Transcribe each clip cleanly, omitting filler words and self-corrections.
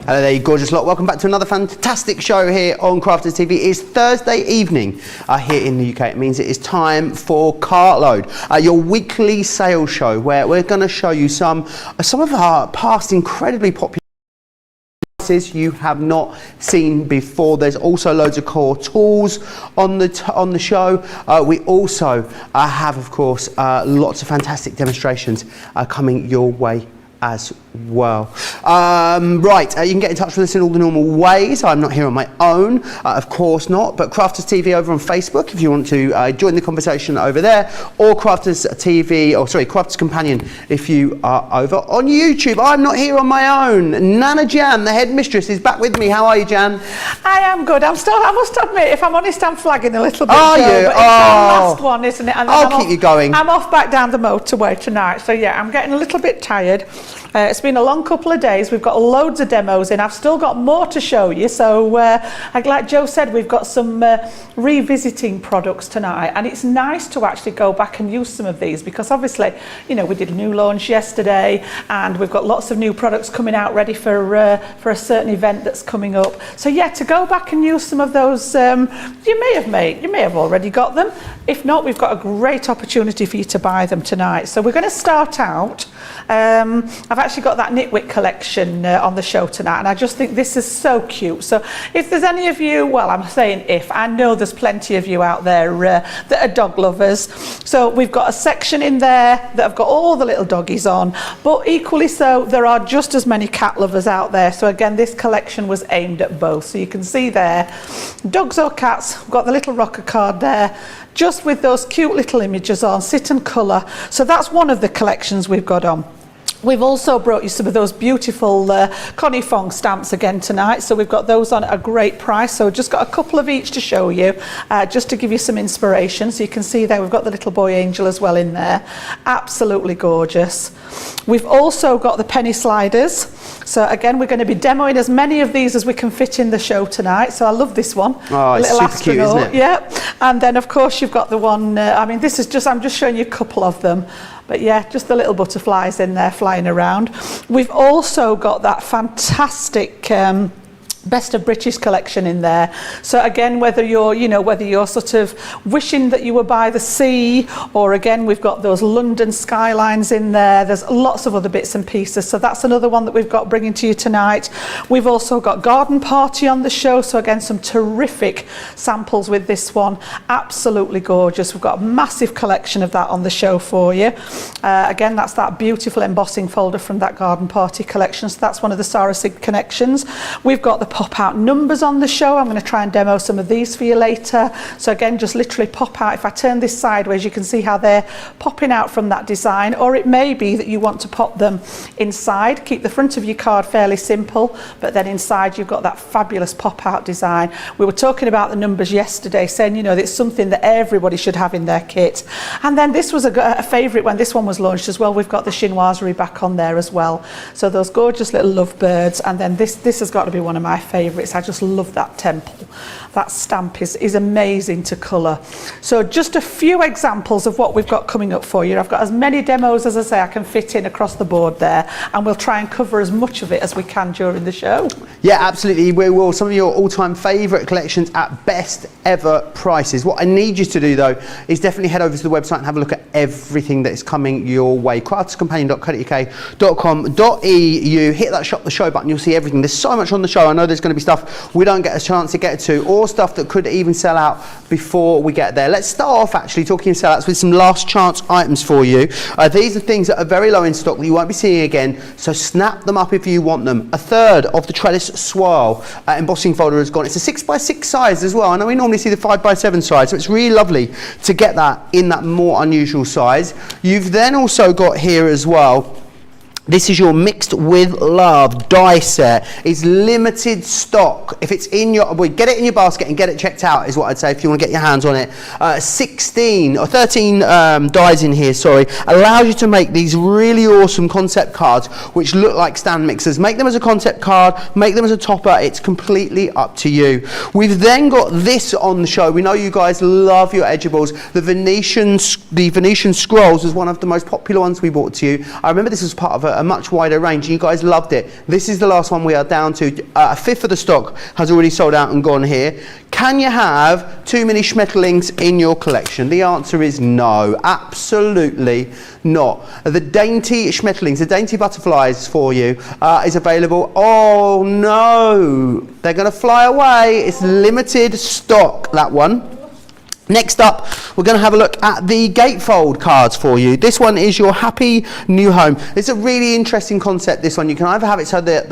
Hello there, you gorgeous lot. Welcome back to another fantastic show here on Crafters TV. It's Thursday evening here in the UK. It means it is time for Cartload, your weekly sales show where we're going to show you some of our past incredibly popular you have not seen before. There's also loads of core tools on the show. We also have, of course, lots of fantastic demonstrations coming your way as well. Right, you can get in touch with us in all the normal ways. I'm not here on my own, of course not, but Crafters TV over on Facebook if you want to join the conversation over there, or Crafters TV, or sorry, Crafters Companion if you are over on YouTube. I'm not here on my own. Nana Jan, the headmistress, is back with me. How are you, Jan? I am good. I must admit, if I'm honest, I'm flagging a little bit. Are you? But it's our last one, isn't it? And I'll keep you going. I'm off back down the motorway tonight, so yeah, I'm getting a little bit tired. It's been a long couple of days. We've got loads of demos in. I've still got more to show you. So like Joe said, we've got some revisiting products tonight. And it's nice to actually go back and use some of these because obviously, you know, we did a new launch yesterday and we've got lots of new products coming out ready for a certain event that's coming up. So yeah, to go back and use some of those, you may have already got them. If not, we've got a great opportunity for you to buy them tonight. So we're going to start out. I've actually got that Nitwit Collection on the show tonight, and I just think this is so cute. So if there's any of you, well, I'm saying if, I know there's plenty of you out there that are dog lovers. So we've got a section in there that have got all the little doggies on, but equally so, there are just as many cat lovers out there. So again, this collection was aimed at both. So you can see there, dogs or cats, we've got the little rocker card there, just with those cute little images on, sit and colour. So that's one of the collections we've got on. We've also brought you some of those beautiful Connie Fong stamps again tonight. So we've got those on at a great price. So just got a couple of each to show you, just to give you some inspiration. So you can see there, we've got the little boy angel as well in there. Absolutely gorgeous. We've also got the penny sliders. So again, we're going to be demoing as many of these as we can fit in the show tonight. So I love this one. Oh, it's little super cute, isn't it? Yeah. And then of course you've got the one, I mean, this is just, I'm just showing you a couple of them. But yeah, just the little butterflies in there flying around. We've also got that fantastic Best of British collection in there. So again, whether you're sort of wishing that you were by the sea, or again, we've got those London skylines in there. There's lots of other bits and pieces. So that's another one that we've got bringing to you tonight. We've also got Garden Party on the show. So again, some terrific samples with this one. Absolutely gorgeous. We've got a massive collection of that on the show for you. Again, that's that beautiful embossing folder from that Garden Party collection. So that's one of the Sarah Sig connections. We've got the pop out numbers on the show. I'm going to try and demo some of these for you later. So again, just literally pop out. If I turn this sideways, you can see how they're popping out from that design, or it may be that you want to pop them inside. Keep the front of your card fairly simple, but then inside you've got that fabulous pop out design. We were talking about the numbers yesterday, saying, you know, it's something that everybody should have in their kit. And then this was a favourite when this one was launched as well. We've got the Shinwasri back on there as well. So those gorgeous little lovebirds, and then this has got to be one of my favourites. I just love that temple. That stamp is amazing to colour. So just a few examples of what we've got coming up for you. I've got as many demos as I say I can fit in across the board there, and we'll try and cover as much of it as we can during the show. Yeah, absolutely, we will. Some of your all-time favourite collections at best ever prices. What I need you to do though is definitely head over to the website and have a look at everything that is coming your way. crafterscompanion.co.uk.eu. Hit that shop the show button, you'll see everything. There's so much on the show. I know there's going to be stuff we don't get a chance to get to, or stuff that could even sell out before we get there. Let's start off actually talking sellouts with some last chance items for you. These are things that are very low in stock that you won't be seeing again, so snap them up if you want them. A third of the trellis swirl embossing folder has gone. It's a 6x6 size as well. I know we normally see the 5x7 size, so it's really lovely to get that in that more unusual size. You've then also got here as well, this is your Mixed with Love die set. It's limited stock. If it's in your, well, get it in your basket and get it checked out is what I'd say if you want to get your hands on it. 13 dies in here, sorry, allows you to make these really awesome concept cards which look like stand mixers. Make them as a concept card, make them as a topper, it's completely up to you. We've then got this on the show. We know you guys love your edgeables. The Venetian Scrolls is one of the most popular ones we brought to you. I remember this was part of a much wider range. You guys loved it. This is the last one we are down to. A fifth of the stock has already sold out and gone here. Can you have too many schmetterlings in your collection? The answer is no, absolutely not. The dainty schmetterlings, the dainty butterflies for you is available. Oh no, they're going to fly away. It's limited stock, that one. Next up, we're going to have a look at the Gatefold cards for you. This one is your happy new home. It's a really interesting concept, this one. You can either have it so that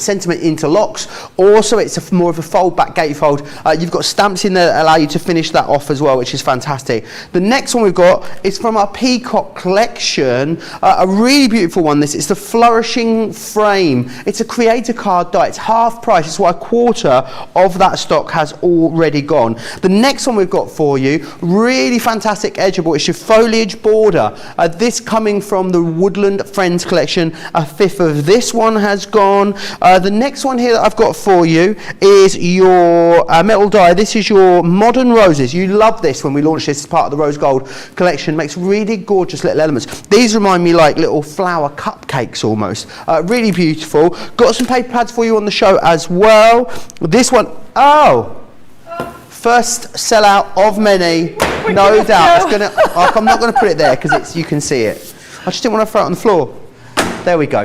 sentiment interlocks, or so it's more of a fold back gatefold. You've got stamps in there that allow you to finish that off as well, which is fantastic. The next one we've got is from our Peacock collection, a really beautiful one. It's the Flourishing Frame. It's a creator card die. It's half price. It's why a quarter of that stock has already gone. The next one we've got for you, really fantastic edgeable. It's your Foliage Border. This coming from the Woodland Friends collection. A fifth of this one has gone. The next one here that I've got for you is your metal die. This is your Modern Roses. You love this when we launched this as part of the Rose Gold collection. Makes really gorgeous little elements. These remind me like little flower cupcakes almost. Really beautiful. Got some paper pads for you on the show as well. This one, first sellout of many, no doubt. I'm not going to put it there because you can see it. I just didn't want to throw it on the floor. There we go.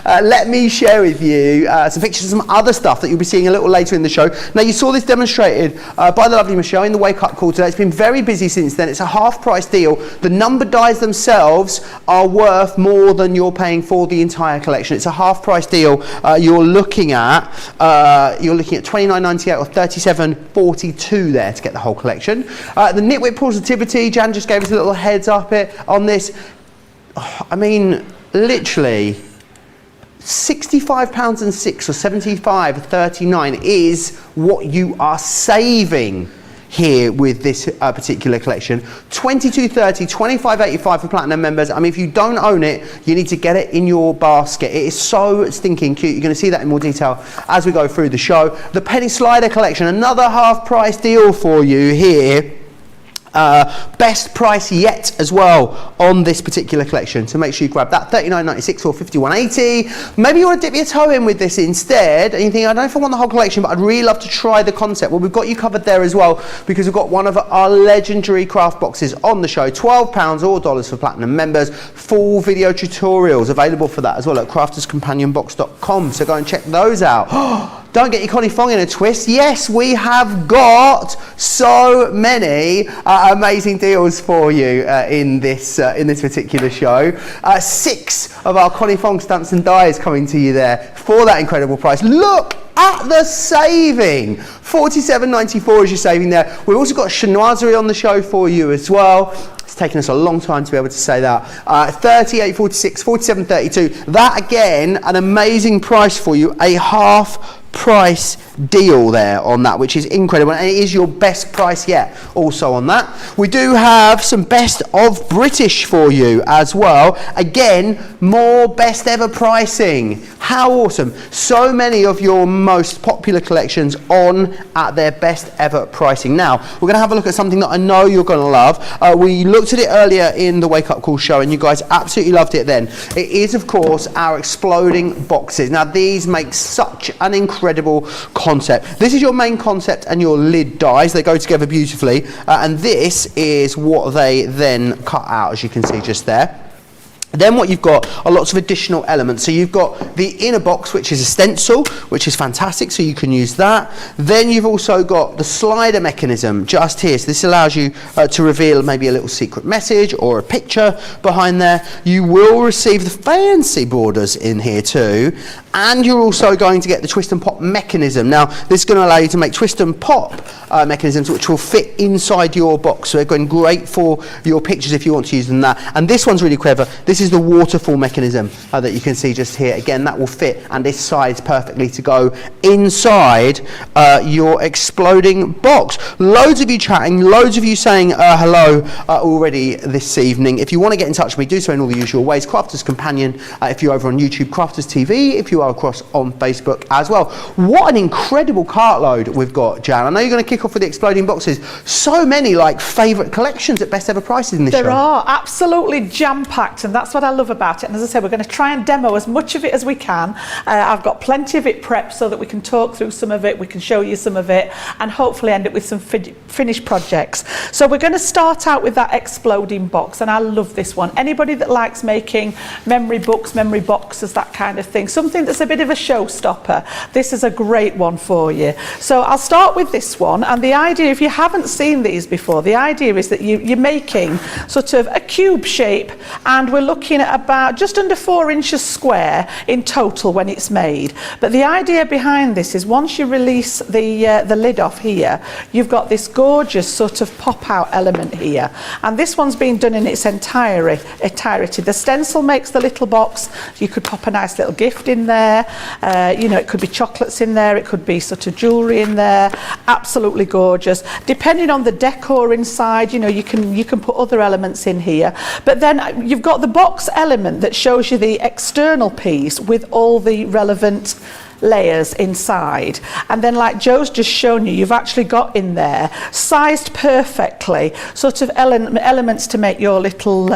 Let me share with you some pictures of some other stuff that you'll be seeing a little later in the show. Now, you saw this demonstrated by the lovely Michelle in the Wake Up Call today. It's been very busy since then. It's a half price deal. The number dies themselves are worth more than you're paying for the entire collection. It's a half price deal. You're looking at $29.98 or $37.42 there to get the whole collection. The Nitwit Positivity, Jan just gave us a little heads up on this. I mean, literally, £65 and 6 or £75.39 is what you are saving here with this particular collection. $22.30, $25.85 for platinum members. I mean, if you don't own it, you need to get it in your basket. It is so stinking cute. You're going to see that in more detail as we go through the show. The Penny Slider collection, another half price deal for you here. Best price yet as well on this particular collection, so make sure you grab that. $39.96 or $51.80. Maybe you want to dip your toe in with this instead and you think, I don't know if I want the whole collection, but I'd really love to try the concept. Well, we've got you covered there as well, because we've got one of our legendary craft boxes on the show. £12 or dollars for platinum members. Full video tutorials available for that as well at crafterscompanionbox.com, so go and check those out. Don't get your Connie Fong in a twist. Yes, we have got so many amazing deals for you in this particular show. 6 of our Connie Fong stamps and dies coming to you there for that incredible price. Look at the saving. $47.94 is your saving there. We've also got Shinwasri on the show for you as well. It's taken us a long time to be able to say that. $38.46, $47.32. That again, an amazing price for you. A half price deal there on that, which is incredible, and it is your best price yet also on that. We do have some best of British for you as well. Again, more best ever pricing. How awesome. So many of your most popular collections on at their best ever pricing. Now, we're going to have a look at something that I know you're going to love. We looked at it earlier in the Wake Up Call show and you guys absolutely loved it then. It is, of course, our exploding boxes. Now, these make such an incredible concept. This is your main concept and your lid dies. They go together beautifully. And this is what they then cut out, as you can see just there. Then what you've got are lots of additional elements. So you've got the inner box, which is a stencil, which is fantastic, so you can use that. Then you've also got the slider mechanism just here. So this allows you to reveal maybe a little secret message or a picture behind there. You will receive the fancy borders in here too. And you're also going to get the twist and pop mechanism. Now, this is going to allow you to make twist and pop mechanisms which will fit inside your box. So they're going great for your pictures if you want to use them that. And this one's really clever. This is the waterfall mechanism that you can see just here. Again, that will fit and this size perfectly to go inside your exploding box. Loads of you chatting, loads of you saying hello already this evening. If you want to get in touch with me, do so in all the usual ways. Crafters Companion, if you're over on YouTube, Crafters TV, if you are across on Facebook as well. What an incredible cartload we've got, Jan. I know you're going to kick off with the exploding boxes. So many like favourite collections at best ever prices in this show. There are, absolutely jam-packed, and that's that's what I love about it. And as I say, we're going to try and demo as much of it as we can. I've got plenty of it prepped so that we can talk through some of it, we can show you some of it, and hopefully end up with some finished projects. So we're going to start out with that exploding box, and I love this one. Anybody that likes making memory books, memory boxes, that kind of thing, something that's a bit of a showstopper, this is a great one for you. So I'll start with this one, and the idea, if you haven't seen these before, the idea is that you're making sort of a cube shape, and we're looking at about just under 4 inches square in total when it's made. But the idea behind this is once you release the lid off here, you've got this gorgeous sort of pop out element here, and this one's been done in its entirety. The stencil makes the little box. You could pop a nice little gift in there, you know, it could be chocolates in there, it could be sort of jewellery in there, absolutely gorgeous. Depending on the decor inside, you know, you can put other elements in here, but then you've got the box element that shows you the external piece with all the relevant layers inside, and then like Joe's just shown you, you've actually got in there sized perfectly sort of elements to make your little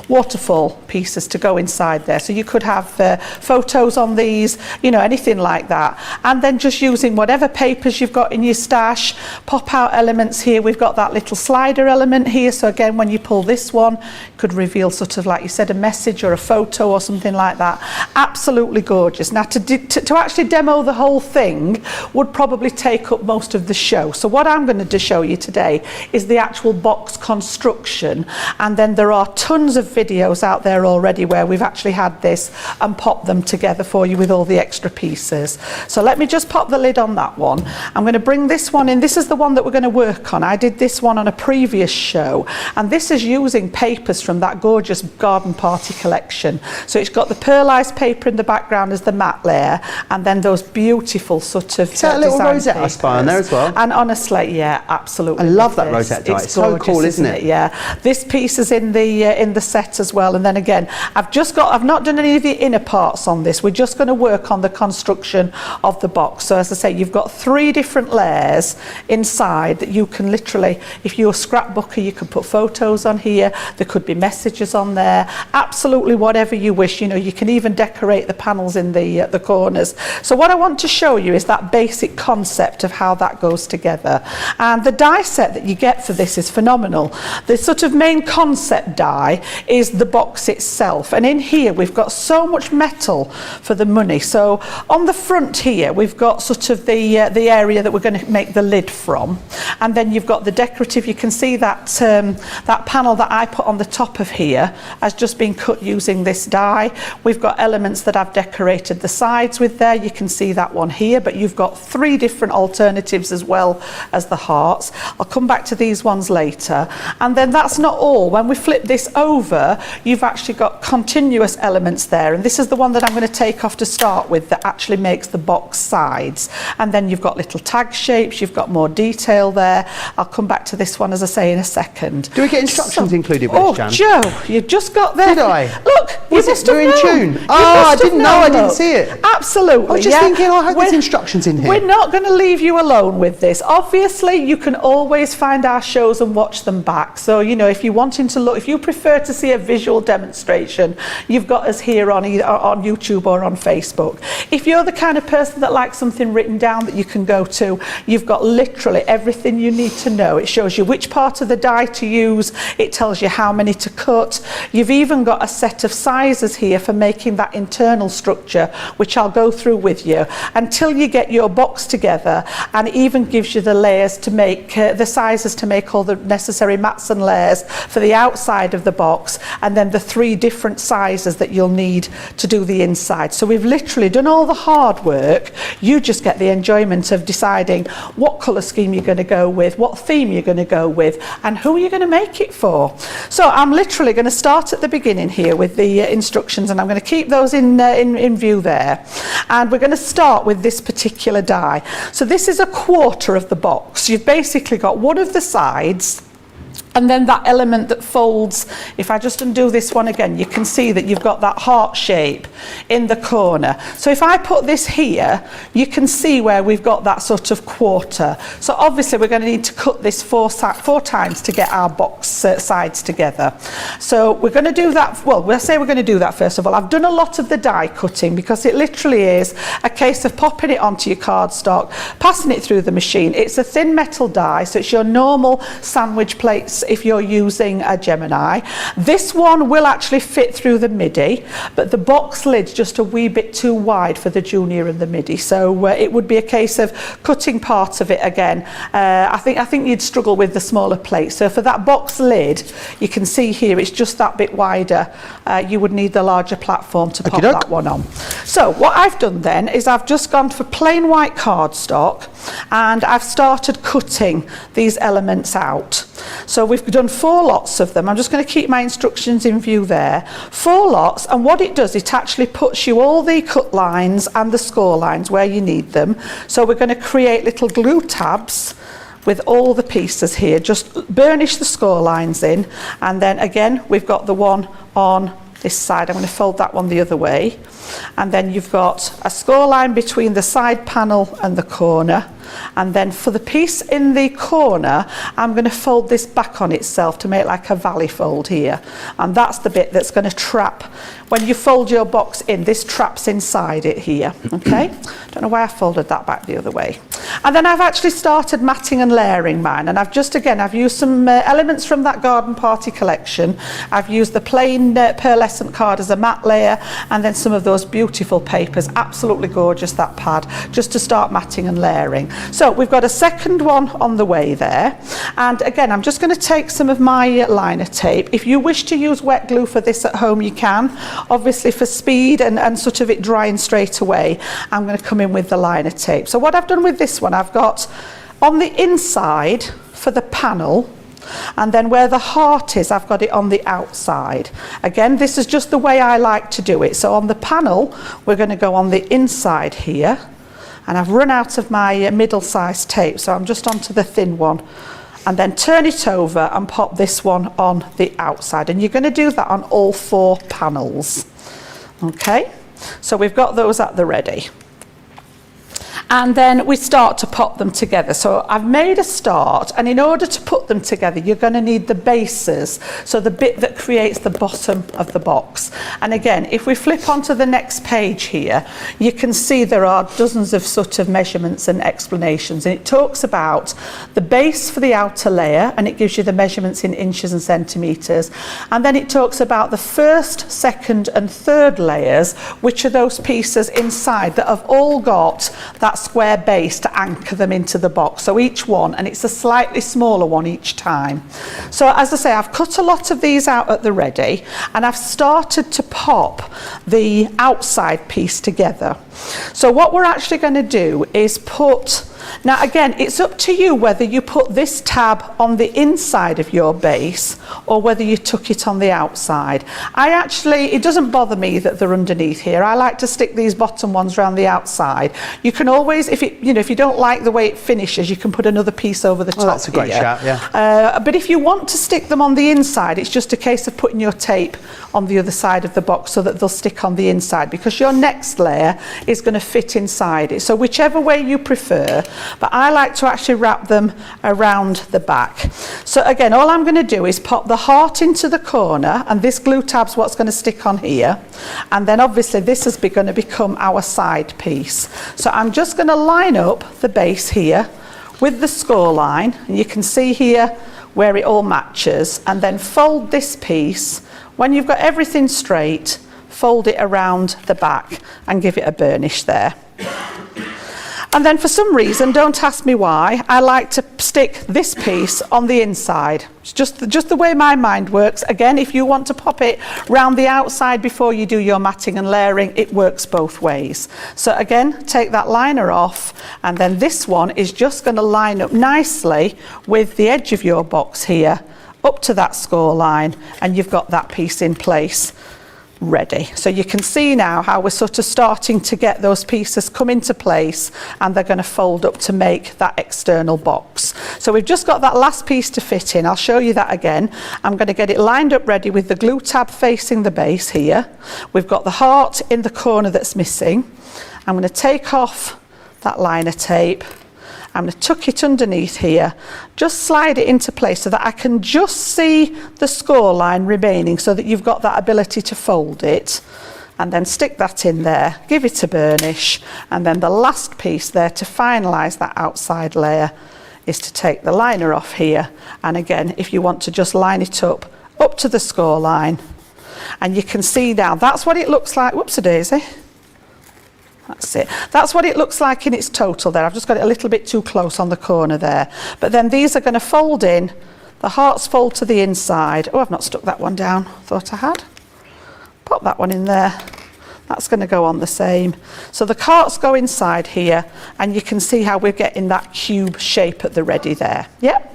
waterfall pieces to go inside there. So you could have photos on these, you know, anything like that, and then just using whatever papers you've got in your stash, pop out elements here. We've got that little slider element here, so again when you pull this one, it could reveal sort of like you said a message or a photo or something like that. Absolutely gorgeous. Now to actually demo the whole thing would probably take up most of the show, so what I'm going to show you today is the actual box construction, and then there are tons of videos out there already where we've actually had this and popped them together for you with all the extra pieces. So let me just pop the lid on that one. I'm going to bring this one in. This is the one that we're going to work on. I did this one on a previous show, and this is using papers from that gorgeous garden party collection. So it's got the pearlized paper in the background as the matte layer, and then those beautiful sort of is that a little rosette I spy on there as well? And honestly, yeah, absolutely. I love that rosette die. It's so cool, isn't it? Yeah, this piece is in the set as well. And then again, I've not done any of the inner parts on this. We're just going to work on the construction of the box. So as I say, you've got 3 different layers inside that you can literally, if you're a scrapbooker, you can put photos on here. There could be messages on there. Absolutely whatever you wish. You know, you can even decorate the panels in the corners. So what I want to show you is that basic concept of how that goes together. And the die set that you get for this is phenomenal. The sort of main concept die is the box itself, and in here we've got so much metal for the money. So on the front here we've got sort of the area that we're going to make the lid from, and then you've got the decorative. You can see that that panel that I put on the top of here has just been cut using this die. We've got elements that I've decorated the sides with there. You can see that one here, but you've got 3 different alternatives as well as the hearts. I'll come back to these ones later. And then that's not all. When we flip this over, you've actually got continuous elements there, and this is the one that I'm going to take off to start with that actually makes the box sides. And then you've got little tag shapes, you've got more detail there. I'll come back to this one, as I say, in a second. Do we get instructions included with this, Jan? Joe, you've just got there. Did I? Look, you must have in known. tune. Oh, I didn't know. I didn't see it. Absolutely. I was just thinking, I hope there's instructions in here. We're not going to leave you alone with this. Obviously, you can always find our shows and watch them back. So, you know, if you're wanting to look, if you prefer to see a visual demonstration, you've got us here on YouTube or on Facebook. If you're the kind of person that likes something written down that you can go to, you've got literally everything you need to know. It shows you which part of the die to use. It tells you how many to cut. You've even got a set of sizes here for making that internal structure, which I'll go through with you until you get your box together, and it even gives you the layers to make the sizes to make all the necessary mats and layers for the outside of the box, and then the 3 different sizes that you'll need to do the inside. So we've literally done all the hard work. You just get the enjoyment of deciding what colour scheme you're going to go with, what theme you're going to go with, and who you're going to make it for. So I'm literally going to start at the beginning here with the instructions, and I'm going to keep those in view there. And we're going to start with this particular die. So this is a quarter of the box. You've basically got one of the sides And then that element that folds, if I just undo this one again, you can see that you've got that heart shape in the corner. So if I put this here, you can see where we've got that sort of quarter. So obviously we're going to need to cut this four times to get our box sides together. So we're going to do that, well, we'll say we're going to do that first of all. I've done a lot of the die cutting because it literally is a case of popping it onto your cardstock, passing it through the machine. It's a thin metal die, so it's your normal sandwich plates if you're using a Gemini. This one will actually fit through the midi, but the box lid's just a wee bit too wide for the junior and the midi, so it would be a case of cutting parts of it again. I think you'd struggle with the smaller plate. So for that box lid, you can see here it's just that bit wider. You would need the larger platform to pop that one on. So what I've done then is I've just gone for plain white cardstock and I've started cutting these elements out. So we've done 4 lots of them. I'm just going to keep my instructions in view there. 4 lots, and what it does, it actually puts you all the cut lines and the score lines where you need them. So we're going to create little glue tabs with all the pieces here. Just burnish the score lines in, and then again we've got the one on this side. I'm going to fold that one the other way, and then you've got a score line between the side panel and the corner. And then for the piece in the corner, I'm going to fold this back on itself to make like a valley fold here, and that's the bit that's going to trap. When you fold your box in, this traps inside it here. Okay, don't know why I folded that back the other way. And then I've actually started matting and layering mine, and I've used some elements from that garden party collection. I've used the plain pearlescent card as a matte layer, and then some of those beautiful papers, absolutely gorgeous, that pad, just to start matting and layering. So we've got a second one on the way there, and again I'm just going to take some of my liner tape. If you wish to use wet glue for this at home, you can. Obviously for speed and sort of it drying straight away, I'm going to come in with the liner tape. So what I've done with this one, I've got on the inside for the panel, and then where the heart is, I've got it on the outside. Again, this is just the way I like to do it. So on the panel, we're going to go on the inside here, and I've run out of my middle-sized tape, so I'm just onto the thin one, and then turn it over and pop this one on the outside, and you're going to do that on all 4 panels. Okay, so we've got those at the ready. And then we start to pop them together. So I've made a start, and in order to put them together, you're going to need the bases, so the bit that creates the bottom of the box. And again, if we flip onto the next page here, you can see there are dozens of sort of measurements and explanations, and it talks about the base for the outer layer, and it gives you the measurements in inches and centimetres, and then it talks about the first, second and third layers, which are those pieces inside that have all got that square base to anchor them into the box. So each one, and it's a slightly smaller one each time. So as I say, I've cut a lot of these out at the ready, and I've started to pop the outside piece together. So what we're actually going to do is put, now again, it's up to you whether you put this tab on the inside of your base or whether you tuck it on the outside. It doesn't bother me that they're underneath here. I like to stick these bottom ones around the outside. You can always, if you don't like the way it finishes, you can put another piece over the top. That's a great shout, yeah. But if you want to stick them on the inside, it's just a case of putting your tape on the other side of the box so that they'll stick on the inside, because your next layer is going to fit inside it. So whichever way you prefer, but I like to actually wrap them around the back. So again, all I'm going to do is pop the heart into the corner, and this glue tab's what's going to stick on here, and then obviously this is going to become our side piece. So I'm just going to line up the base here with the score line, and you can see here where it all matches, and then fold this piece. When you've got everything straight, fold it around the back and give it a burnish there. And then for some reason, don't ask me why, I like to stick this piece on the inside. It's just the way my mind works. Again, if you want to pop it round the outside before you do your matting and layering, it works both ways. So again, take that liner off, and then this one is just going to line up nicely with the edge of your box here, up to that score line, and you've got that piece in place. ready. So you can see now how we're sort of starting to get those pieces come into place, and they're going to fold up to make that external box. So we've just got that last piece to fit in. I'll show you that again. I'm going to get it lined up ready with the glue tab facing the base here. We've got the heart in the corner that's missing. I'm going to take off that liner tape. I'm going to tuck it underneath here, just slide it into place so that I can just see the score line remaining, so that you've got that ability to fold it, and then stick that in there, give it a burnish, and then the last piece there to finalise that outside layer is to take the liner off here. And again, if you want to just line it up to the score line, and you can see now that's what it looks like. Whoops-a-daisy. That's it. That's what it looks like in its total there. I've just got it a little bit too close on the corner there. But then these are going to fold in. The hearts fold to the inside. Oh, I've not stuck that one down. Thought I had. Pop that one in there. That's going to go on the same. So the hearts go inside here, and you can see how we're getting that cube shape at the ready there. Yep.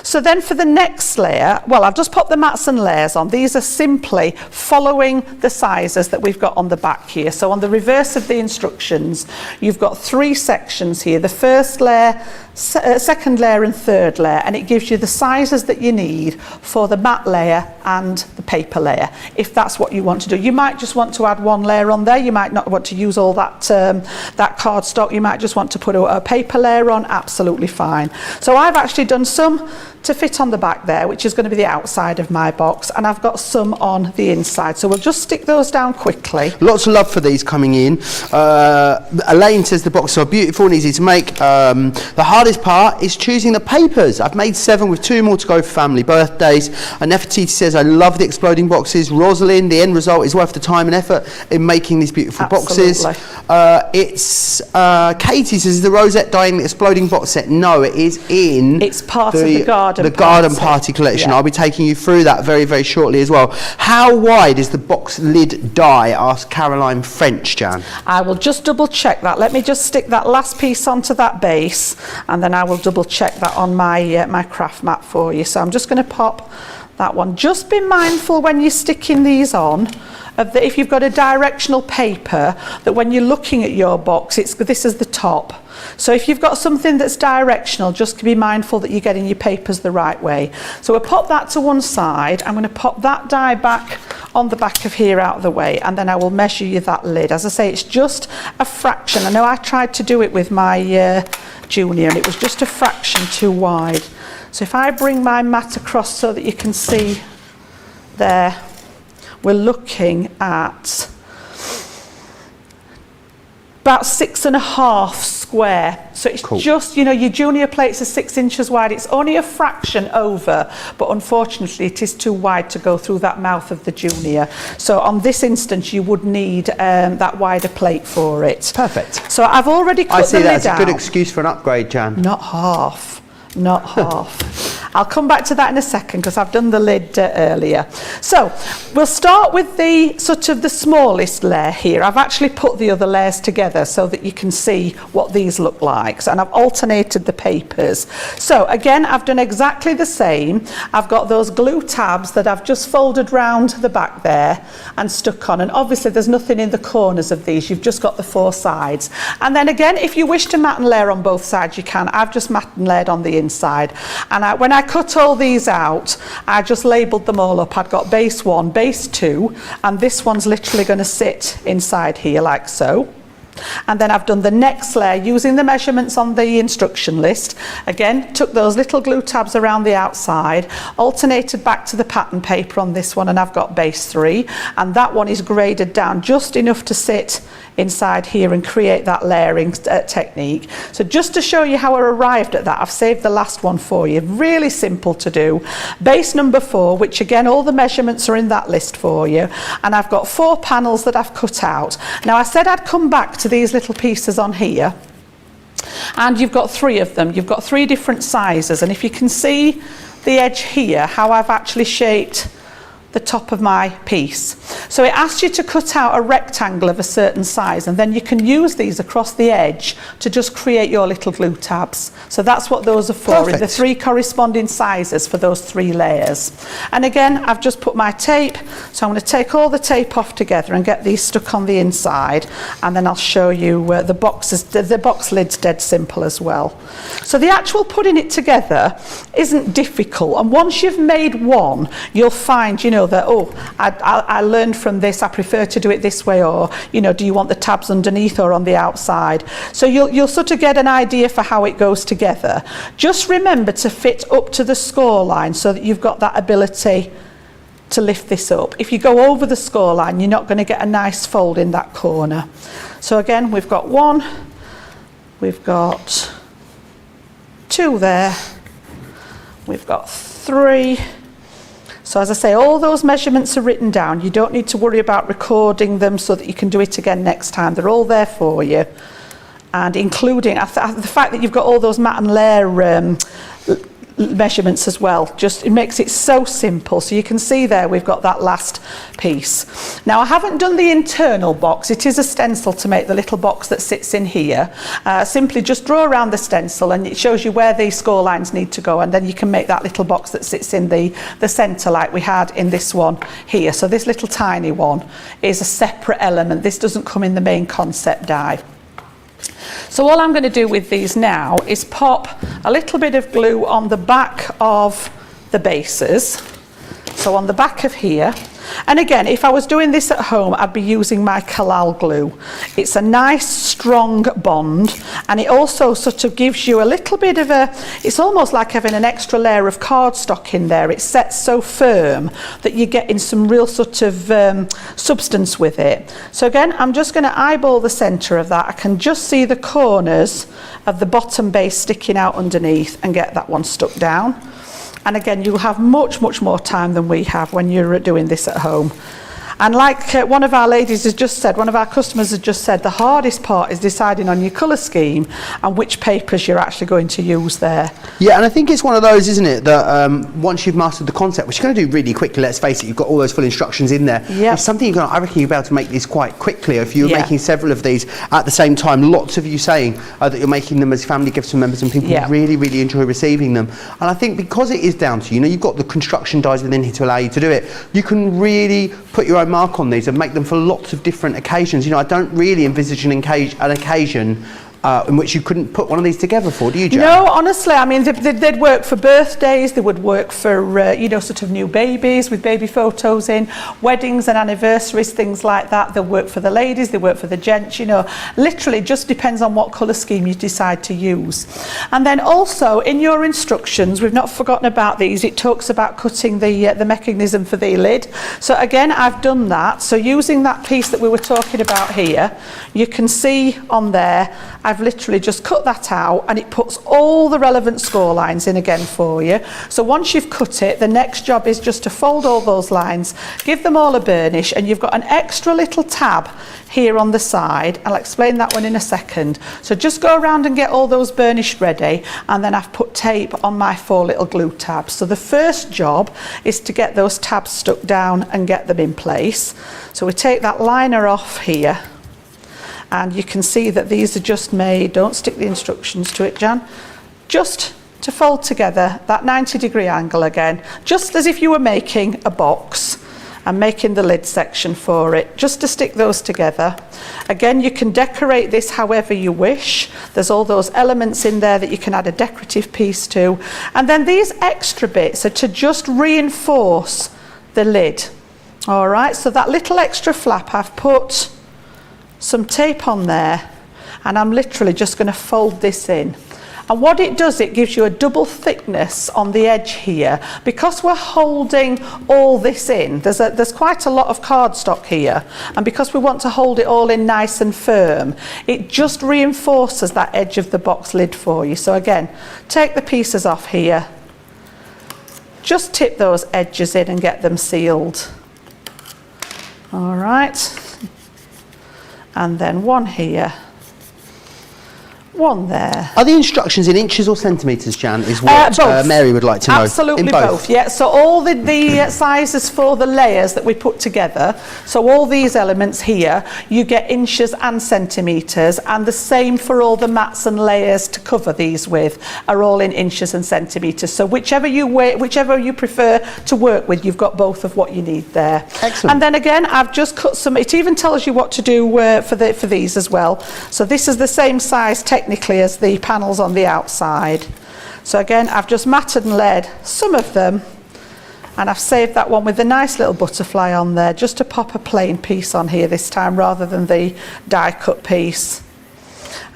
So then for the next layer, well, I've just popped the mats and layers on. These are simply following the sizes that we've got on the back here. So on the reverse of the instructions, you've got 3 sections here. The first layer, second layer and third layer, and it gives you the sizes that you need for the mat layer and the paper layer, if that's what you want to do. You might just want to add 1 layer on there. You might not want to use all that that cardstock. You might just want to put a paper layer on. Absolutely fine. So I've actually done some to fit on the back there, which is going to be the outside of my box, and I've got some on the inside. So we'll just stick those down quickly. Lots of love for these coming in. Elaine says the boxes are beautiful and easy to make. The hardest part is choosing the papers. I've made 7 with 2 more to go for family birthdays. And Nefertiti says, I love the exploding boxes. Rosalind, the end result is worth the time and effort in making these beautiful boxes. It's Katie says, the rosette dyeing the exploding box set. No, it is in... It's part of the garden party collection. Yeah. I'll be taking you through that very, very shortly as well. How wide is the box lid die? Asked Caroline French, Jan. I will just double check that. Let me just stick that last piece onto that base, and then I will double check that on my my craft mat for you. So I'm just going to pop that one. Just be mindful when you're sticking these on of if you've got a directional paper, that when you're looking at your box, this is the top. So if you've got something that's directional, just be mindful that you're getting your papers the right way. So we'll pop that to one side. I'm going to pop that die back on the back of here out of the way, and then I will measure you that lid. As I say, it's just a fraction. I know I tried to do it with my junior, and it was just a fraction too wide. So if I bring my mat across so that you can see there, we're looking at about 6.5 square. So it's just, you know, your junior plates are 6 inches wide. It's only a fraction over, but unfortunately it is too wide to go through that mouth of the junior. So on this instance, you would need that wider plate for it. Perfect. So I've already cut the lid out. I see that's a good excuse for an upgrade, Jan. Not half. Not half. I'll come back to that in a second because I've done the lid earlier. So we'll start with the sort of the smallest layer here. I've actually put the other layers together so that you can see what these look like. And I've alternated the papers. So again, I've done exactly the same. I've got those glue tabs that I've just folded round the back there and stuck on. And obviously there's nothing in the corners of these. You've just got the 4 sides. And then again, if you wish to mat and layer on both sides, you can. I've just mat and layered on the inside, and when I cut all these out, I just labelled them all up. I'd got base 1, base 2, and this one's literally going to sit inside here like so. And then I've done the next layer using the measurements on the instruction list. Again, took those little glue tabs around the outside, alternated back to the pattern paper on this one, and I've got base 3, and that one is graded down just enough to sit inside here and create that layering technique. So just to show you how I arrived at that, I've saved the last one for you. Really simple to do. Base number 4, which again, all the measurements are in that list for you, and I've got 4 panels that I've cut out. Now I said I'd come back to these little pieces on here, and you've got 3 of them. You've got 3 different sizes, and if you can see the edge here, how I've actually shaped the top of my piece. So it asks you to cut out a rectangle of a certain size, and then you can use these across the edge to just create your little glue tabs. So that's what those are for, in the 3 corresponding sizes for those 3 layers. And again, I've just put my tape, so I'm going to take all the tape off together and get these stuck on the inside, and then I'll show you the box lid's dead simple as well. So the actual putting it together isn't difficult, and once you've made one, you'll find, you know, that, oh, I learned from this, I prefer to do it this way, or, you know, do you want the tabs underneath or on the outside? So you'll sort of get an idea for how it goes together. Just remember to fit up to the score line so that you've got that ability to lift this up. If you go over the score line, you're not going to get a nice fold in that corner. So again, we've got 1, we've got 2 there, we've got 3. So as I say, all those measurements are written down. You don't need to worry about recording them so that you can do it again next time. They're all there for you. And including the fact that you've got all those mat and layer measurements as well, just it makes it so simple. So you can see there we've got that last piece. Now I haven't done the internal box. It is a stencil to make the little box that sits in here. Simply just draw around the stencil and it shows you where these score lines need to go, and then you can make that little box that sits in the center like we had in this one here. So this little tiny one is a separate element. This doesn't come in the main concept die. So all I'm going to do with these now is pop a little bit of glue on the back of the bases. So on the back of here. And again, if I was doing this at home, I'd be using my Kalal glue. It's a nice strong bond, and it also sort of gives you a little bit of it's almost like having an extra layer of cardstock in there. It sets so firm that you're getting some real sort of substance with it. So again, I'm just going to eyeball the center of that. I can just see the corners of the bottom base sticking out underneath and get that one stuck down. And again, you'll have much, much more time than we have when you're doing this at home. And like one of our ladies has just said, one of our customers has just said, the hardest part is deciding on your colour scheme and which papers you're actually going to use there. Yeah, and I think it's one of those, isn't it, that once you've mastered the concept, which you're going to do really quickly, let's face it, you've got all those full instructions in there. Yep. It's something I reckon you'll be able to make these quite quickly. If you're making several of these at the same time, lots of you saying that you're making them as family gifts for members, and people really, really enjoy receiving them. And I think because it is down to you, you've got the construction dies within here to allow you to do it, you can really put your own mark on these and make them for lots of different occasions. I don't really envisage an occasion in which you couldn't put one of these together for, do you, Jan? No, honestly, I mean, they'd work for birthdays, they would work for, sort of new babies with baby photos in, weddings and anniversaries, things like that. They'll work for the ladies, they work for the gents, literally just depends on what colour scheme you decide to use. And then also in your instructions, we've not forgotten about these, it talks about cutting the mechanism for the lid. So again, I've done that. So using that piece that we were talking about here, you can see on there, I've literally just cut that out, and it puts all the relevant score lines in again for you. So once you've cut it, the next job is just to fold all those lines, give them all a burnish, and you've got an extra little tab here on the side. I'll explain that one in a second. So just go around and get all those burnished ready, and then I've put tape on my 4 little glue tabs. So the first job is to get those tabs stuck down and get them in place. So we take that liner off here, and you can see that these are just made, don't stick the instructions to it, Jan, just to fold together that 90-degree angle again, just as if you were making a box and making the lid section for it, just to stick those together. Again, you can decorate this however you wish. There's all those elements in there that you can add a decorative piece to. And then these extra bits are to just reinforce the lid. All right, so that little extra flap, I've put some tape on there, and I'm literally just going to fold this in. And what it does, it gives you a double thickness on the edge here. Because we're holding all this in, there's quite a lot of cardstock here, and because we want to hold it all in nice and firm, it just reinforces that edge of the box lid for you. So again, take the pieces off here, just tip those edges in and get them sealed. All right. And then one here, one there. Are the instructions in inches or centimetres, Jan, is what Both. Mary would like to know? Absolutely both, yeah. So all the sizes for the layers that we put together, so all these elements here, you get inches and centimetres, and the same for all the mats and layers to cover these with are all in inches and centimetres. So whichever you prefer to work with, you've got both of what you need there. Excellent. And then again, I've just cut some, it even tells you what to do for these as well. So this is the same size technically as the panels on the outside. So again, I've just matted and laid some of them, and I've saved that one with a nice little butterfly on there, just to pop a plain piece on here this time rather than the die cut piece.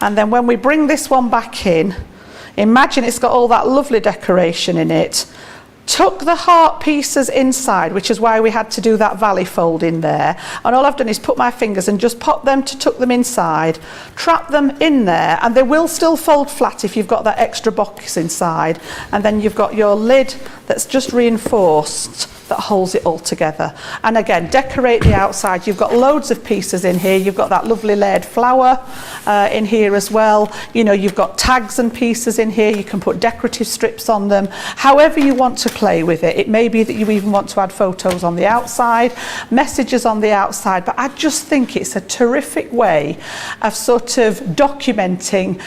And then when we bring this one back in, imagine it's got all that lovely decoration in it. Tuck the heart pieces inside, which is why we had to do that valley fold in there. And all I've done is put my fingers and just pop them to tuck them inside, trap them in there, and they will still fold flat if you've got that extra box inside. And then you've got your lid that's just reinforced that holds it all together. And again, decorate the outside. You've got loads of pieces in here. You've got that lovely layered flower in here as well. You know, you've got tags and pieces in here. You can put decorative strips on them. However you want to play with it. It may be that you even want to add photos on the outside, messages on the outside, but I just think it's a terrific way of sort of documenting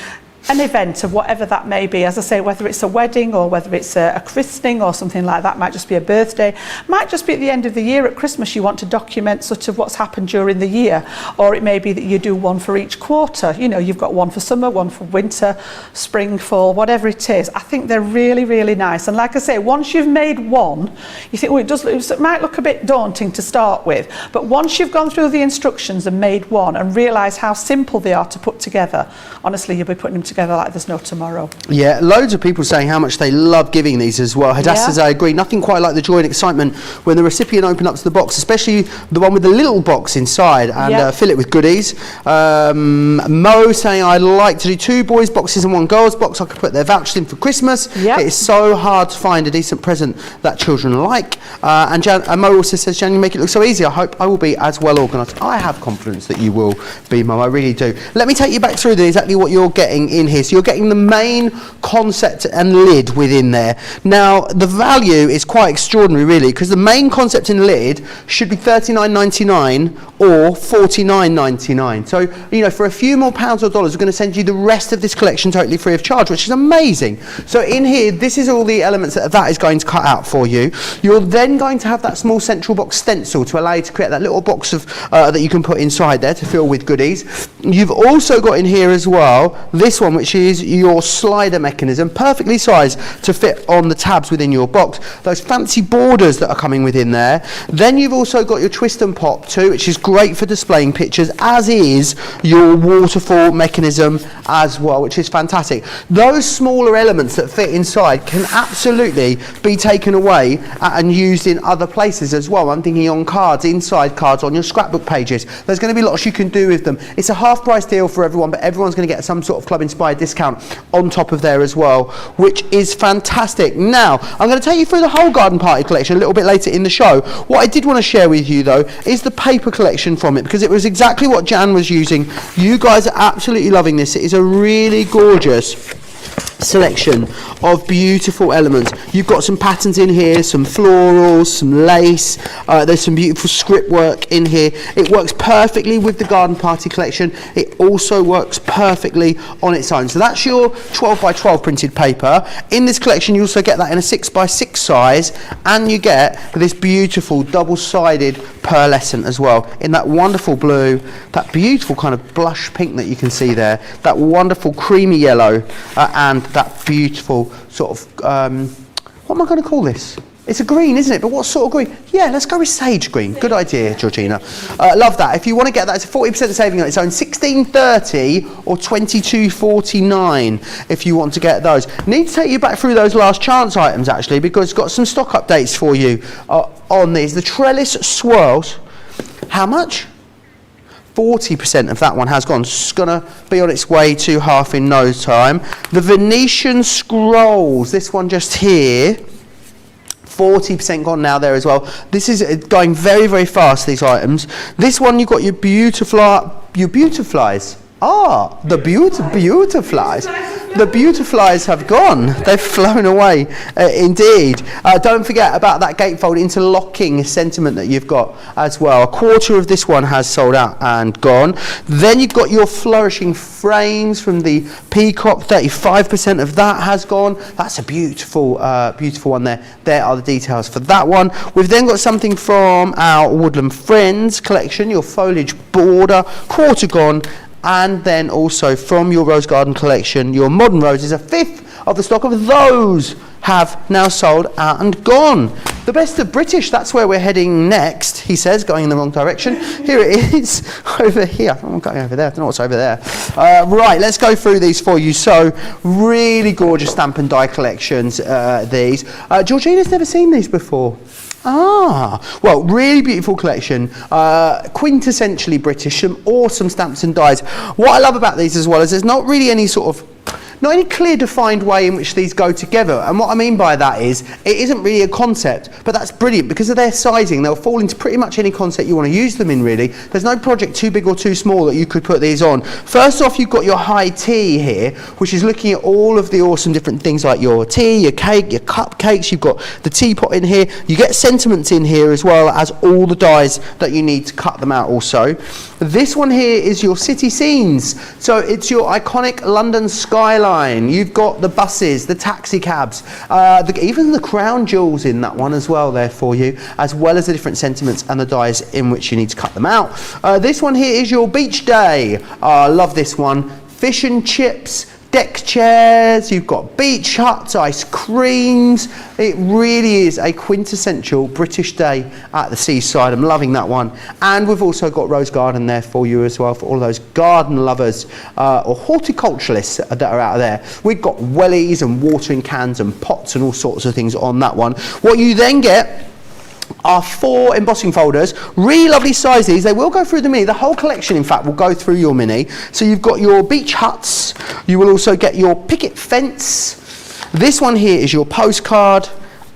an event of whatever that may be. As I say, whether it's a wedding or whether it's a christening or something like that, might just be a birthday, might just be at the end of the year at Christmas you want to document sort of what's happened during the year, or it may be that you do one for each quarter. You know, you've got one for summer, one for winter, spring, fall, whatever it is. I think they're really, really nice. And like I say, once you've made one, you think, well, it might look a bit daunting to start with, but once you've gone through the instructions and made one and realise how simple they are to put together, honestly, you'll be putting them together like there's no tomorrow. Yeah, loads of people saying how much they love giving these as well. Hadass says, I agree, nothing quite like the joy and excitement when the recipient opened up to the box, especially the one with the little box inside, and fill it with goodies. Mo saying, I like to do 2 boys boxes and 1 girls box. I could put their vouchers in for Christmas. It is so hard to find a decent present that children like. And Mo also says, Jan, you make it look so easy. I hope I will be as well organised. I have confidence that you will be, Mo, I really do. Let me take you back through exactly what you're getting in here. So you're getting the main concept and lid within there. Now, the value is quite extraordinary, really, because the main concept and lid should be $39.99 or $49.99. So, you know, for a few more pounds or dollars, we're going to send you the rest of this collection totally free of charge, which is amazing. So in here, this is all the elements that is going to cut out for you. You're then going to have that small central box stencil to allow you to create that little box of that you can put inside there to fill with goodies. You've also got in here as well this one, which is your slider mechanism, perfectly sized to fit on the tabs within your box. Those fancy borders that are coming within there. Then you've also got your twist and pop too, which is great for displaying pictures, as is your waterfall mechanism as well, which is fantastic. Those smaller elements that fit inside can absolutely be taken away and used in other places as well. I'm thinking on cards, inside cards, on your scrapbook pages. There's going to be lots you can do with them. It's a half price deal for everyone, but everyone's going to get some sort of club inspired discount on top of there as well, which is fantastic. Now, I'm going to take you through the whole garden party collection a little bit later in the show. What I did want to share with you though is the paper collection from it, because it was exactly what Jan was using. You guys are absolutely loving this. It is a really gorgeous selection of beautiful elements. You've got some patterns in here, some florals, some lace, there's some beautiful script work in here. It works perfectly with the garden party collection. It also works perfectly on its own. So that's your 12 by 12 printed paper. In this collection you also get that in a 6 by 6 size, and you get this beautiful double-sided pearlescent as well in that wonderful blue, that beautiful kind of blush pink that you can see there, that wonderful creamy yellow, and that beautiful sort of, what am I going to call this? It's a green, isn't it? But what sort of green? Yeah, let's go with sage green. Good idea, Georgina. Love that. If you want to get that, it's a 40% saving on its own. $16.30 or $22.49 if you want to get those. Need to take you back through those last chance items, actually, because it's got some stock updates for you on these. The trellis swirls. How much? 40% of that one has gone. It's going to be on its way to half in no time. The Venetian Scrolls, this one just here, 40% gone now there as well. This is going very, very fast, these items. This one, you've got your beautiflies. Ah, the beautiflies. The beautiflies have gone. They've flown away, indeed. Don't forget about that gatefold interlocking sentiment that you've got as well. A quarter of this one has sold out and gone. Then you've got your flourishing frames from the peacock. 35% of that has gone. That's a beautiful, beautiful one there. There are the details for that one. We've then got something from our Woodland Friends collection, your Foliage Border, quarter gone. And then also from your Rose Garden collection, your Modern Roses, a fifth of the stock of those have now sold out and gone. The best of British, that's where we're heading next, he says, going in the wrong direction. Here it is, over here. I'm going over there, I don't know what's over there. Right, let's go through these for you. So, really gorgeous stamp and die collections, these. Georgina's never seen these before. Ah, well, really beautiful collection, quintessentially British, some awesome stamps and dies. What I love about these as well is there's not really any sort of, not any clear defined way in which these go together. And what I mean by that is, it isn't really a concept, but that's brilliant because of their sizing. They'll fall into pretty much any concept you want to use them in, really. There's no project too big or too small that you could put these on. First off, you've got your high tea here, which is looking at all of the awesome different things like your tea, your cake, your cupcakes. You've got the teapot in here. You get sentiments in here as well as all the dies that you need to cut them out also. This one here is your city scenes. So it's your iconic London skyline. You've got the buses, the taxi cabs, even the crown jewels in that one as well there for you, as well as the different sentiments and the dies in which you need to cut them out. This one here is your beach day. I love this one. Fish and chips, deck chairs, you've got beach huts, ice creams. It really is a quintessential British day at the seaside. I'm loving that one. And we've also got Rose Garden there for you as well, for all those garden lovers or horticulturalists that are out there. We've got wellies and watering cans and pots and all sorts of things on that one. What you then get are 4 embossing folders, really lovely sizes. They will go through the mini. The whole collection, in fact, will go through your mini. So you've got your beach huts. You will also get your picket fence. This one here is your postcard.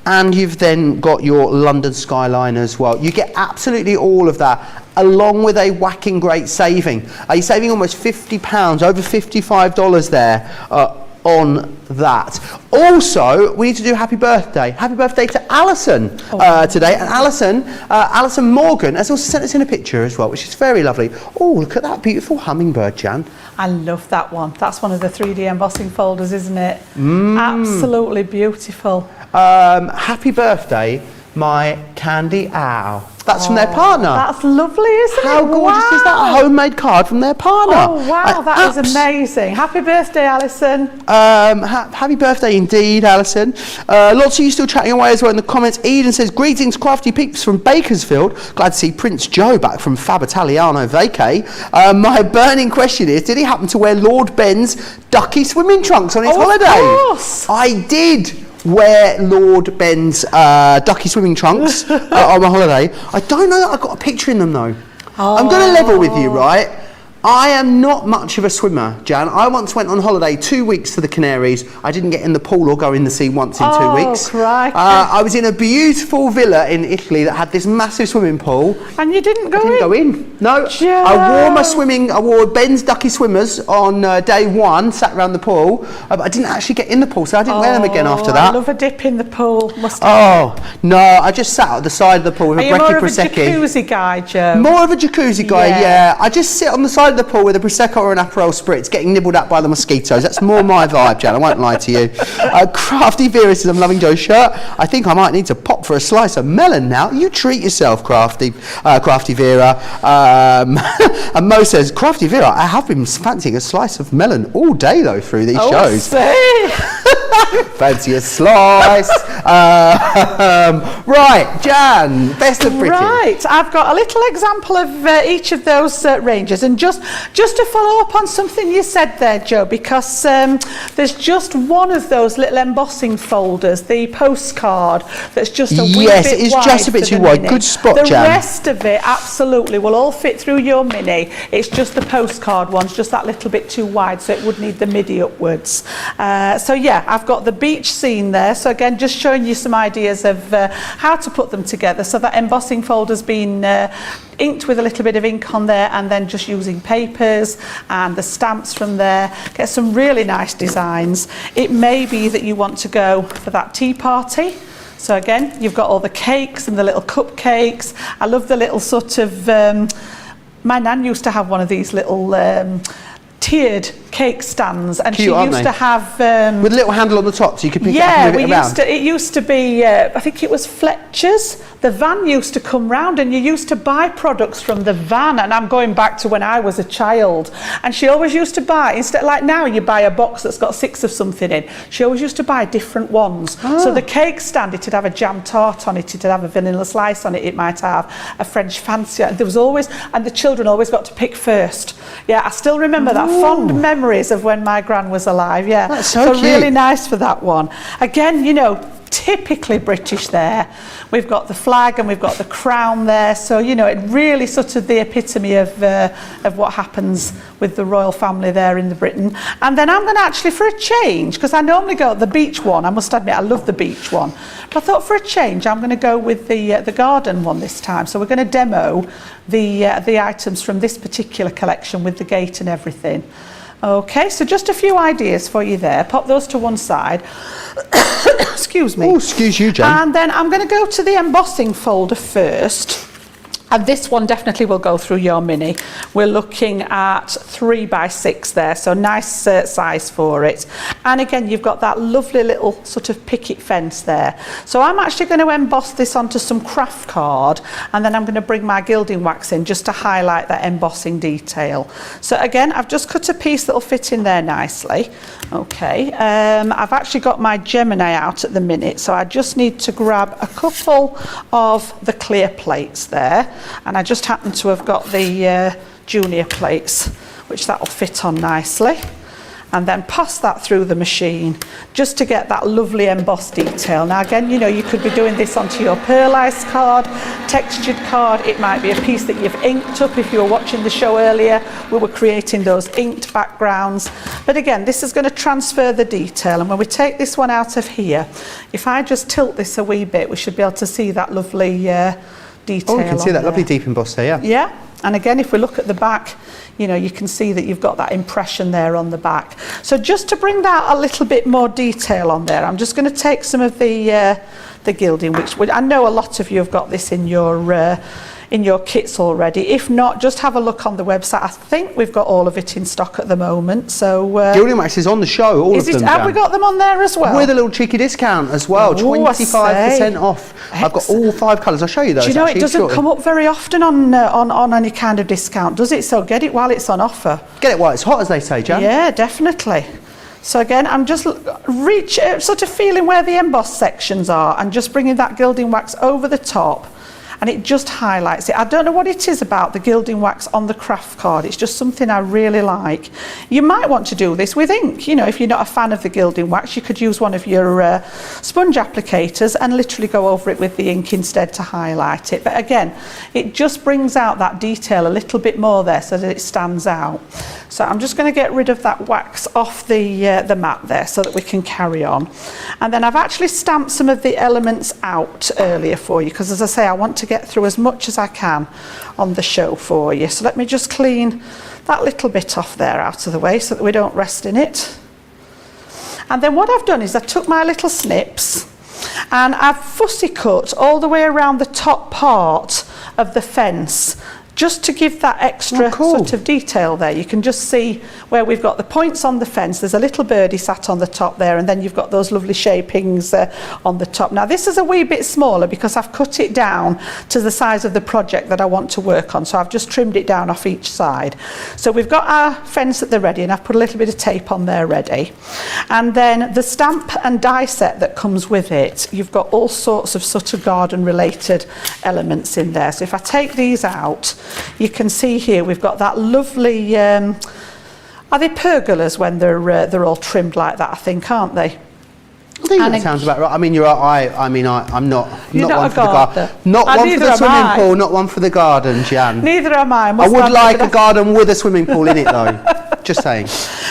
And you've then got your London skyline as well. You get absolutely all of that, along with a whacking great saving. You're saving almost £50, over $55 there on that. Also, we need to do happy birthday. Happy birthday to Alison today. And Alison Morgan has also sent us in a picture as well, which is very lovely. Oh, look at that beautiful hummingbird, Jan. I love that one. That's one of the 3D embossing folders, isn't it? Absolutely beautiful. Happy birthday, my Candy Owl. That's from their partner. That's lovely, isn't it? How gorgeous is that? A homemade card from their partner. Oh, wow, that is amazing. Happy birthday, Alison. Happy birthday indeed, Alison. Lots of you still chatting away as well in the comments. Eden says, greetings, crafty peeps from Bakersfield. Glad to see Prince Joe back from Fab Italiano vacay. My burning question is, did he happen to wear Lord Ben's ducky swimming trunks on his holiday? Of course. I did wear Lord Ben's ducky swimming trunks on my holiday. I don't know that I've got a picture in them though. I'm going to level with you, right? I am not much of a swimmer, Jan. I once went on holiday 2 weeks to the Canaries. I didn't get in the pool or go in the sea once in 2 weeks. Crikey. I was in a beautiful villa in Italy that had this massive swimming pool. And you didn't go in? I didn't go in. No. Joe. I wore Ben's ducky swimmers on day 1, sat around the pool. But I didn't actually get in the pool, so I didn't wear them again after that. I love a dip in the pool. No, I just sat at the side of the pool with a brekkie prosecco. Are you more of a jacuzzi guy, Joe? More of a jacuzzi guy, yeah. I just sit on the side of the pool with a prosecco or an Aperol spritz, getting nibbled at by the mosquitoes. That's more my vibe, Jan. I won't lie to you. Crafty Vera says, I'm loving Joe's shirt. I think I might need to pop for a slice of melon now. You treat yourself, Crafty Vera. And Mo says, Crafty Vera, I have been fancying a slice of melon all day though through these shows. Fancy a slice. Right, Jan, best of British. Right, I've got a little example of each of those ranges, and just to follow up on something you said there, Joe, because there's just one of those little embossing folders, the postcard, that's just a wee bit wide. Yes, it is just a bit too wide. Good spot, Jan. The rest of it absolutely will all fit through your mini. It's just the postcard ones, just that little bit too wide, so it would need the midi upwards. So yeah, I've I've got the beach scene there. So again, just showing you some ideas of how to put them together. So that embossing folder's been inked with a little bit of ink on there, and then just using papers and the stamps from there. Get some really nice designs. It may be that you want to go for that tea party. So again, you've got all the cakes and the little cupcakes. I love the little sort of, my nan used to have one of these little tiered cake stands, and Cute, she used to have with a little handle on the top, so you could pick it up and move it around. It used to be I think it was Fletcher's. The van used to come round, and you used to buy products from the van, and I'm going back to when I was a child, and she always used to buy, instead, like now you buy a box that's got 6 of something in, she always used to buy different ones. So the cake stand, it'd have a jam tart on it, it'd have a vanilla slice on it, it might have a French fancy. There was always, and the children always got to pick first. Yeah, I still remember that fond memories of when my gran was alive. Yeah, that's so cute. Really nice for that one. Again, you know, typically British there. We've got the flag and we've got the crown there, so you know, it really sort of the epitome of what happens with the royal family there in the Britain. And then I'm going to actually, for a change, because I normally go the beach one, I must admit I love the beach one, but I thought for a change I'm going to go with the garden one this time. So we're going to demo the items from this particular collection with the gate and everything. Okay, so just a few ideas for you there. Pop those to one side. Excuse me. Oh, excuse you, Jan. And then I'm going to go to the embossing folder first. And this one definitely will go through your mini. We're looking at 3 by 6 there, so nice size for it. And again, you've got that lovely little sort of picket fence there. So I'm actually going to emboss this onto some craft card, and then I'm going to bring my gilding wax in just to highlight that embossing detail. So again, I've just cut a piece that'll fit in there nicely. Okay, I've actually got my Gemini out at the minute, so I just need to grab a couple of the clear plates there. And I just happen to have got the junior plates, which that'll fit on nicely, and then pass that through the machine just to get that lovely embossed detail. Now again, you know, you could be doing this onto your pearlized card, textured card. It might be a piece that you've inked up. If you were watching the show earlier, we were creating those inked backgrounds. But again, this is going to transfer the detail, and when we take this one out of here, if I just tilt this a wee bit, we should be able to see that lovely detail. Oh, you can see that there. lovely deep emboss there, yeah. Yeah, and again, if we look at the back, you know, you can see that you've got that impression there on the back. So just to bring that a little bit more detail on there, I'm just going to take some of the gilding, which I know a lot of you have got this in your kits already. If not, just have a look on the website. I think we've got all of it in stock at the moment. So Gilding wax is on the show, all of them. Have we got them on there as well? With a little cheeky discount as well, 25% off. I've got all 5 colours. I'll show you those. Do you know, actually, it doesn't shortly. come up very often on any kind of discount, does it? So get it while it's on offer. Get it while it's hot, as they say, Jan. Yeah, definitely. So again, I'm just sort of feeling where the embossed sections are and just bringing that gilding wax over the top, and it just highlights it. I don't know what it is about the gilding wax on the craft card. It's just something I really like. You might want to do this with ink. You know, if you're not a fan of the gilding wax, you could use one of your sponge applicators and literally go over it with the ink instead to highlight it. But again, it just brings out that detail a little bit more there so that it stands out. So I'm just going to get rid of that wax off the mat there so that we can carry on. And then I've actually stamped some of the elements out earlier for you, because as I say, I want to get through as much as I can on the show for you. So let me just clean that little bit off there out of the way so that we don't rest in it. And then what I've done is I took my little snips and I've fussy cut all the way around the top part of the fence, just to give that extra sort of detail there. You can just see where we've got the points on the fence. There's a little birdie sat on the top there, and then you've got those lovely shapings on the top. Now this is a wee bit smaller because I've cut it down to the size of the project that I want to work on, so I've just trimmed it down off each side. So we've got our fence at the ready, and I've put a little bit of tape on there ready. And then the stamp and die set that comes with it, you've got all sorts of sort of garden related elements in there. So if I take these out, you can see here we've got that lovely, are they pergolas when they're all trimmed like that, I think, aren't they? I think And that sounds about right. I mean, you're right. I'm not You're not one a for the garden. gardener. Not And one for neither the am swimming I. pool. Not one for the garden, Jan. Neither am I. I would like a garden with a swimming pool in it, though. Just saying.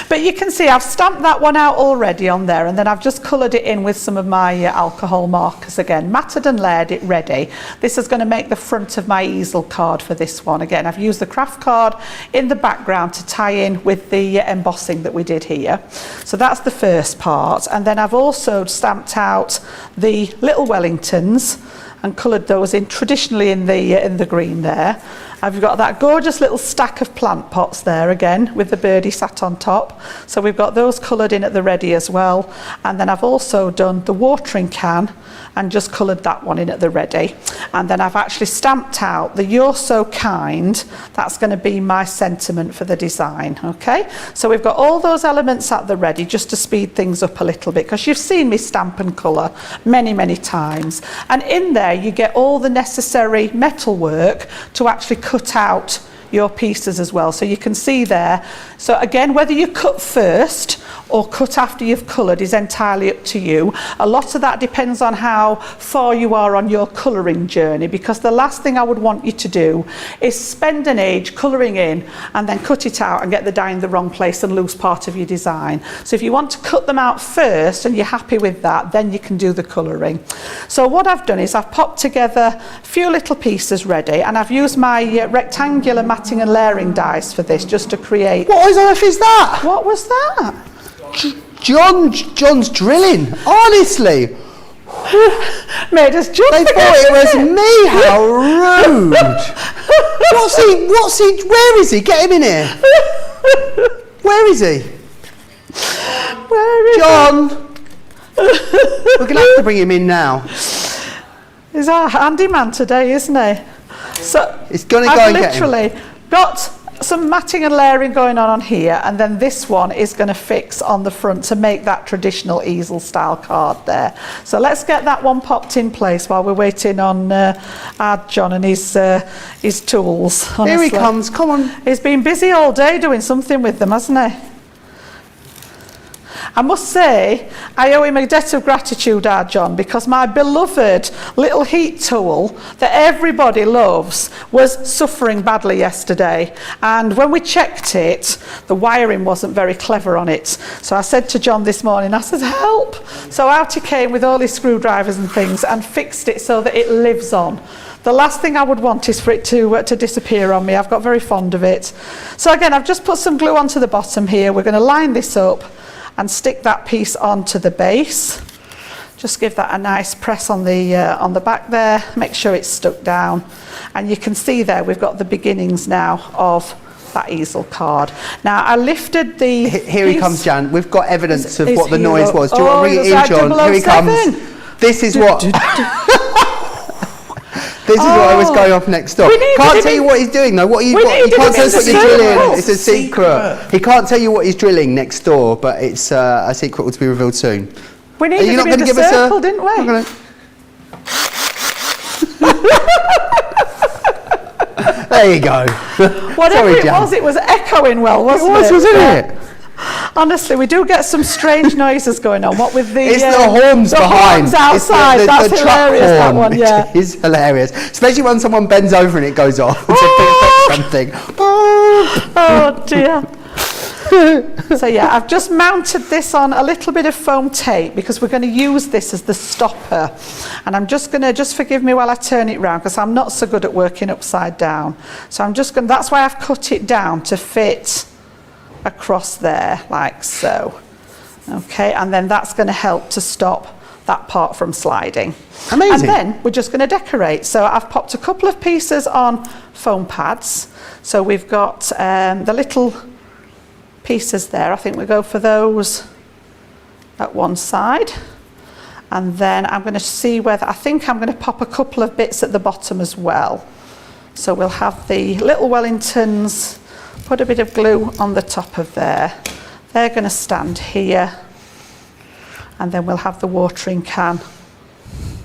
But you can see I've stamped that one out already on there, and then I've just coloured it in with some of my alcohol markers again, matted and layered it ready. This is going to make the front of my easel card for this one. Again, I've used the craft card in the background to tie in with the embossing that we did here. So that's the first part, and then I've also stamped out the little Wellingtons and coloured those in traditionally in the green there. I've got that gorgeous little stack of plant pots there again with the birdie sat on top. So we've got those coloured in at the ready as well. And then I've also done the watering can and just coloured that one in at the ready. And then I've actually stamped out the You're So Kind. That's going to be my sentiment for the design, okay? So we've got all those elements at the ready just to speed things up a little bit, because you've seen me stamp and colour many, many times. And in there you get all the necessary metal work to actually cut out your pieces as well. So you can see there. So again, whether you cut first or cut after you've coloured is entirely up to you. A lot of that depends on how far you are on your colouring journey, because the last thing I would want you to do is spend an age colouring in and then cut it out and get the dye in the wrong place and lose part of your design. So if you want to cut them out first and you're happy with that, then you can do the colouring. So what I've done is I've popped together a few little pieces ready, and I've used my rectangular matting and layering dies for this just to create... What on earth is that? What was that? John's drilling. Honestly. Made us jump. They thought it was me. How rude. What's he, where is he? Get him in here. Where is he? Where is John. We're going to have to bring him in now. He's our handyman today, isn't he? So It's going to go I've and get him. literally got some matting and layering going on here, and then this one is going to fix on the front to make that traditional easel style card there. So let's get that one popped in place while we're waiting on our John and his tools. Honestly. Here he comes, come on. He's been busy all day doing something with them, hasn't he? I must say, I owe him a debt of gratitude, our John, because my beloved little heat tool that everybody loves was suffering badly yesterday. And when we checked it, the wiring wasn't very clever on it. So I said to John this morning, I said, help. So out he came with all his screwdrivers and things and fixed it so that it lives on. The last thing I would want is for it to disappear on me. I've got very fond of it. So again, I've just put some glue onto the bottom here. We're going to line this up and stick that piece onto the base. Just give that a nice press on the back there, make sure it's stuck down. And you can see there we've got the beginnings now of that easel card. Now I lifted the Here he comes, Jan. We've got evidence of His what the hero. noise was. Do you want to bring it in, like John? Here he 007. comes. This is what... This is what was going off next door. Can't tell you what he's doing though. He can't tell us what you're drilling. It's a secret. He can't tell you what he's drilling next door, but it's a secret to be revealed soon. We needed Are you not to be going to the give circle, us a? didn't we? There you go. Whatever Sorry, it Jan. was echoing well, wasn't it? Wasn't it? Honestly, we do get some strange noises going on. What with the It's the horns behind. Horns outside. It's That's the truck hilarious. horn. That one, yeah. It is hilarious, especially when someone bends over and it goes off to pick up something. Oh dear. So yeah, I've just mounted this on a little bit of foam tape because we're going to use this as the stopper. And I'm just going to, just forgive me while I turn it round because I'm not so good at working upside down. So I'm just going to, that's why I've cut it down to fit across there like so. Okay, and then that's going to help to stop that part from sliding. Amazing. And then we're just going to decorate. So I've popped a couple of pieces on foam pads. So we've got the little pieces there. I think we go for those at one side. And then I'm going to see whether, I think I'm going to pop a couple of bits at the bottom as well. So we'll have the little Wellingtons, put a bit of glue on the top of there. They're going to stand here. And then we'll have the watering can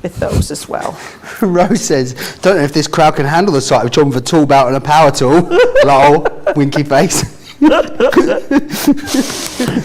with those as well. Rose says, don't know if this crowd can handle the sight of John with a tool belt and a power tool. Lol, winky face.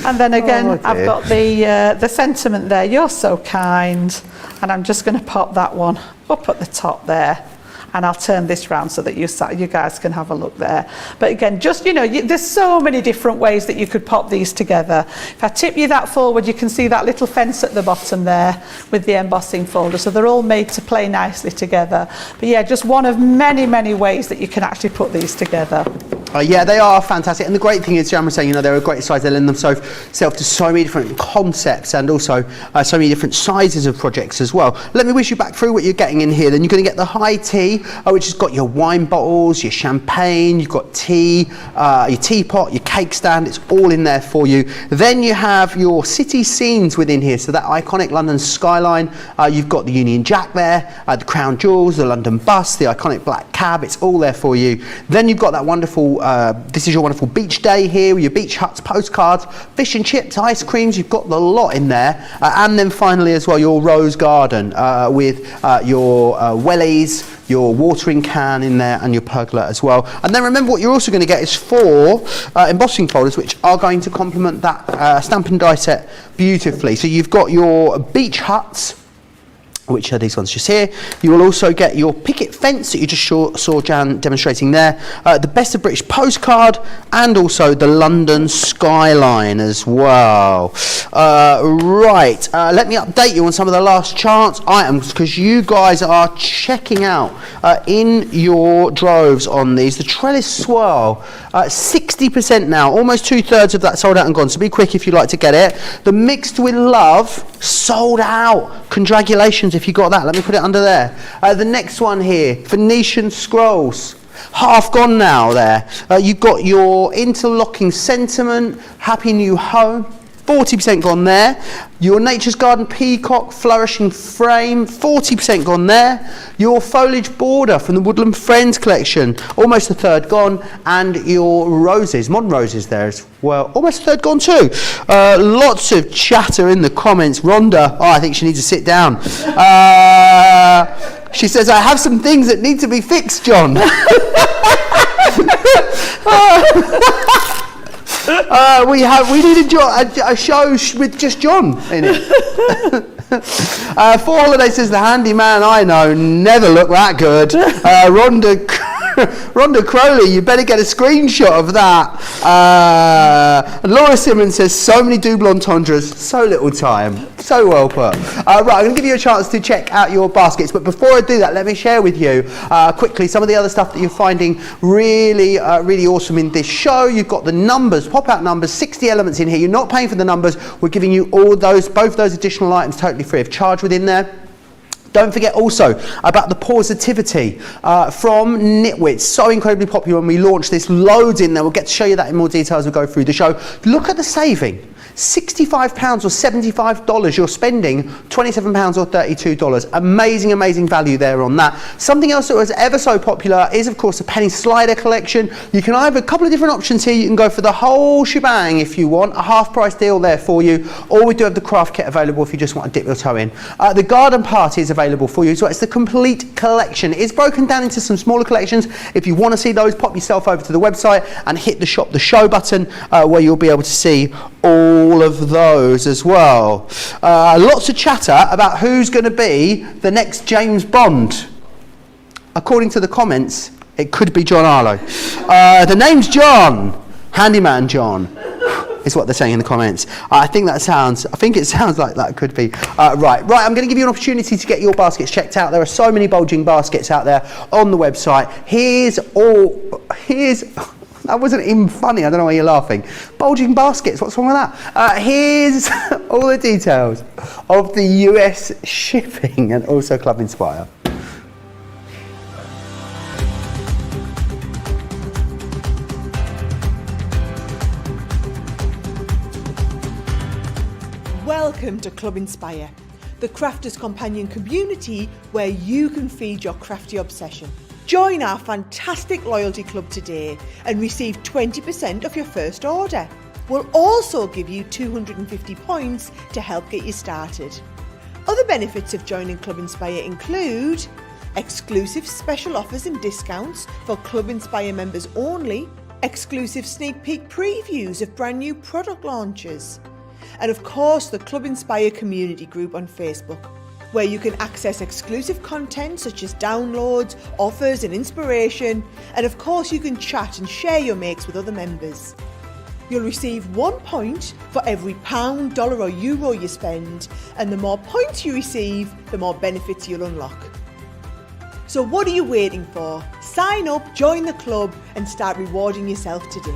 And then again, Oh, I've got the sentiment there. You're so kind. And I'm just going to pop that one up at the top there. And I'll turn this round so that you guys can have a look there. But again, just, you know, there's so many different ways that you could pop these together. If I tip you that forward, you can see that little fence at the bottom there with the embossing folder. So they're all made to play nicely together. But yeah, just one of many, many ways that you can actually put these together. Yeah, they are fantastic. And the great thing is, Jan was saying, you know, they're a great size. They lend themselves to so many different concepts and also so many different sizes of projects as well. Let me whiz you back through what you're getting in here. Then you're going to get the high tea, which has got your wine bottles, your champagne, you've got tea, your teapot, your cake stand. It's all in there for you. Then you have your city scenes within here. So that iconic London skyline. You've got the Union Jack there, the Crown Jewels, the London bus, the iconic black cab. It's all there for you. Then you've got that wonderful this is your wonderful beach day here with your beach huts, postcards, fish and chips, ice creams. You've got the lot in there. And then finally as well, your rose garden with your wellies, your watering can in there and your pergola as well. And then remember, what you're also going to get is 4 embossing folders, which are going to complement that stamp and die set beautifully. So you've got your beach huts, which are these ones just here. You will also get your picket fence that you just saw Jan demonstrating there, the Best of British postcard, and also the London skyline as well. Right, let me update you on some of the last chance items, because you guys are checking out in your droves on these. The trellis swirl, 60% now, almost 2/3 of that sold out and gone, so be quick if you'd like to get it. The mixed with love, sold out. Congratulations if you got that. Let me put it under there. The next one here, Venetian Scrolls, half gone now there. You've got your interlocking sentiment, happy new home, 40% gone there. Your Nature's Garden Peacock Flourishing Frame, 40% gone there. Your Foliage Border from the Woodland Friends collection, almost 1/3 gone. And your roses, modern roses there as well, almost 1/3 gone too. Lots of chatter in the comments. Rhonda, I think she needs to sit down. She says, I have some things that need to be fixed, John. We need a show with just John in it. For Holiday says, the handyman I know never looked that good. Rhonda Crowley, you better get a screenshot of that. And Laura Simmons says, so many double entendres, so little time. So well put. Right, I'm going to give you a chance to check out your baskets, but before I do that, let me share with you quickly some of the other stuff that you're finding really awesome in this show. You've got the numbers, pop-out numbers, 60 elements in here. You're not paying for the numbers. We're giving you both those additional items totally free of charge within there. Don't forget also about the positivity from Nitwit. So incredibly popular when we launched this. Loads in there. We'll get to show you that in more detail as we go through the show. Look at the saving. £65 or $75 you're spending, £27 or $32. Amazing value there on that. Something else that was ever so popular is of course the penny slider collection. You can either, a couple of different options here. You can go for the whole shebang if you want, a half price deal there for you, or we do have the craft kit available if you just want to dip your toe in. The garden party is available for you, so it's the complete collection. It's broken down into some smaller collections. If you want to see those, pop yourself over to the website and hit the shop the show button where you'll be able to see all of those as well. Lots of chatter about who's going to be the next James Bond. According to the comments, it could be John Arlo. The name's John, Handyman John, is what they're saying in the comments. I think it sounds like that could be. Right, I'm going to give you an opportunity to get your baskets checked out. There are so many bulging baskets out there on the website. That wasn't even funny. I don't know why you're laughing. Bulging baskets, what's wrong with that? Here's all the details of the US shipping and also Club Inspire. Welcome to Club Inspire, the crafters' companion community where you can feed your crafty obsession. Join our fantastic loyalty club today and receive 20% of your first order. We'll also give you 250 points to help get you started. Other benefits of joining Club Inspire include exclusive special offers and discounts for Club Inspire members only, exclusive sneak peek previews of brand new product launches, and of course the Club Inspire community group on Facebook, where you can access exclusive content such as downloads, offers and inspiration, and of course you can chat and share your makes with other members. You'll receive 1 point for every pound, dollar or euro you spend, and the more points you receive, the more benefits you'll unlock. So what are you waiting for? Sign up, join the club and start rewarding yourself today.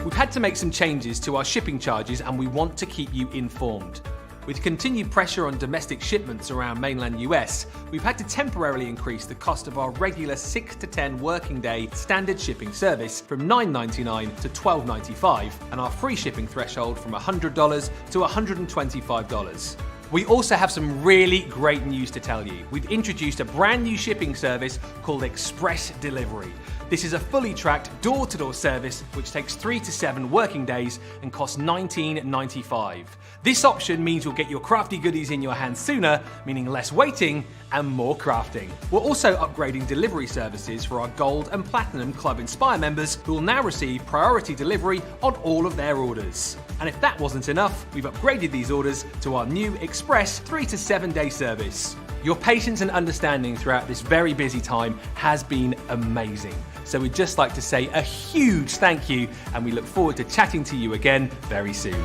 We've had to make some changes to our shipping charges and we want to keep you informed. With continued pressure on domestic shipments around mainland US, we've had to temporarily increase the cost of our regular 6 to 10 working day standard shipping service from $9.99 to $12.95 and our free shipping threshold from $100 to $125. We also have some really great news to tell you. We've introduced a brand new shipping service called Express Delivery. This is a fully tracked door-to-door service which takes 3 to 7 working days and costs $19.95. This option means you'll get your crafty goodies in your hands sooner, meaning less waiting and more crafting. We're also upgrading delivery services for our Gold and Platinum Club Inspire members who will now receive priority delivery on all of their orders. And if that wasn't enough, we've upgraded these orders to our new Express 3 to 7 day service. Your patience and understanding throughout this very busy time has been amazing. So we'd just like to say a huge thank you and we look forward to chatting to you again very soon.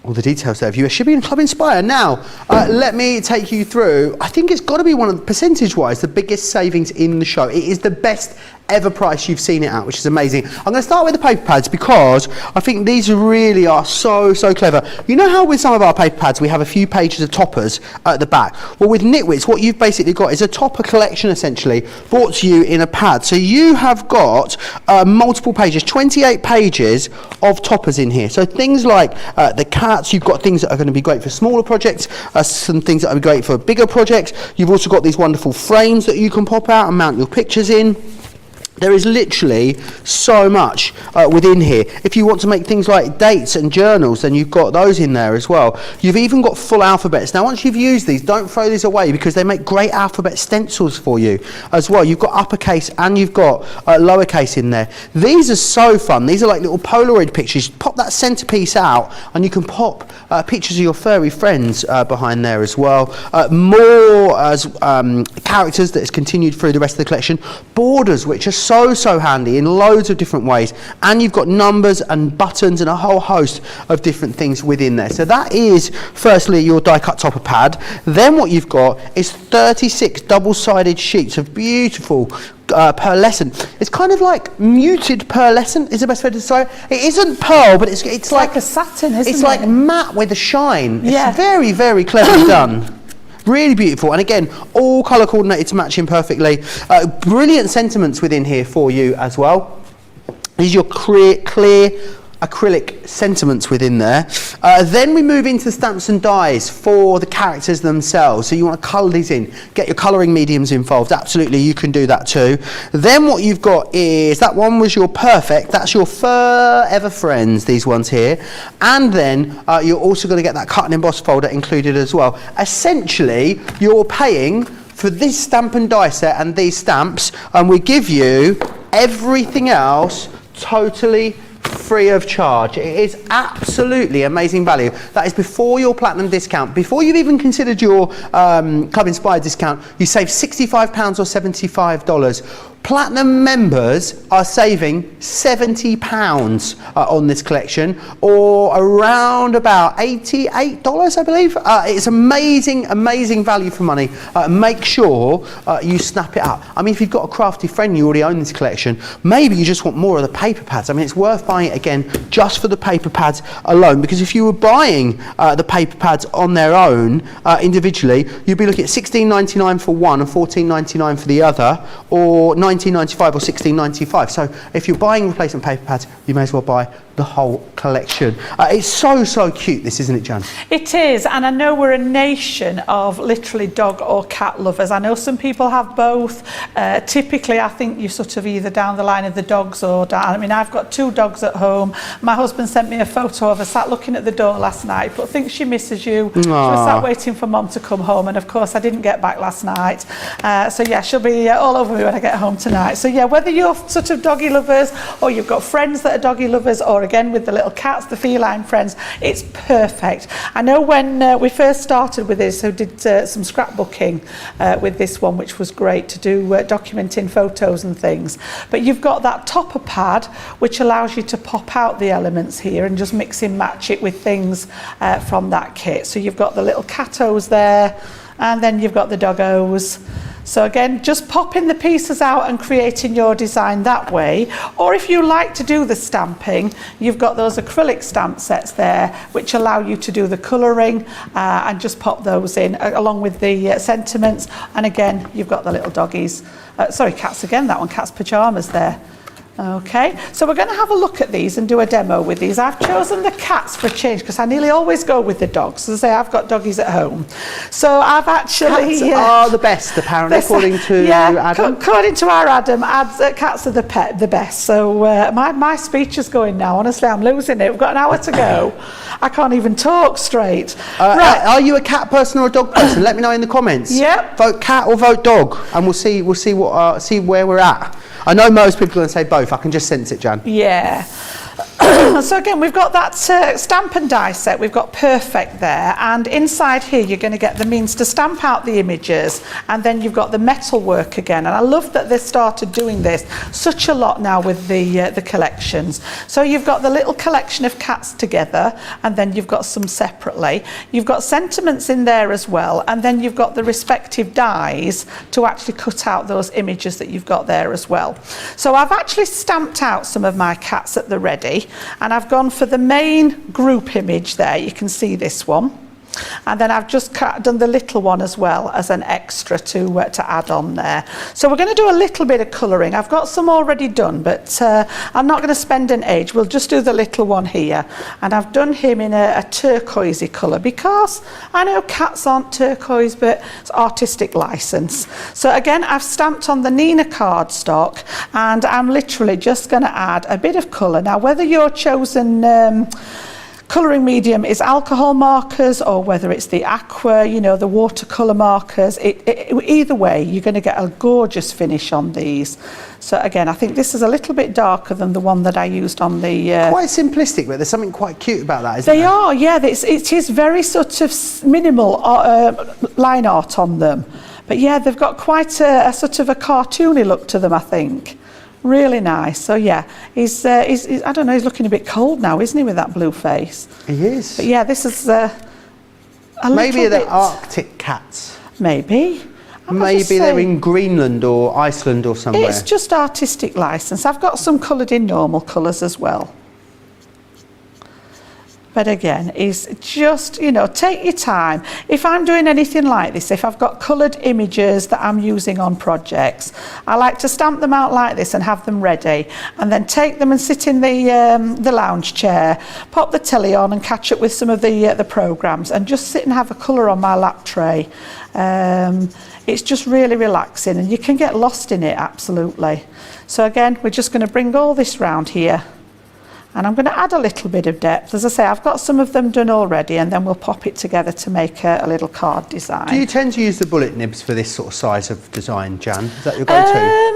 All the details there. If you are shipping Club Inspire now, let me take you through. I think it's got to be one of the percentage-wise the biggest savings in the show. It is the best ever price you've seen it at, which is amazing. I'm going to start with the paper pads because I think these really are so clever. You know how with some of our paper pads we have a few pages of toppers at the back? Well, with Nitwits, what you've basically got is a topper collection essentially brought to you in a pad. So you have got multiple pages, 28 pages of toppers in here. So things like the cats, you've got things that are going to be great for smaller projects, some things that are great for bigger projects. You've also got these wonderful frames that you can pop out and mount your pictures in. There is literally so much within here. If you want to make things like dates and journals, then you've got those in there as well. You've even got full alphabets. Now, once you've used these, don't throw these away because they make great alphabet stencils for you as well. You've got uppercase and you've got lowercase in there. These are so fun. These are like little Polaroid pictures. Pop that centerpiece out and you can pop pictures of your furry friends behind there as well. More as characters that is continued through the rest of the collection. Borders, which are so handy in loads of different ways, and you've got numbers and buttons and a whole host of different things within there. So that is firstly your die cut topper pad. Then what you've got is 36 double-sided sheets of beautiful pearlescent. It's kind of like muted pearlescent is the best way to describe it. It isn't pearl, but it's like a satin, isn't it? It's like matte with a shine. Yeah. It's very cleverly done. Really beautiful, and again, all colour coordinated to match in perfectly. Brilliant sentiments within here for you as well. These are your clear acrylic sentiments within there. Then we move into stamps and dies for the characters themselves. So you want to colour these in, get your colouring mediums involved. Absolutely, you can do that too. Then what you've got is, that one was your perfect, that's your forever friends, these ones here. And then you're also going to get that cut and emboss folder included as well. Essentially, you're paying for this stamp and die set and these stamps, and we give you everything else totally free of charge. It is absolutely amazing value. That is before your platinum discount. Before you've even considered your Club Inspire discount, you save £65 or $75. Platinum members are saving £70 on this collection, or around about $88, I believe. It's amazing value for money. Make sure you snap it up. I mean, if you've got a crafty friend, you already own this collection, maybe you just want more of the paper pads. I mean, it's worth buying it again just for the paper pads alone, because if you were buying the paper pads on their own individually, you'd be looking at $16.99 for one and $14.99 for the other, or $19.95 or $16.95. So if you're buying replacement paper pads, you may as well buy the whole collection. It's so cute, this, isn't it, Jan? It is, and I know we're a nation of literally dog or cat lovers. I know some people have both. Typically, I think you're sort of either down the line of the dogs or down. I mean, I've got 2 dogs at home. My husband sent me a photo of her sat looking at the door last night, but thinks she misses you. Aww. She was sat waiting for Mum to come home, and of course I didn't get back last night. So yeah, she'll be all over me when I get home tonight. So yeah, whether you're sort of doggy lovers or you've got friends that are doggy lovers, or again with the little cats, the feline friends, it's perfect. I know when we first started with this, I did some scrapbooking with this one, which was great to do documenting photos and things. But you've got that topper pad, which allows you to pop out the elements here and just mix and match it with things from that kit. So you've got the little catos there, and then you've got the doggos. So again, just popping the pieces out and creating your design that way. Or if you like to do the stamping, you've got those acrylic stamp sets there, which allow you to do the colouring and just pop those in along with the sentiments. And again, you've got the little doggies. Sorry, cats again, that one, cat's pyjamas there. Okay, so we're going to have a look at these and do a demo with these. I've chosen the cats for a change because I nearly always go with the dogs. As I say, I've got doggies at home. So I've actually... Cats are the best, apparently, according to Adam. According to our Adam, cats are the best. So my speech is going now. Honestly, I'm losing it. We've got an hour to go. I can't even talk straight. Right. Are you a cat person or a dog person? Let me know in the comments. Yep. Vote cat or vote dog, and we'll see see where we're at. I know most people are going to say both. I can just sense it, Jan. Yeah. So again, we've got that stamp and die set. We've got perfect there, and inside here you're going to get the means to stamp out the images, and then you've got the metal work again. And I love that they started doing this such a lot now with the collections. So you've got the little collection of cats together, and then you've got some separately. You've got sentiments in there as well, and then you've got the respective dies to actually cut out those images that you've got there as well. So I've actually stamped out some of my cats at the ready, and I've gone for the main group image there. You can see this one, and then I've just done the little one as well as an extra to add on there. So we're going to do a little bit of colouring. I've got some already done, but I'm not going to spend an age. We'll just do the little one here, and I've done him in a turquoisey colour because I know cats aren't turquoise, but it's artistic licence. So again, I've stamped on the Nina cardstock, and I'm literally just going to add a bit of colour. Now, whether you're chosen colouring medium is alcohol markers, or whether it's the aqua, you know, the watercolour markers, either way you're going to get a gorgeous finish on these. So again, I think this is a little bit darker than the one that I used on the... Quite simplistic, but there's something quite cute about that, isn't there? They are, yeah. It is very sort of minimal line art on them. But yeah, they've got quite a sort of a cartoony look to them, I think. Really nice. So yeah, he's I don't know, he's looking a bit cold now, isn't he, with that blue face? He is. But yeah, this is a maybe little they're bit... Arctic cats. Maybe. Maybe they're in Greenland or Iceland or somewhere. It's just artistic licence. I've got some coloured in normal colours as well. But again, is just, you know, take your time. If I'm doing anything like this, if I've got coloured images that I'm using on projects, I like to stamp them out like this and have them ready, and then take them and sit in the lounge chair, pop the telly on and catch up with some of the programmes, and just sit and have a colour on my lap tray. It's just really relaxing, and you can get lost in it, absolutely. So again, we're just going to bring all this round here. And I'm going to add a little bit of depth. As I say, I've got some of them done already, and then we'll pop it together to make a little card design. Do you tend to use the bullet nibs for this sort of size of design, Jan? Is that your go-to?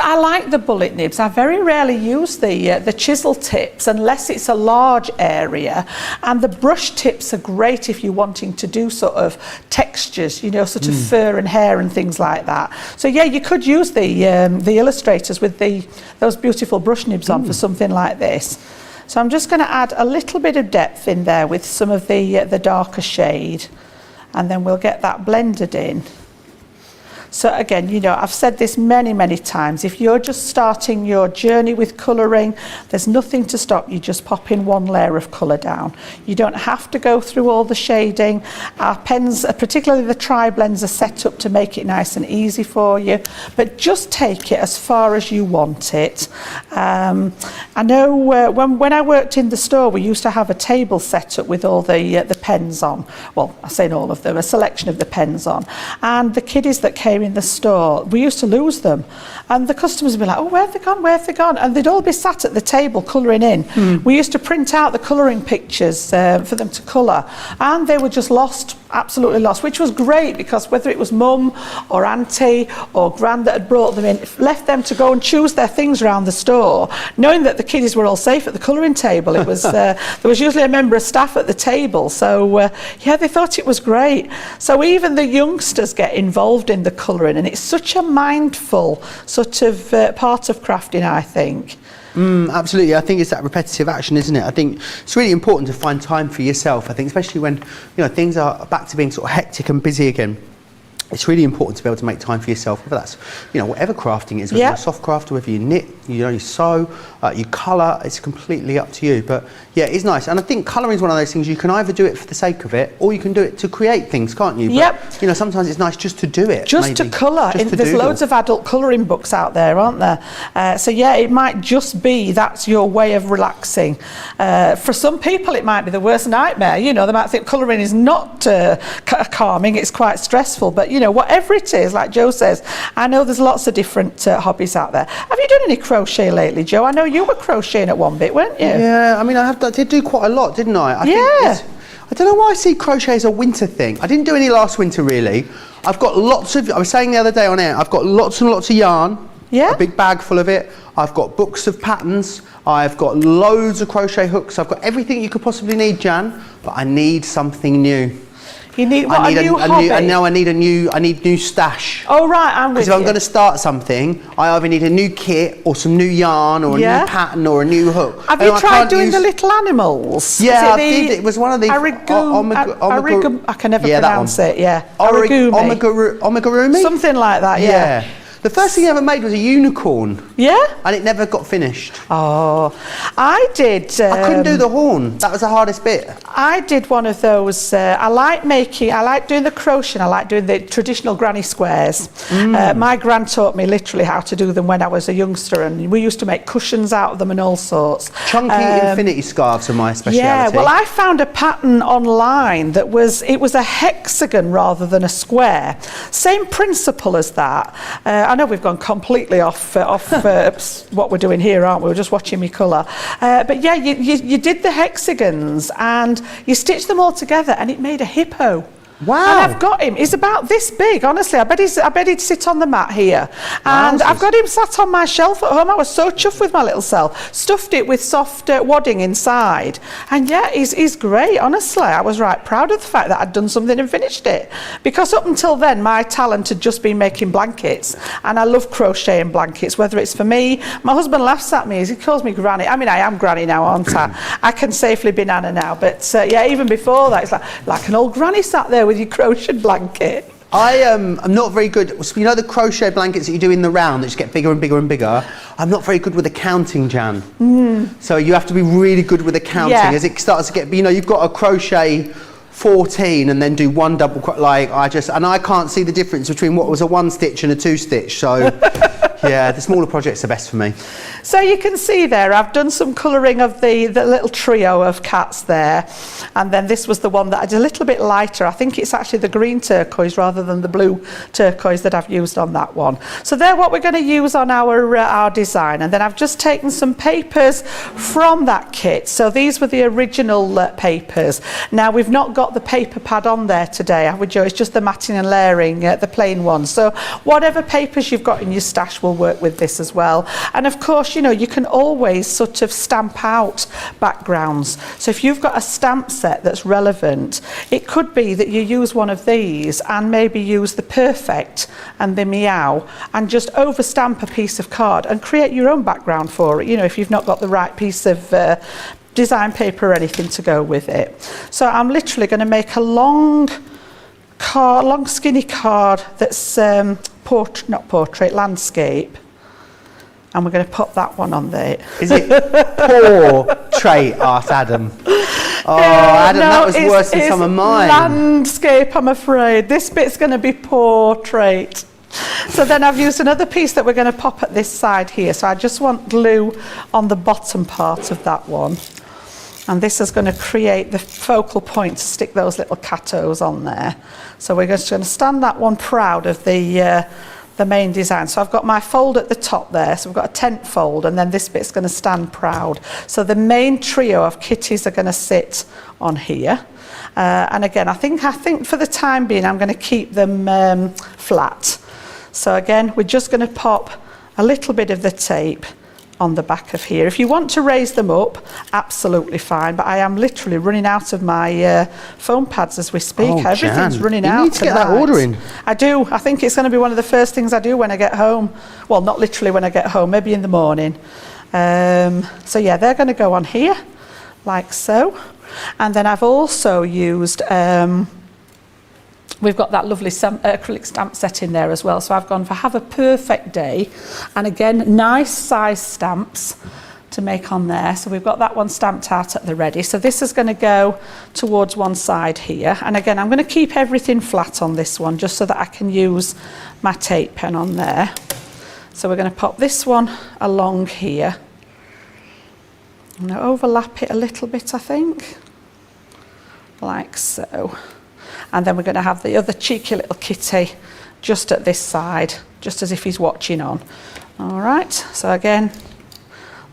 I like the bullet nibs. I very rarely use the chisel tips unless it's a large area. And the brush tips are great if you're wanting to do sort of textures, you know, sort of fur and hair and things like that. So yeah, you could use the illustrators with those beautiful brush nibs on for something like this. So I'm just going to add a little bit of depth in there with some of the darker shade, and then we'll get that blended in. So again, you know, I've said this many times, if you're just starting your journey with colouring, there's nothing to stop you just popping one layer of colour down. You don't have to go through all the shading. Our pens, particularly the tri-blends, are set up to make it nice and easy for you, but just take it as far as you want it. I know when I worked in the store, we used to have a table set up with all the pens on. Well, I say all of them, a selection of the pens on. And the kiddies that came in the store, we used to lose them. And the customers would be like, oh, where have they gone, where have they gone? And they'd all be sat at the table colouring in. We used to print out the colouring pictures for them to colour. And they were just lost, absolutely lost, which was great because whether it was mum or auntie or gran that had brought them in, left them to go and choose their things around the store, knowing that the kiddies were all safe at the colouring table. It was there was usually a member of staff at the table, so yeah, they thought it was great. So even the youngsters get involved in the colouring, and it's such a mindful sort of part of crafting, I think. Absolutely. I think it's that repetitive action, isn't it? I think it's really important to find time for yourself. I think especially when, you know, things are back to being sort of hectic and busy again. It's really important to be able to make time for yourself, whether that's, you know, whatever crafting is, whether you're a soft crafter, whether you knit, you know, you sew, you colour, it's completely up to you. But yeah, it's nice. And I think colouring is one of those things, you can either do it for the sake of it, or you can do it to create things, can't you? But, you know, sometimes it's nice just to do it. Just to colour. There's loads of adult colouring books out there, aren't there? So yeah, it might just be that's your way of relaxing. For some people, it might be the worst nightmare. You know, they might think colouring is not calming, it's quite stressful. But, you know, whatever it is, like Joe says, I know there's lots of different hobbies out there. Have you done any crochet lately, Joe? I know you were crocheting at one bit, weren't you? Yeah, I mean, I did do quite a lot, didn't I? I don't know why I see crochet as a winter thing. I didn't do any last winter, really. I've got lots of, I was saying the other day on air, I've got lots and lots of yarn. Yeah. A big bag full of it. I've got books of patterns. I've got loads of crochet hooks. I've got everything you could possibly need, Jan, but I need something new. You need what, a new hobby? I need new stash. Oh right, I'm with you. Because if I'm going to start something, I either need a new kit or some new yarn or a new pattern or a new hook. Have you tried doing the little animals? Yeah, I did. It was one of the I can never pronounce it. Yeah, Omigurumi. Something like that. Yeah. The first thing I ever made was a unicorn. Yeah? And it never got finished. Oh, I did. I couldn't do the horn. That was the hardest bit. I did one of those. I like doing the crochet. I like doing the traditional granny squares. My gran taught me literally how to do them when I was a youngster, and we used to make cushions out of them and all sorts. Chunky infinity scarves are my speciality. Yeah, well, I found a pattern online that was a hexagon rather than a square. Same principle as that. I know we've gone completely off what we're doing here, aren't we? We're just watching me colour. But yeah, you did the hexagons and you stitched them all together and it made a hippo. Wow. And I've got him. He's about this big, honestly. I bet he'd sit on the mat here. And I've got him sat on my shelf at home. I was so chuffed with my little self. Stuffed it with soft wadding inside. And yeah, he's great, honestly. I was right proud of the fact that I'd done something and finished it. Because up until then, my talent had just been making blankets. And I love crocheting blankets, whether it's for me. My husband laughs at me. He calls me Granny. I mean, I am Granny now, aren't I? I can safely be Nana now. But yeah, even before that, it's like an old granny sat there with your crocheted blanket. I'm not very good. You know the crochet blankets that you do in the round that just get bigger and bigger and bigger? I'm not very good with the counting, Jan. So you have to be really good with the counting as it starts to get, you know, you've got a crochet 14 and then do one double, and I can't see the difference between what was a 1 stitch and a 2 stitch. So yeah, the smaller projects are best for me. So you can see there, I've done some colouring of the little trio of cats there. And then this was the one that I did a little bit lighter. I think it's actually the green turquoise rather than the blue turquoise that I've used on that one. So they're what we're going to use on our design. And then I've just taken some papers from that kit. So these were the original papers. Now we've not got the paper pad on there today, have we, Joe? It's just the matting and layering, the plain ones. So whatever papers you've got in your stash will work with this as well. And of course, you know, you can always sort of stamp out backgrounds. So if you've got a stamp set that's relevant, it could be that you use one of these and maybe use the perfect and the meow and just over stamp a piece of card and create your own background for it, you know, if you've not got the right piece of design paper or anything to go with it. So I'm literally going to make a long skinny card that's landscape. And we're going to pop that one on there. Is it portrait art, Adam? Oh, Adam, no, that was worse than some of mine. Landscape, I'm afraid. This bit's going to be portrait. So then I've used another piece that we're going to pop at this side here. So I just want glue on the bottom part of that one. And this is going to create the focal point to stick those little catos on there. So we're just going to stand that one proud of the main design. So I've got my fold at the top there. So we've got a tent fold, and then this bit's going to stand proud. So the main trio of kitties are going to sit on here. And again, I think for the time being, I'm going to keep them flat. So again, we're just going to pop a little bit of the tape on the back of here. If you want to raise them up, absolutely fine, but I am literally running out of my foam pads as we speak. Oh, Everything's Jan, running you out need to get that tonight. order in. I do. I think it's going to be one of the first things I do when I get home. Well, not literally when I get home, maybe in the morning. So yeah, they're going to go on here, like so. And then I've also used... we've got that lovely acrylic stamp set in there as well. So I've gone for Have a Perfect Day. And again, nice size stamps to make on there. So we've got that one stamped out at the ready. So this is going to go towards one side here. And again, I'm going to keep everything flat on this one just so that I can use my tape pen on there. So we're going to pop this one along here. I'm going to overlap it a little bit, I think. Like so. And then we're going to have the other cheeky little kitty just at this side, just as if he's watching on. All right, so again,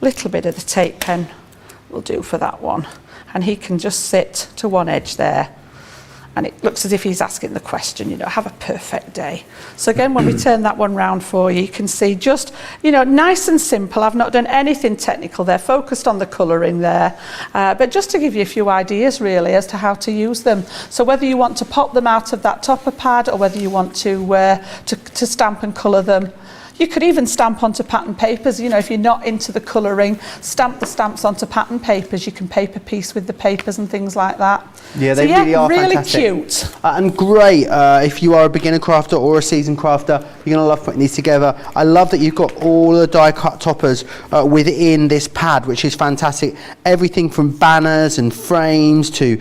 a little bit of the tape pen will do for that one. And he can just sit to one edge there. And it looks as if he's asking the question, you know, have a perfect day. So again, when we turn that one round for you, you can see just, you know, nice and simple. I've not done anything technical there, focused on the colouring there. But just to give you a few ideas, really, as to how to use them. So whether you want to pop them out of that topper pad or whether you want to stamp and colour them. You could even stamp onto pattern papers. You know, if you're not into the colouring, stamp the stamps onto pattern papers. You can paper piece with the papers and things like that. Yeah, they really are fantastic. Really cute. And great if you are a beginner crafter or a seasoned crafter, you're going to love putting these together. I love that you've got all the die cut toppers within this pad, which is fantastic. Everything from banners and frames to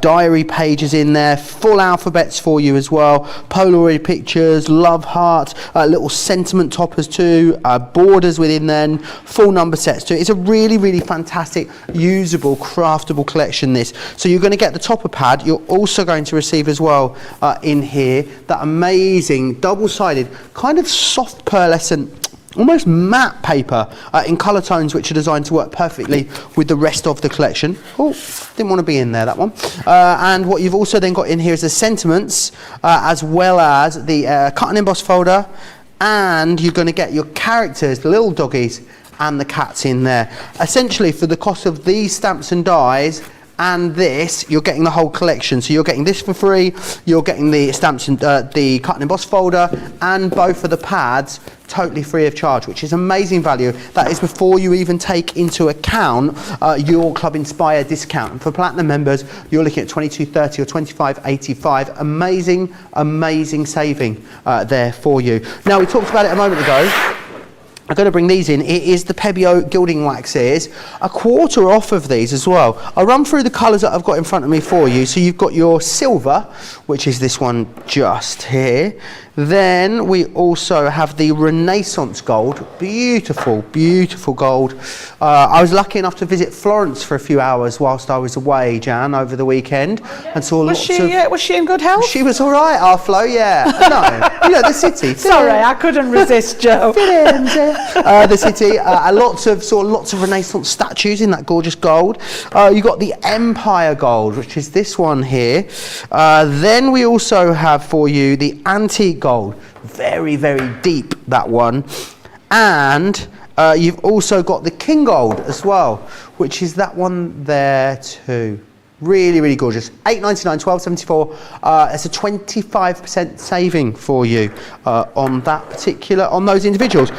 diary pages in there, full alphabets for you as well, Polaroid pictures, love hearts, little sentiment toppers too, borders within then, full number sets too. It's a really, really fantastic, usable, craftable collection this. So you're going to get the topper pad. You're also going to receive as well in here that amazing double-sided kind of soft pearlescent, almost matte paper in colour tones, which are designed to work perfectly with the rest of the collection. Oh, didn't want to be in there, that one. And what you've also then got in here is the sentiments, as well as the cut and emboss folder, and you're going to get your characters, the little doggies, and the cats in there. Essentially, for the cost of these stamps and dies, and this, you're getting the whole collection. So you're getting this for free, you're getting the stamps and the cut and emboss folder, and both of the pads totally free of charge, which is amazing value. That is before you even take into account your Club Inspire discount. And for Platinum members, you're looking at $22.30 or $25.85. Amazing, amazing saving there for you. Now, we talked about it a moment ago. I'm going to bring these in. It is the Pebble Gilding waxes, a quarter off of these as well. I'll run through the colours that I've got in front of me for you. So you've got your silver, which is this one just here. Then we also have the Renaissance gold, beautiful, beautiful gold. I was lucky enough to visit Florence for a few hours whilst I was away, Jan, over the weekend, and saw Was she in good health? She was all right, our Flo, yeah. No, you know, the city. Sorry, I couldn't resist, Joe. The city, lots of Renaissance statues in that gorgeous gold. You got the Empire gold, which is this one here. Then we also have for you the antique gold, very, very deep, that one. And you've also got the King gold as well, which is that one there too. Really, really gorgeous. $8.99, $12.74. It's a 25% saving for you on that particular, on those individuals.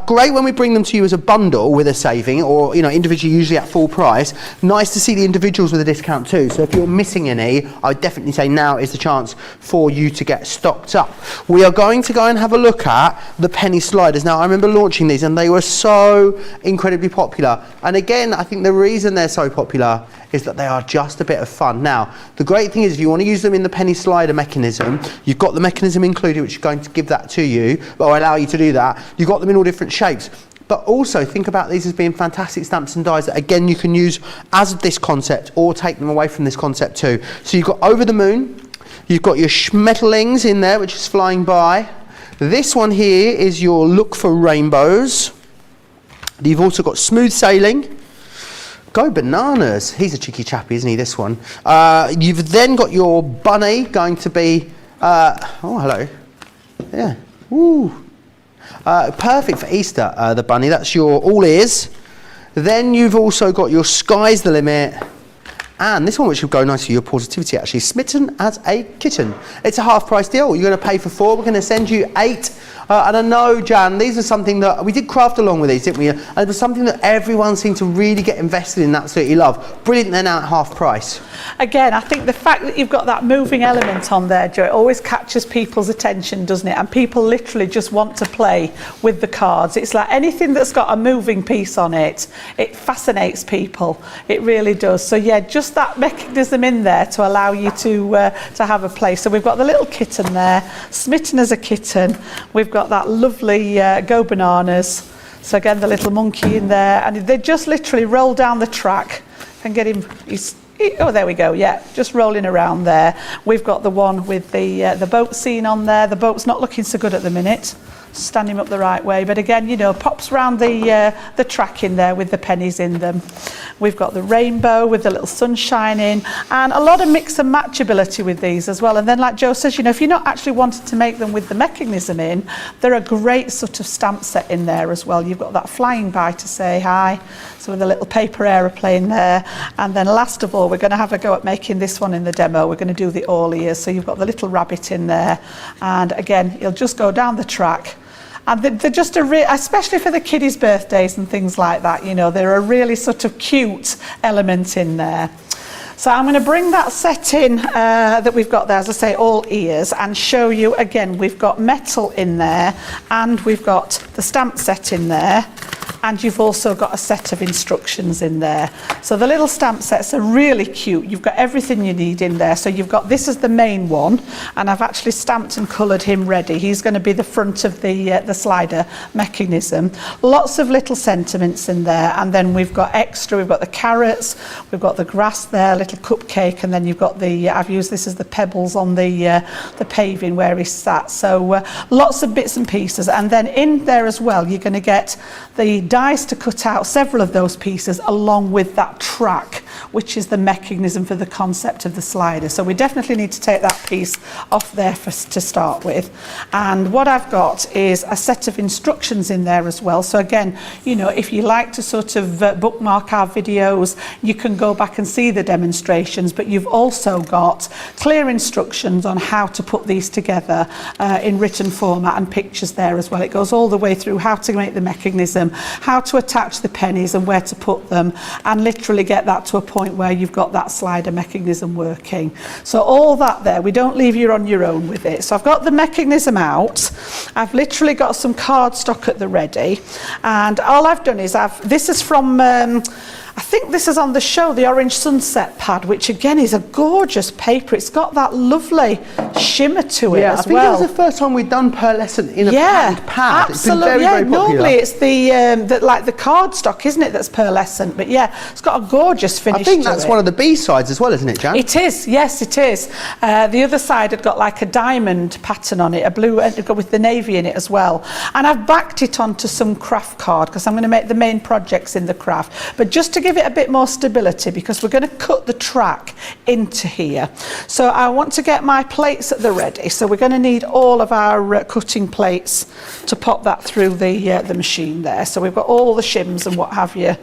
Great when we bring them to you as a bundle with a saving, or individually usually at full price. Nice to see the individuals with a discount too. So if you're missing any, I would definitely say now is the chance for you to get stocked up. We are going to go and have a look at the penny sliders. Now I remember launching these and they were so incredibly popular. And again, I think the reason they're so popular is that they are just a bit of fun. Now, the great thing is if you want to use them in the penny slider mechanism, you've got the mechanism included, which is going to give that to you, or allow you to do that. You've got them in all different shapes. But also think about these as being fantastic stamps and dies that, again, you can use as this concept or take them away from this concept too. So you've got Over the Moon, you've got your Schmetterlings in there, which is flying by. This one here is your Look for Rainbows. You've also got Smooth Sailing. Go Bananas. He's a cheeky chappy, isn't he, this one? You've then got your bunny going to be... oh, hello. Yeah. Woo. Perfect for Easter, the bunny. That's your All Ears. Then you've also got your Sky's the Limit. And this one, which would go nice for your positivity, actually, Smitten as a Kitten. It's a half price deal. You're going to pay for 4. We're going to send you 8. And I know, Jan, these are something that we did craft along with these, didn't we? And it was something that everyone seemed to really get invested in and absolutely love. Brilliant, they're now at half price. Again, I think the fact that you've got that moving element on there, Joe, it always catches people's attention, doesn't it? And people literally just want to play with the cards. It's like anything that's got a moving piece on it, it fascinates people. It really does. So yeah, just that mechanism in there to allow you to have a play. So we've got the little kitten there, Smitten as a Kitten. We've got that lovely Go Bananas. So again, the little monkey in there, and they just literally roll down the track and get him. Oh, there we go. Yeah, just rolling around there. We've got the one with the boat scene on there. The boat's not looking so good at the minute. Stand him up the right way, but again, pops round the track in there with the pennies in them. We've got the rainbow with the little sunshine in, and a lot of mix and match ability with these as well. And then, like Joe says, if you're not actually wanting to make them with the mechanism in, they're a great sort of stamp set in there as well. You've got that flying by to say hi, so with a little paper aeroplane there. And then last of all, we're going to have a go at making this one in the demo. We're going to do the all ears. So you've got the little rabbit in there, and again, you'll just go down the track. And they're just especially for the kiddies' birthdays and things like that, they're a really sort of cute element in there. So I'm going to bring that set in that we've got there, as I say, all ears, and show you again, we've got metal in there, and we've got the stamp set in there, and you've also got a set of instructions in there. So the little stamp sets are really cute. You've got everything you need in there. So you've got, this is the main one, and I've actually stamped and coloured him ready. He's going to be the front of the slider mechanism. Lots of little sentiments in there, and then we've got extra. We've got the carrots, we've got the grass there, little cupcake, and then you've got I've used this as the pebbles on the paving where he sat. So lots of bits and pieces, and then in there as well, you're going to get the dies to cut out several of those pieces along with that track, which is the mechanism for the concept of the slider. So we definitely need to take that piece off there to start with. And what I've got is a set of instructions in there as well. So again, if you like to sort of bookmark our videos, you can go back and see the demonstrations, but you've also got clear instructions on how to put these together in written format and pictures there as well. It goes all the way through how to make the mechanism, how to attach the pennies and where to put them, and literally get that to a point where you've got that slider mechanism working. So all that there, we don't leave you on your own with it. So I've got the mechanism out, I've literally got some cardstock at the ready, and all I've done is this is from I think this is on the show, the Orange Sunset pad, which again is a gorgeous paper. It's got that lovely shimmer to it as well. Yeah, I think it was the first time we'd done pearlescent in a panned pad. Absolutely. It's been very, very popular. Normally it's the cardstock, isn't it, that's pearlescent? But yeah, it's got a gorgeous finish to it. I think that's one of the B-sides as well, isn't it, Jan? It is, yes, it is. The other side had got like a diamond pattern on it, a blue, with the navy in it as well. And I've backed it onto some craft card because I'm going to make the main projects in the craft. But just to give it a bit more stability, because we're going to cut the track into here. So I want to get my plates at the ready. So we're going to need all of our cutting plates to pop that through the machine there. So we've got all the shims and what have you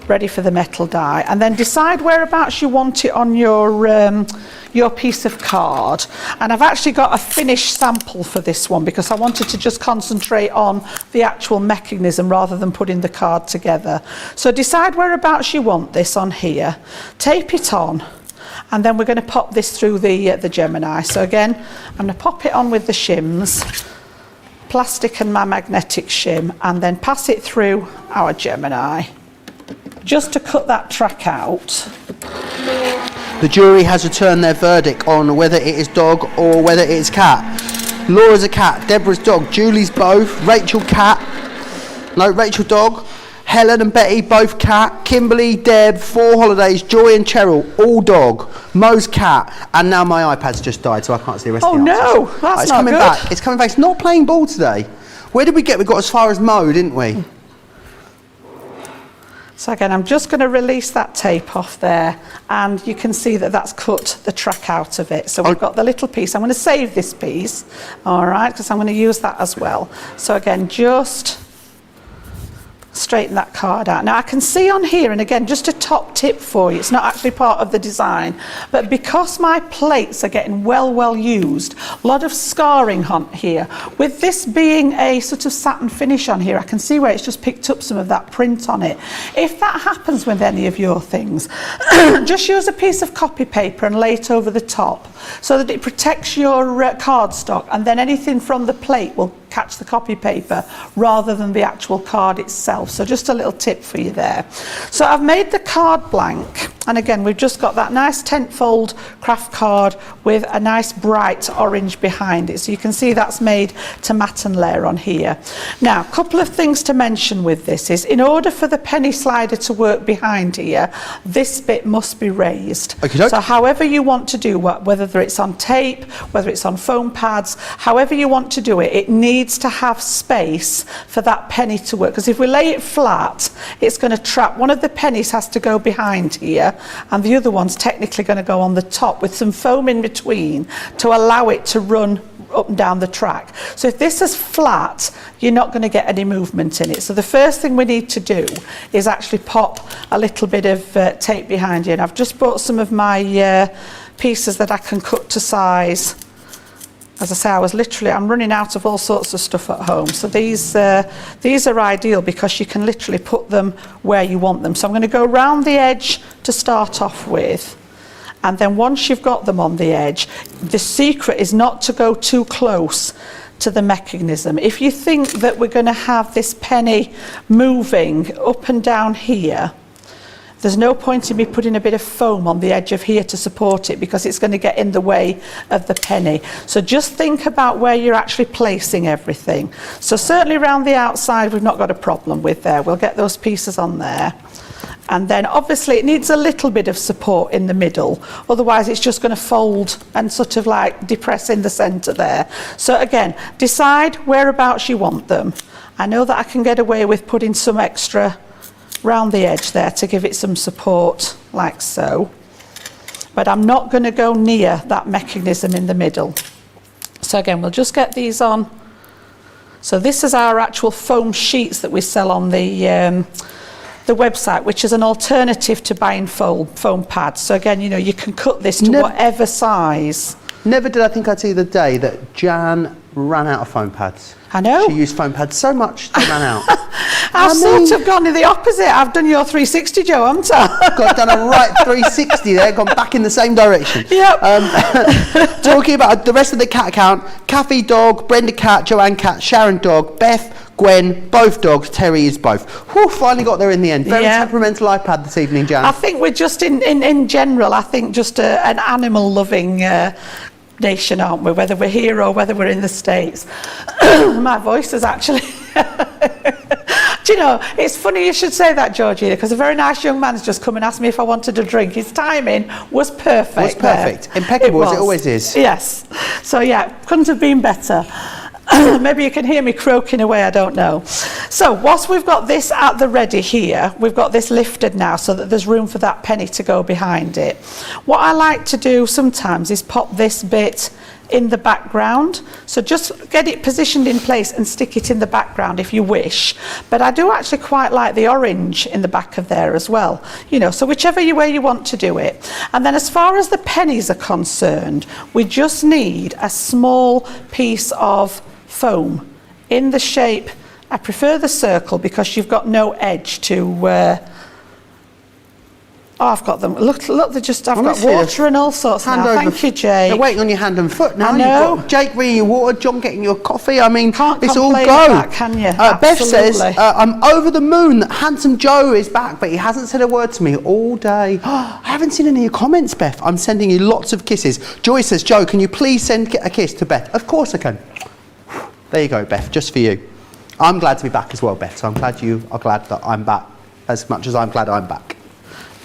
ready for the metal die, and then decide whereabouts you want it on your piece of card. And I've actually got a finished sample for this one because I wanted to just concentrate on the actual mechanism rather than putting the card together. So decide whereabouts you want this on here, tape it on, and then we're going to pop this through the Gemini. So again, I'm going to pop it on with the shims, plastic and my magnetic shim, and then pass it through our Gemini just to cut that track out. The jury has returned their verdict on whether it is dog or whether it is cat. Laura's a cat, Deborah's dog, Julie's both, Rachel cat, no, Rachel dog, Helen and Betty both cat, Kimberly, Deb, 4 Holidays, Joy and Cheryl all dog, Mo's cat, and now my iPad's just died so I can't see the rest of the answers. Oh no, that's it's not coming good. back. It's coming back. It's not playing ball today. Where did we get? We got as far as Mo, didn't we? So again, I'm just going to release that tape off there, and you can see that that's cut the track out of it. So we've got the little piece. I'm going to save this piece, all right, because I'm going to use that as well. So again, just straighten that card out. Now I can see on here, and again, just a top tip for you, it's not actually part of the design, but because my plates are getting well used, a lot of scarring on here. With this being a sort of satin finish on here, I can see where it's just picked up some of that print on it. If that happens with any of your things, just use a piece of copy paper and lay it over the top so that it protects your cardstock, and then anything from the plate will catch the copy paper rather than the actual card itself. So just a little tip for you there. So I've made the card blank, and again we've just got that nice tent-fold craft card with a nice bright orange behind it, so you can see that's made to matte and layer on here. Now a couple of things to mention with this is, in order for the penny slider to work behind here, this bit must be raised. Okay, so however you want to do, whether it's on tape, whether it's on foam pads, however you want to do it, it needs to have space for that penny to work, because if we lay it flat, it's going to trap. One of the pennies has to go behind here, and the other one's technically going to go on the top with some foam in between to allow it to run up and down the track. So if this is flat, you're not going to get any movement in it. So the first thing we need to do is actually pop a little bit of tape behind you. And I've just brought some of my pieces that I can cut to size. As I say, I'm running out of all sorts of stuff at home. So these are ideal because you can literally put them where you want them. So I'm going to go round the edge to start off with. And then once you've got them on the edge, the secret is not to go too close to the mechanism. If you think that we're going to have this penny moving up and down here, there's no point in me putting a bit of foam on the edge of here to support it, because it's going to get in the way of the penny. So just think about where you're actually placing everything. So certainly around the outside we've not got a problem with there. We'll get those pieces on there. And then obviously it needs a little bit of support in the middle, otherwise it's just going to fold and sort of like depress in the centre there. So again, decide whereabouts you want them. I know that I can get away with putting some extra round the edge there to give it some support, like so, but I'm not going to go near that mechanism in the middle. So again, we'll just get these on. So this is our actual foam sheets that we sell on the website, which is an alternative to buying foam pads. So again, you know, you can cut this to whatever size. Never did I think I'd see the day that Jan ran out of foam pads. I know. She used foam pads so much they ran out. I've sort of gone in the opposite. I've done your 360, Joe, haven't I? Got done a right 360 there, gone back in the same direction. Yep. Talking about the rest of the cat account, Kathy dog, Brenda cat, Joanne cat, Sharon dog, Beth, Gwen, both dogs, Terry is both. Whew, finally got there in the end. Very temperamental iPad this evening, Jan. I think we're just in general, I think just an animal loving nation, aren't we, whether we're here or whether we're in the States. My voice is actually do you know, it's funny you should say that, Georgina, because a very nice young man's just come and asked me if I wanted a drink. His timing was perfect. Was perfect. Impeccable, as it always is. Yes. So yeah, couldn't have been better. Maybe you can hear me croaking away, I don't know. So whilst we've got this at the ready here, we've got this lifted now so that there's room for that penny to go behind it. What I like to do sometimes is pop this bit in the background. So just get it positioned in place and stick it in the background if you wish. But I do actually quite like the orange in the back of there as well. You know, so whichever way you want to do it. And then as far as the pennies are concerned, we just need a small piece of foam in the shape. I prefer the circle because you've got no edge to oh, I've got them. Look, they're just, I've got water and all sorts now. Thank you, Jake. They're waiting on your hand and foot now. I know. You've got Jake bringing you water, John getting your coffee. I mean, Can't it's all complain go. with that, can you? Beth says, I'm over the moon that Handsome Joe is back, but he hasn't said a word to me all day. I haven't seen any of your comments, Beth. I'm sending you lots of kisses. Joy says, Joe, can you please send a kiss to Beth? Of course I can. There you go, Beth, just for you. I'm glad to be back as well, Beth, so I'm glad you are glad that I'm back as much as I'm glad I'm back.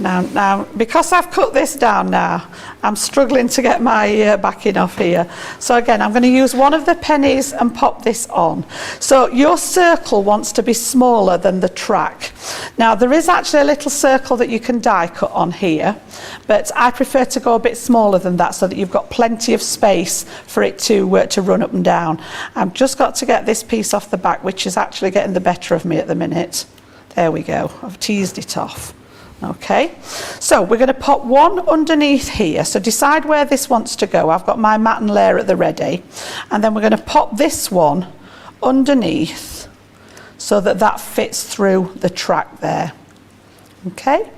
Now, because I've cut this down now, I'm struggling to get my backing off here. So again, I'm going to use one of the pennies and pop this on. So your circle wants to be smaller than the track. Now, there is actually a little circle that you can die cut on here, but I prefer to go a bit smaller than that so that you've got plenty of space for it to run up and down. I've just got to get this piece off the back, which is actually getting the better of me at the minute. There we go. I've teased it off. Okay, so we're going to pop one underneath here. So decide where this wants to go. I've got my matten layer at the ready. And then we're going to pop this one underneath so that that fits through the track there. Okay,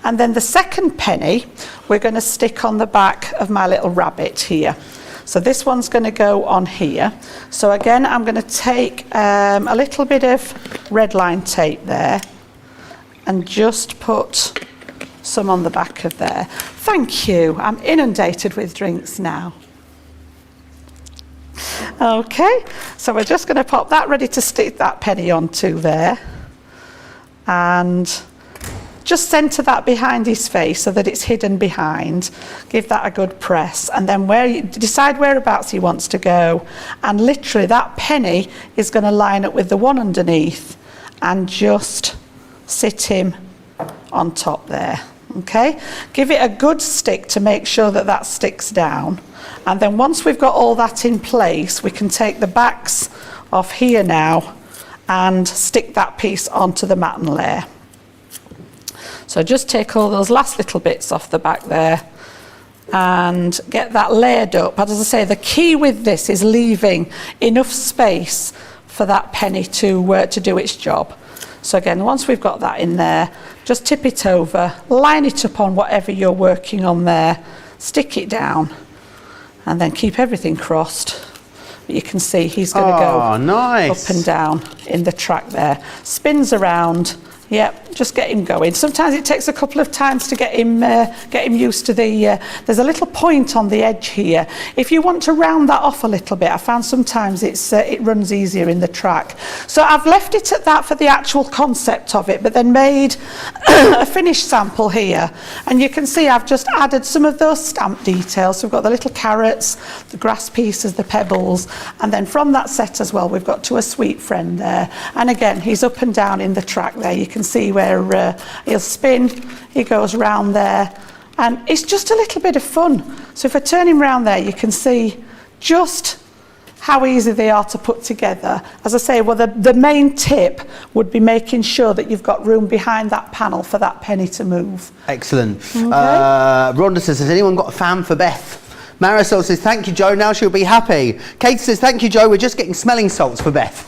and then the second penny we're going to stick on the back of my little rabbit here. So this one's going to go on here. So again, I'm going to take a little bit of red line tape there and just put some on the back of there. Thank you. I'm inundated with drinks now. Okay, so we're just going to pop that ready to stick that penny onto there. And just centre that behind his face so that it's hidden behind. Give that a good press. And then decide whereabouts he wants to go. And literally that penny is going to line up with the one underneath and just sit him on top there. Okay, give it a good stick to make sure that that sticks down, and then once we've got all that in place, we can take the backs off here now and stick that piece onto the matten layer. So just take all those last little bits off the back there and get that layered up. But as I say, the key with this is leaving enough space for that penny to do its job. So again, once we've got that in there, just tip it over, line it up on whatever you're working on there, stick it down, and then keep everything crossed. But you can see he's going to go nice. up and down in the track there. Spins around. Yep, just get him going. Sometimes it takes a couple of times to get him used to the, there's a little point on the edge here. If you want to round that off a little bit, I found sometimes it runs easier in the track. So I've left it at that for the actual concept of it, but then made a finished sample here. And you can see I've just added some of those stamp details. So we've got the little carrots, the grass pieces, the pebbles, and then from that set as well, we've got To a Sweet Friend there. And again, he's up and down in the track there. You can see where he'll spin, he goes round there, and it's just a little bit of fun. So if I turn him round there, you can see just how easy they are to put together. As I say, well, the main tip would be making sure that you've got room behind that panel for that penny to move. Excellent. Okay. Rhonda says, has anyone got a fan for Beth? Marisol says, thank you, Joe, now she'll be happy. Kate says, thank you, Joe, we're just getting smelling salts for Beth.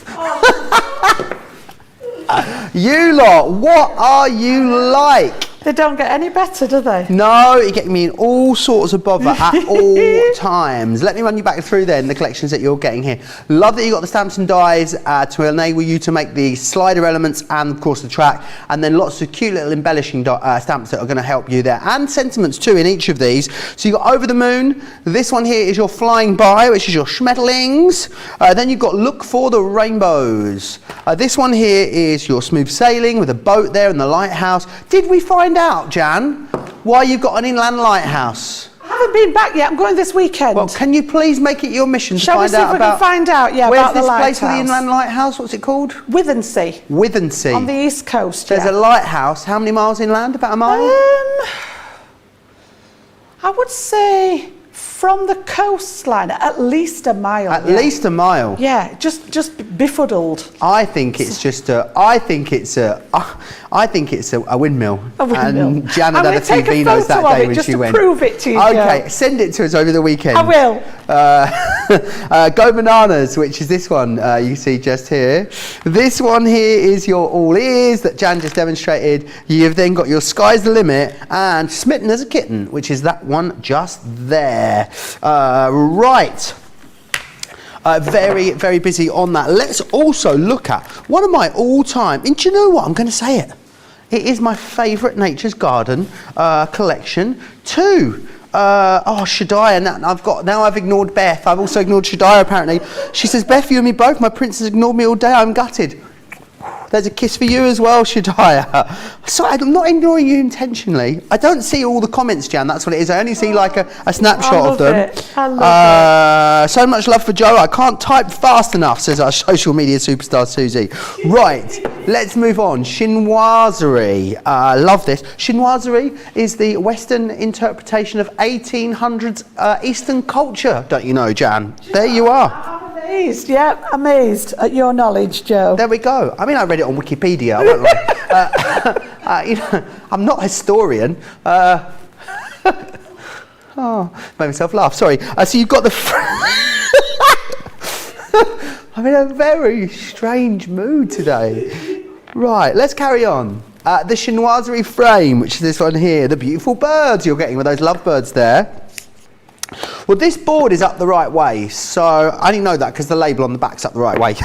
You lot, what are you like? They don't get any better, do they? No, you get me in all sorts of bother at all times. Let me run you back through then the collections that you're getting here. Love that you got the stamps and dies to enable you to make the slider elements and of course the track, and then lots of cute little embellishing stamps that are going to help you there, and sentiments too in each of these. So you got Over the Moon. This one here is your Flying By, which is your Schmetterlings. Then you've got Look for the Rainbows. This one here is your Smooth Sailing with a boat there and the lighthouse. Did we find out, Jan, why you've got an inland lighthouse? I haven't been back yet. I'm going this weekend. Well, can you please make it your mission to Shall find out about... Shall we see if we can find out, yeah, about the lighthouse? Where's this place with the inland lighthouse? What's it called? Withensea. Withensea. On the east coast, There's a lighthouse. How many miles inland? About a mile? I would say from the coastline at least a mile. At least a mile. Yeah, just befuddled. I think it's just a windmill. A windmill. And Jan had I'm a gonna take a TV notes that photo of day it when just she to went. prove it to you, Okay, Jo. send it to us over the weekend. I will. Go Bananas, which is this one you see just here. This one here is your all ears that Jan just demonstrated. You've then got your Sky's the Limit and Smitten as a Kitten, which is that one just there. Right. Very, very busy on that. Let's also look at one of my all-time, and do you know what? I'm going to say it. It is my favourite Nature's Garden collection too. Shadiah, now I've ignored Beth. I've also ignored Shadiah apparently. She says, Beth, you and me both. My princess ignored me all day. I'm gutted. There's a kiss for you as well, Shadiah. So I'm not ignoring you intentionally. I don't see all the comments, Jan. That's what it is. I only see like a snapshot of them. I love it. So much love for Joe. I can't type fast enough, says our social media superstar Susie. Right, let's move on. Shinwasri. Love this. Shinwasri is the Western interpretation of 1800s Eastern culture. Don't you know, Jan? There you are. Amazed, yeah, amazed at your knowledge, Jo. There we go. I mean, I read it on Wikipedia, I won't lie. I'm not a historian. Made myself laugh. Sorry. So you've got the. I'm in a very strange mood today. Right, let's carry on. The Shinwasri frame, which is this one here. The beautiful birds you're getting with those lovebirds there. Well, this board is up the right way, so I only know that because the label on the back's up the right way.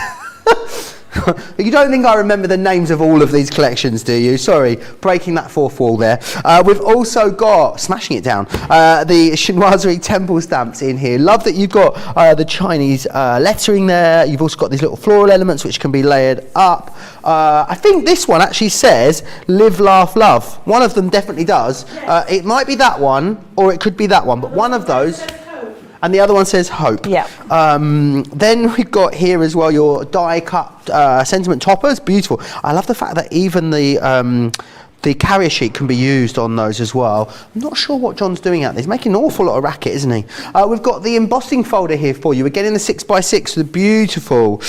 You don't think I remember the names of all of these collections, do you? Sorry, breaking that fourth wall there. We've also got, smashing it down, the Shinwasri temple stamps in here. Love that you've got the Chinese lettering there. You've also got these little floral elements which can be layered up. I think this one actually says live, laugh, love. One of them definitely does. It might be that one or it could be that one, but one of those. And the other one says hope. Yeah. Then we've got here as well your die cut sentiment toppers. Beautiful. I love the fact that even the carrier sheet can be used on those as well. I'm not sure what John's doing out there. He's making an awful lot of racket, isn't he? We've got the embossing folder here for you. We're getting the 6x6 with a beautiful,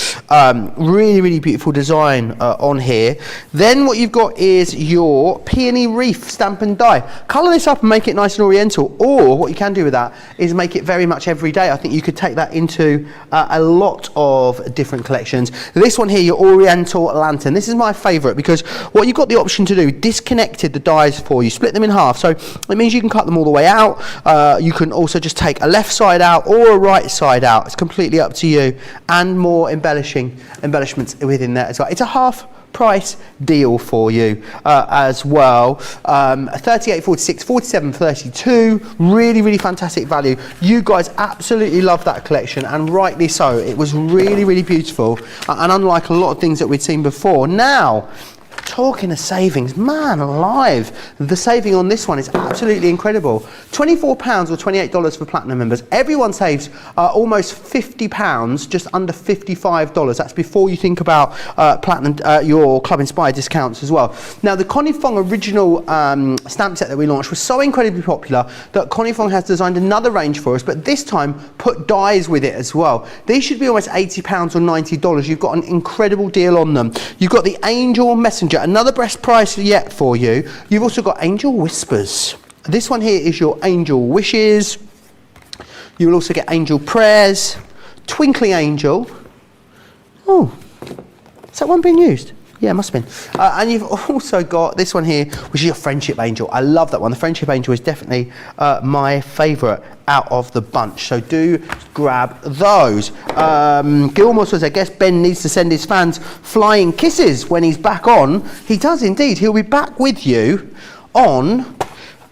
really, really beautiful design on here. Then what you've got is your Peony Wreath stamp and die. Colour this up and make it nice and oriental, or what you can do with that is make it very much everyday. I think you could take that into a lot of different collections. This one here, your Oriental Lantern. This is my favourite because what you've got the option to do, disconnected the dies for you, split them in half, so it means you can cut them all the way out. You can also just take a left side out or a right side out. It's completely up to you, and more embellishments within there as well. It's a half price deal for you as well. 38.46, 47.32. Really, really fantastic value. You guys absolutely love that collection, and rightly so. It was really, really beautiful, and unlike a lot of things that we'd seen before. Now, talking of savings, man alive, the saving on this one is absolutely incredible. £24 or $28 for platinum members. Everyone saves almost £50, just under $55. That's before you think about platinum, your Club Inspired discounts as well. Now, the Connie Fong original stamp set that we launched was so incredibly popular that Connie Fong has designed another range for us, but this time put dies with it as well. These should be almost £80 or $90. You've got an incredible deal on them. You've got the Angel Messenger, another best price yet for you. You've also got Angel Whispers. This one here is your Angel Wishes. You will also get Angel Prayers, Twinkling Angel. Oh, is that one being used? Yeah, it must have been. And you've also got this one here, which is your Friendship Angel. I love that one. The Friendship Angel is definitely my favourite out of the bunch. So do grab those. Gilmore says, I guess Ben needs to send his fans flying kisses when he's back on. He does indeed. He'll be back with you on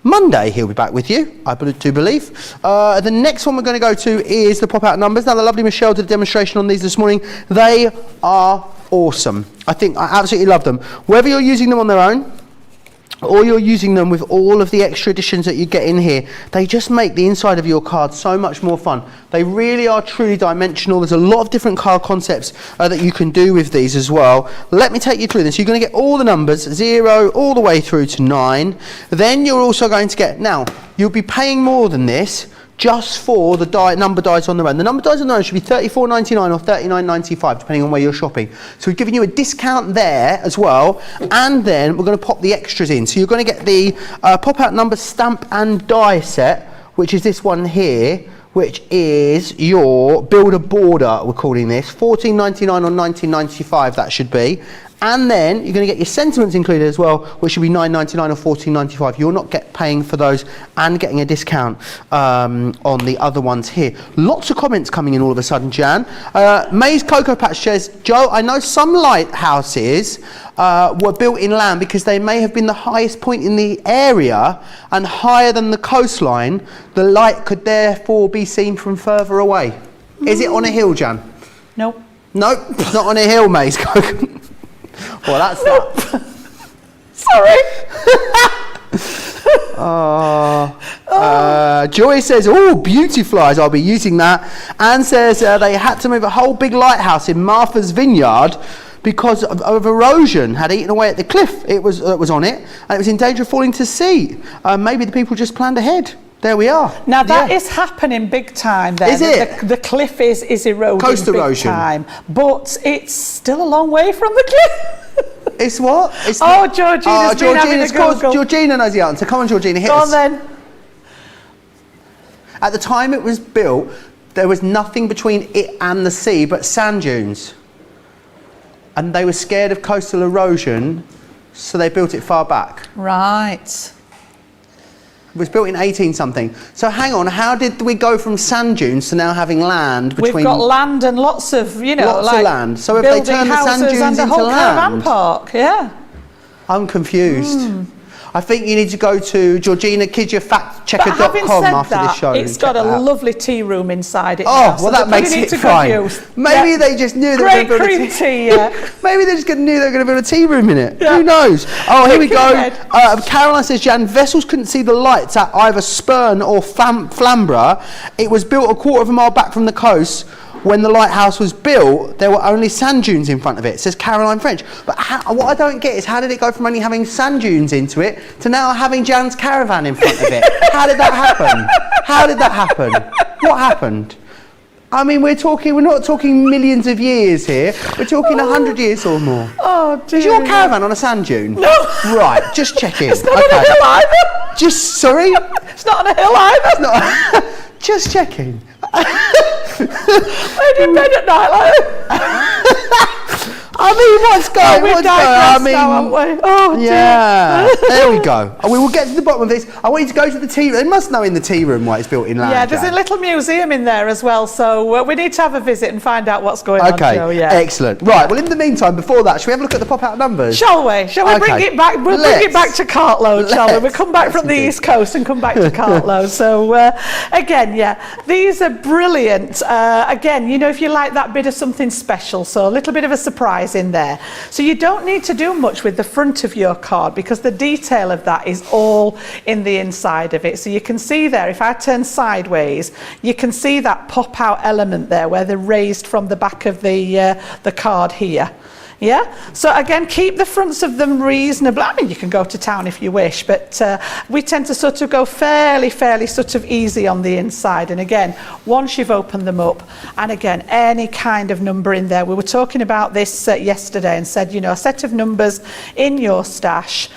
Monday. He'll be back with you, I do believe. The next one we're going to go to is the pop-out numbers. Now, the lovely Michelle did a demonstration on these this morning. They are awesome. I absolutely love them. Whether you're using them on their own or you're using them with all of the extra additions that you get in here, they just make the inside of your card so much more fun. They really are truly dimensional. There's a lot of different card concepts that you can do with these as well. Let me take you through this. You're going to get all the numbers, 0 all the way through to 9. Then you're also going to get, now, you'll be paying more than this, just for the number dies on their own. The number dies on their own should be $34.99 or $39.95, depending on where you're shopping. So we've given you a discount there as well, and then we're going to pop the extras in. So you're going to get the pop-out number stamp and die set, which is this one here, which is your Builder Border, we're calling this, $14.99 or $19.95 that should be. And then you're going to get your sentiments included as well, which should be $9.99 or $14.95. You're not paying for those and getting a discount on the other ones here. Lots of comments coming in all of a sudden, Jan. May's Cocoa Patch says, Joe, I know some lighthouses were built inland because they may have been the highest point in the area and higher than the coastline. The light could therefore be seen from further away. Is it on a hill, Jan? Nope. Nope, it's not on a hill, May's Cocoa. Well, that's that. Sorry. Joy says, oh, beauty flies, I'll be using that. Anne says they had to move a whole big lighthouse in Martha's Vineyard because of erosion had eaten away at the cliff it was on it, and it was in danger of falling to sea. Maybe the people just planned ahead. There we are. Now that is happening big time there. Is it? The cliff is eroding Coast big erosion. time. But it's still a long way from the cliff. It's what? It's Georgina's been having a Google. Georgina knows the answer. Come on, Georgina, hit Go us. on then. At the time it was built, there was nothing between it and the sea but sand dunes. And they were scared of coastal erosion, so they built it far back. Right. It was built in 18-something. So hang on, how did we go from sand dunes to now having land between... We've got land and lots of, lots of land. So if they turn the sand dunes into land... caravan park, yeah. I'm confused. I think you need to go to GeorginaKidyaFactChecker.com after this show. It's got a lovely tea room inside it. Oh, well, that makes it fine. Maybe they just knew they were going to build a tea. Maybe they just knew they were going to build a tea room in it. Yeah. Who knows? Oh, here we go. Caroline says, Jan, vessels couldn't see the lights at either Spurn or Flamborough. It was built a quarter of a mile back from the coast. When the lighthouse was built, there were only sand dunes in front of it, says Caroline French. But what I don't get is how did it go from only having sand dunes into it to now having Jan's caravan in front of it? How did that happen? How did that happen? What happened? I mean, we're not talking millions of years here. We're talking 100 years or more. Oh, dear. Is your caravan on a sand dune? No. Right, just checking. It's not on a hill either. Sorry? It's not on a hill either. Just checking. Where do you bed at night like I mean, what's going on? I mean, now, aren't we? Oh, dear. Yeah. There we go. We will get to the bottom of this. I want you to go to the tea room. They must know in the tea room why it's built in land. Yeah, there's a little museum in there as well, so we need to have a visit and find out what's going on. Okay, excellent. Right, well, in the meantime, before that, shall we have a look at the pop-out numbers? Shall we? Shall we bring it back? We'll bring it back to Cartload, shall we? We'll come back from the East Coast and come back to Cartload. So, again, these are brilliant. Again, you know, if you like that bit of something special, so a little bit of a surprise in there. So you don't need to do much with the front of your card because the detail of that is all in the inside of it. So you can see there, if I turn sideways, you can see that pop out element there where they're raised from the back of the card here. Yeah, so again, keep the fronts of them reasonable. I mean, you can go to town if you wish, but we tend to sort of go fairly sort of easy on the inside. And again, once you've opened them up, and again, any kind of number in there. We were talking about this yesterday and said, you know, a set of numbers in your stash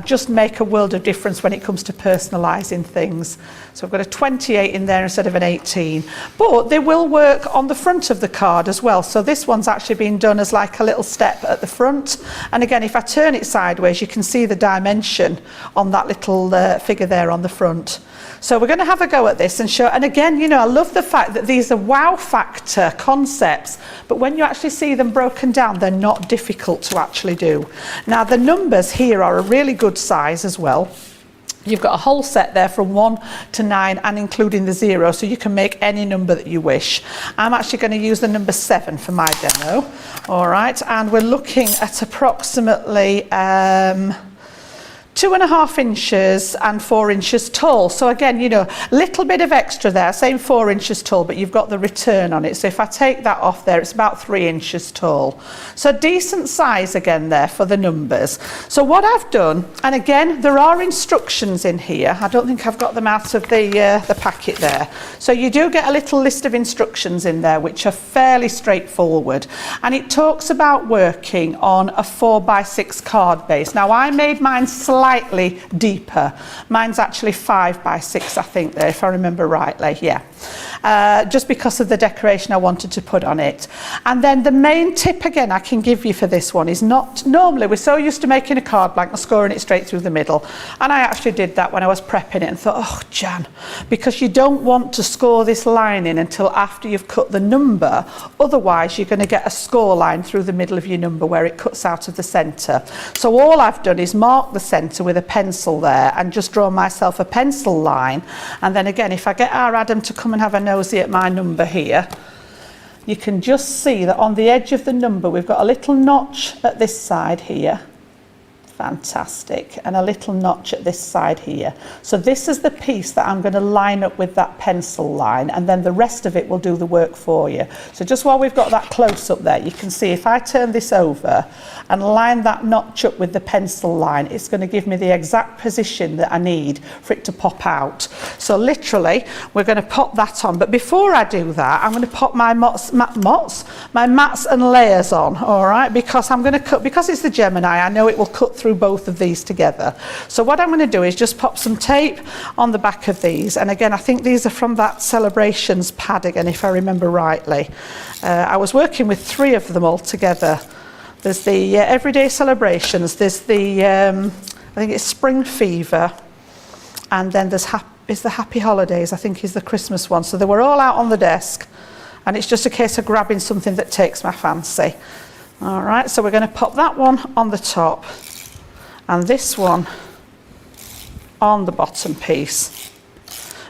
just make a world of difference when it comes to personalising things. So I've got a 28 in there instead of an 18, but they will work on the front of the card as well. So this one's actually been done as like a little step at the front. And again, if I turn it sideways, you can see the dimension on that little figure there on the front. So we're going to have a go at this and show, and again, you know, I love the fact that these are wow factor concepts, but when you actually see them broken down, they're not difficult to actually do. Now, the numbers here are a really good size as well. You've got a whole set there from 1 to 9 and including the 0, so you can make any number that you wish. I'm actually going to use the number 7 for my demo. All right, and we're looking at approximately 2.5 inches and 4 inches tall. So again, you know, little bit of extra there, saying 4 inches tall, but you've got the return on it. So if I take that off there, it's about 3 inches tall. So decent size again there for the numbers. So what I've done, and again, there are instructions in here. I don't think I've got them out of the packet there. So you do get a little list of instructions in there, which are fairly straightforward. And it talks about working on a 4x6 card base. Now I made mine slightly deeper. Mine's actually 5x6, I think, there, if I remember rightly. Yeah. Just because of the decoration I wanted to put on it. And then the main tip again I can give you for this one is not, normally we're so used to making a card blank and scoring it straight through the middle, and I actually did that when I was prepping it and thought, oh Jan, because you don't want to score this line in until after you've cut the number, otherwise you're going to get a score line through the middle of your number where it cuts out of the centre. So all I've done is mark the centre with a pencil there and just draw myself a pencil line, and then again if I get our Adam to come and have a nosy at my number here, you can just see that on the edge of the number we've got a little notch at this side here. Fantastic. And a little notch at this side here. So this is the piece that I'm going to line up with that pencil line, and then the rest of it will do the work for you. So just while we've got that close up there, you can see if I turn this over and line that notch up with the pencil line, it's going to give me the exact position that I need for it to pop out. So literally we're going to pop that on, but before I do that I'm going to pop my mats and layers on, all right, because I'm going to cut, because it's the Gemini, I know it will cut through both of these together. So what I'm going to do is just pop some tape on the back of these, and again I think these are from that Celebrations pad again, if I remember rightly. I was working with 3 of them all together. There's the Everyday Celebrations, there's the I think it's Spring Fever, and then there's the Happy Holidays, I think is the Christmas one. So they were all out on the desk, and it's just a case of grabbing something that takes my fancy. All right, so we're going to pop that one on the top and this one on the bottom piece.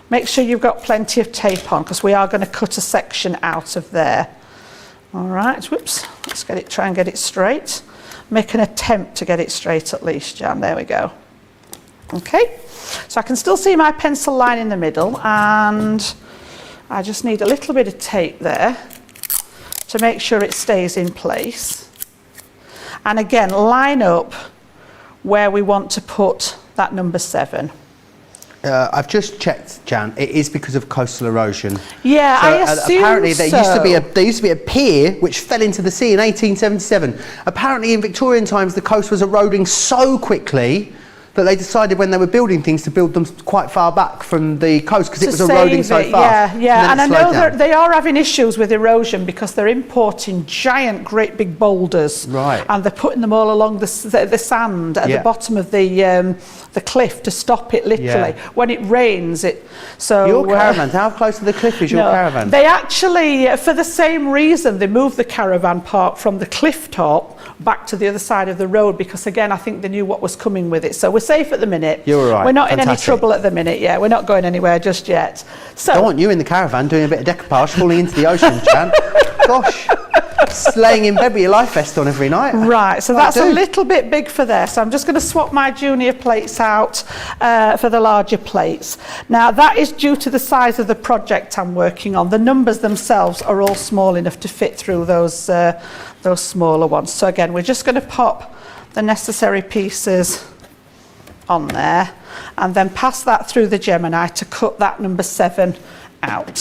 Make sure you've got plenty of tape on, because we are going to cut a section out of there. All right, whoops, let's try and get it straight. Make an attempt to get it straight at least, Jan, there we go. Okay, so I can still see my pencil line in the middle, and I just need a little bit of tape there to make sure it stays in place. And again, line up where we want to put that number 7. I've just checked, Jan. It is because of coastal erosion. Yeah, so, I assume apparently so. there used to be a pier which fell into the sea in 1877. Apparently in Victorian times the coast was eroding so quickly that they decided when they were building things to build them quite far back from the coast because it was eroding so fast. Yeah, and I know that they are having issues with erosion because they're importing giant, great big boulders, right, and they're putting them all along the sand at the bottom of the cliff to stop it. Literally, when it rains, your caravan. How close to the cliff is your caravan? They actually, for the same reason, they moved the caravan park from the cliff top back to the other side of the road, because again I think they knew what was coming with it. So we're safe at the minute. You're right. We're not in any trouble at the minute. Yeah, we're not going anywhere just yet. So I want you in the caravan doing a bit of decoupage, falling into the ocean, Jan. Gosh, laying in bed with your life vest on every night. Right, so that's a little bit big for there. So I'm just going to swap my junior plates out for the larger plates. Now that is due to the size of the project I'm working on. The numbers themselves are all small enough to fit through those smaller ones. So again, we're just going to pop the necessary pieces on there and then pass that through the Gemini to cut that number 7 out.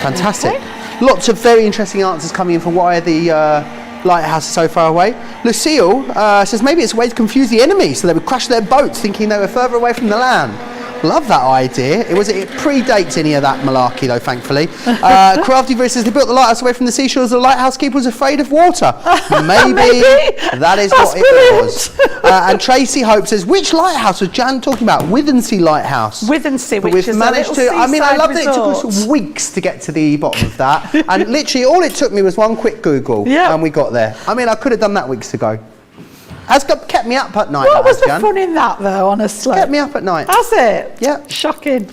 Fantastic. Lots of very interesting answers coming in for why the lighthouse is so far away. Lucille says maybe it's a way to confuse the enemy so they would crash their boats thinking they were further away from the land. Love that idea. It predates any of that malarkey though, thankfully. Crafty Verse says they built the lighthouse away from the seashores. The lighthouse keeper was afraid of water. Maybe that is what it was. And Tracy Hope says, which lighthouse was Jan talking about? Withensea Lighthouse. Withensea, which we've is managed a little I mean, I love that it resort. took us weeks to get to the bottom of that. And literally all it took me was one quick Google and we got there. I mean, I could have done that weeks ago. Has kept me up at night. What was the fun in that though, honestly? It's kept me up at night. Has it? Yeah. Shocking.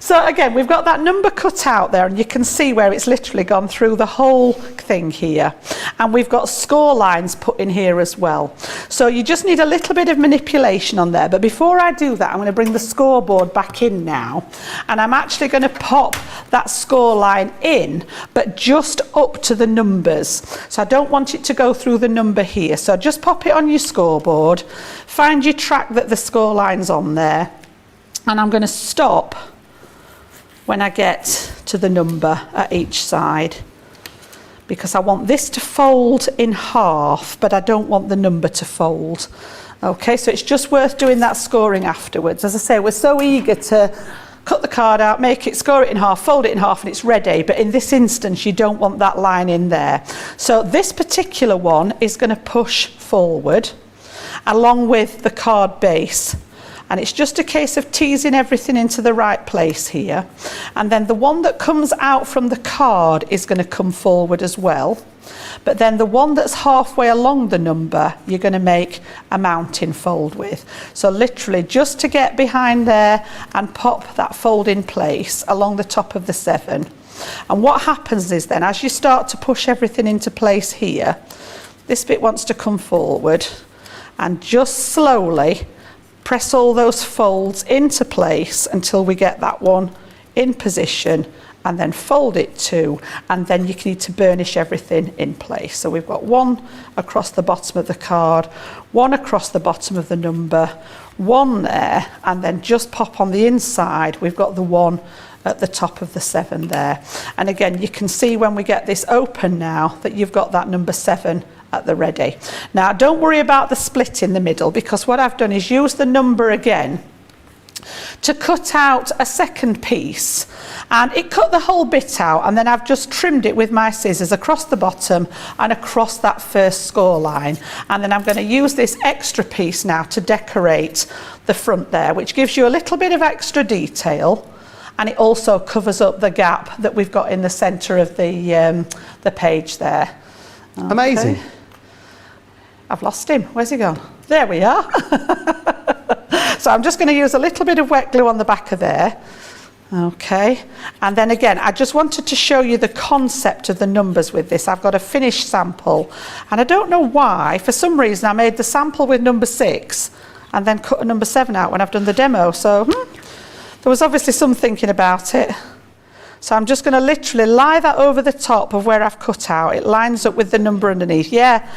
So again, we've got that number cut out there, and you can see where it's literally gone through the whole thing here. And we've got score lines put in here as well. So you just need a little bit of manipulation on there. But before I do that, I'm going to bring the scoreboard back in now. And I'm actually going to pop that score line in, but just up to the numbers. So I don't want it to go through the number here. So just pop it on your scoreboard, find your track that the score line's on there. And I'm going to stop when I get to the number at each side, because I want this to fold in half, but I don't want the number to fold. Okay, so it's just worth doing that scoring afterwards. As I say, we're so eager to cut the card out, make it, score it in half, fold it in half, and it's ready. But in this instance, you don't want that line in there. So this particular one is going to push forward along with the card base. And it's just a case of teasing everything into the right place here. And then the one that comes out from the card is going to come forward as well. But then the one that's halfway along the number, you're going to make a mountain fold with. So literally just to get behind there and pop that fold in place along the top of the 7. And what happens is then, as you start to push everything into place here, this bit wants to come forward and just slowly press all those folds into place until we get that one in position, and then fold it too, and then you need to burnish everything in place. So we've got one across the bottom of the card, one across the bottom of the number, one there, and then just pop on the inside, we've got the one at the top of the 7 there. And again, you can see when we get this open now that you've got that number 7 at the ready. Now don't worry about the split in the middle, because what I've done is use the number again to cut out a second piece, and it cut the whole bit out, and then I've just trimmed it with my scissors across the bottom and across that first score line. And then I'm going to use this extra piece now to decorate the front there, which gives you a little bit of extra detail, and it also covers up the gap that we've got in the center of the page there. Okay. Amazing. I've lost him. Where's he gone? There we are. So I'm just going to use a little bit of wet glue on the back of there. Okay. And then again, I just wanted to show you the concept of the numbers with this. I've got a finished sample, and I don't know why, for some reason I made the sample with number 6 and then cut a number 7 out when I've done the demo. So there was obviously some thinking about it. So I'm just going to literally lie that over the top of where I've cut out. It lines up with the number underneath. Yeah.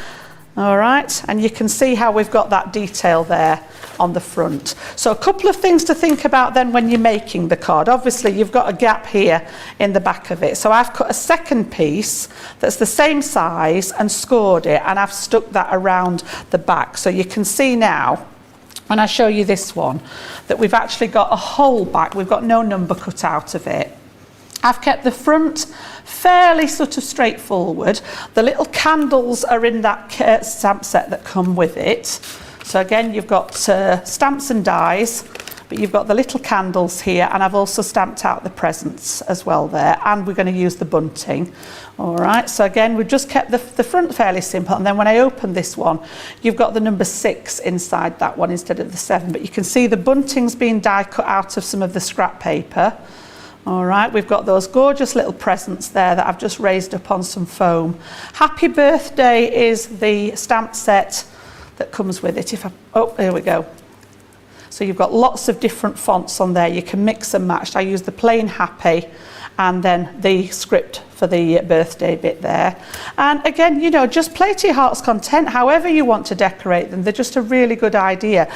All right. And you can see how we've got that detail there on the front. So a couple of things to think about then when you're making the card. Obviously, you've got a gap here in the back of it. So I've cut a second piece that's the same size and scored it, and I've stuck that around the back. So you can see now, when I show you this one, that we've actually got a whole back. We've got no number cut out of it. I've kept the front fairly sort of straightforward. The little candles are in that stamp set that come with it. So again, you've got stamps and dies, but you've got the little candles here, and I've also stamped out the presents as well there, and we're going to use the bunting. All right, so again, we've just kept the front fairly simple, and then when I open this one, you've got the number 6 inside that one instead of the 7, but you can see the bunting's been die cut out of some of the scrap paper. All right, we've got those gorgeous little presents there that I've just raised up on some foam. Happy Birthday is the stamp set that comes with it. Oh, here we go. So you've got lots of different fonts on there. You can mix and match. I use the plain Happy and then the script for the birthday bit there. And again, you know, just play to your heart's content, however you want to decorate them. They're just a really good idea.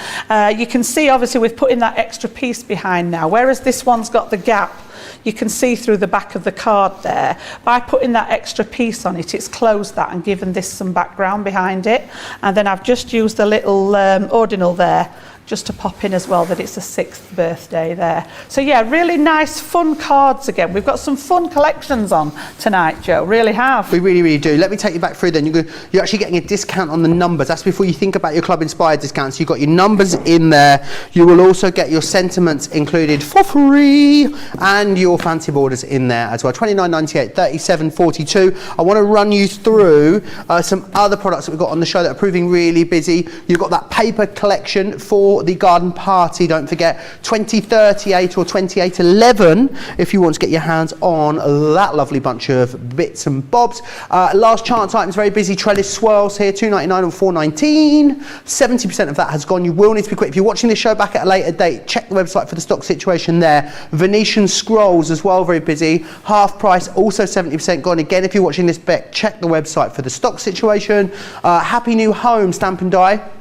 You can see, obviously, we've put in that extra piece behind now, whereas this one's got the gap. You can see through the back of the card there. By putting that extra piece on it, it's closed that and given this some background behind it. And then I've just used a little ordinal there just to pop in as well that it's the 6th birthday there. So yeah, really nice, fun cards again. We've got some fun collections on tonight, Joe, really have. We really, really do. Let me take you back through then. You're actually getting a discount on the numbers. That's before you think about your Club Inspired discounts. You've got your numbers in there. You will also get your sentiments included for free, and your fancy borders in there as well. $29.98, $37.42. I want to run you through some other products that we've got on the show that are proving really busy. You've got that paper collection for for the garden party. Don't forget 2038 or 2811 if you want to get your hands on that lovely bunch of bits and bobs. Last chance items, very busy. Trellis swirls here, $2.99 and $4.19. 70% of that has gone. You will need to be quick. If you're watching this show back at a later date, check the website for the stock situation there. Venetian Scrolls as well, very busy. Half price, also 70% gone. Again, if you're watching this back, check the website for the stock situation. Happy New Home Stamp and Die.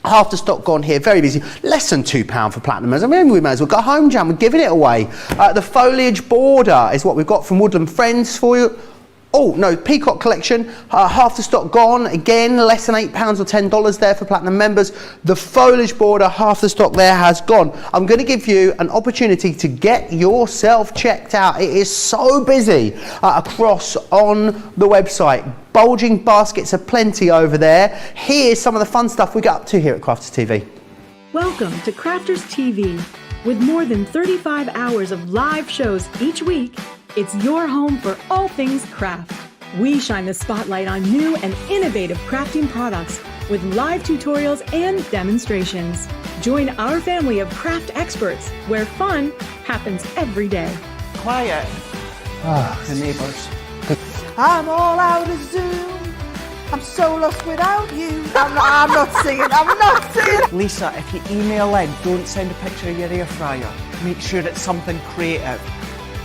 Half the stock gone here, very busy. Less than £2 for platinum. I mean, we may as well go home, Jan. We're giving it away. The Foliage Border is what we've got from Woodland Friends for you. Oh, no, Peacock Collection, half the stock gone. Again, less than £8 or $10 there for platinum members. The Foliage Border, half the stock there has gone. I'm going to give you an opportunity to get yourself checked out. It is so busy across on the website. Bulging baskets are plenty over there. Here's some of the fun stuff we get up to here at Crafters TV. Welcome to Crafters TV. With more than 35 hours of live shows each week, it's your home for all things craft. We shine the spotlight on new and innovative crafting products with live tutorials and demonstrations. Join our family of craft experts where fun happens every day. Quiet. The neighbours. I'm all out of Zoom. I'm so lost without you. I'm not singing. Lisa, if you email in, don't send a picture of your air fryer. Make sure it's something creative.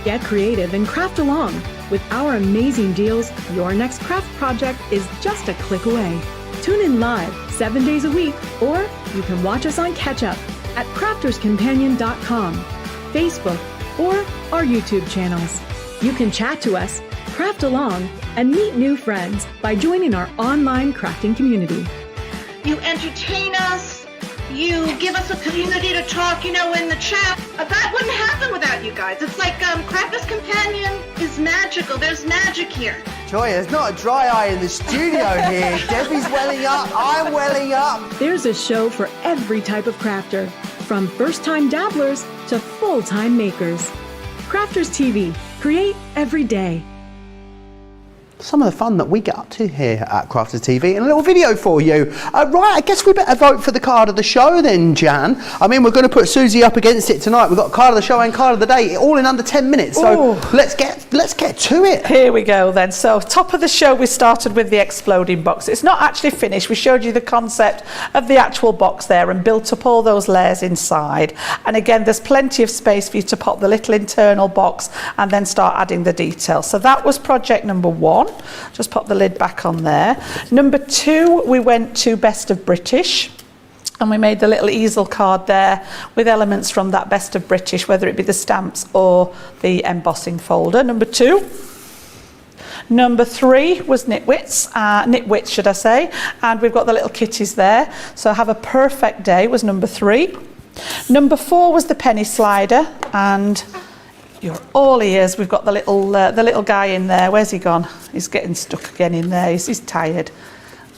Get creative and craft along. With our amazing deals, your next craft project is just a click away. Tune in live 7 days a week, or you can watch us on Catch Up at crafterscompanion.com, Facebook, or our YouTube channels. You can chat to us, craft along, and meet new friends by joining our online crafting community. You entertain us. You give us a community to talk, in the chat. That wouldn't happen without you guys. It's like Crafter's Companion is magical. There's magic here. Joy, there's not a dry eye in the studio here. Debbie's welling up, I'm welling up. There's a show for every type of crafter, from first-time dabblers to full-time makers. Crafters TV. Create every day. Some of the fun that we get up to here at Crafters TV, and a little video for you. Right, I guess we better vote for the card of the show then, Jan. I mean, we're going to put Susie up against it tonight. We've got card of the show and card of the day, all in under 10 minutes. So let's get to it. Here we go then. So top of the show, we started with the exploding box. It's not actually finished. We showed you the concept of the actual box there and built up all those layers inside. And again, there's plenty of space for you to pop the little internal box and then start adding the details. So that was project number 1. Just pop the lid back on there. Number 2, we went to Best of British. And we made the little easel card there with elements from that Best of British, whether it be the stamps or the embossing folder. Number 2. Number 3 was Nitwits, should I say. And we've got the little kitties there. So Have a Perfect Day was number 3. Number 4 was the penny slider. And you're all ears. We've got the little guy in there. Where's he gone? He's getting stuck again in there. He's tired.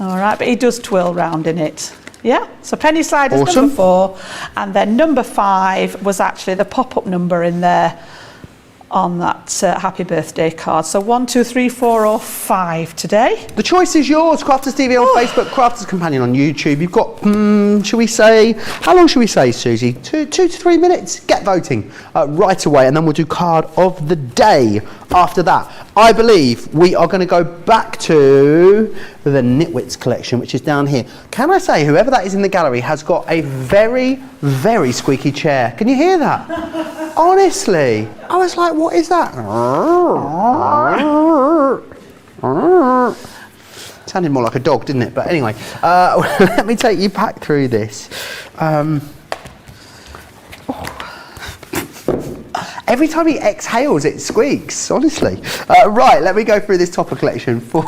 All right, but he does twirl round in it. Yeah, so penny sliders, awesome. Number 4. And then number 5 was actually the pop-up number in there on that happy birthday card. So 1, 2, 3, 4 or 5 today. The choice is yours. Crafters TV on Facebook, Crafters Companion on YouTube. You've got, should we say, how long should we say, Susie? 2 to 3 minutes. Get voting right away, and then we'll do card of the day after that. I believe we are going to go back to the Nitwit Collection, which is down here. Can I say, whoever that is in the gallery has got a very, very squeaky chair. Can you hear that? Honestly, I was like, what is that? Sounded more like a dog, didn't it? But anyway, let me take you back through this. Every time he exhales, it squeaks, honestly. Right, let me go through this topper collection for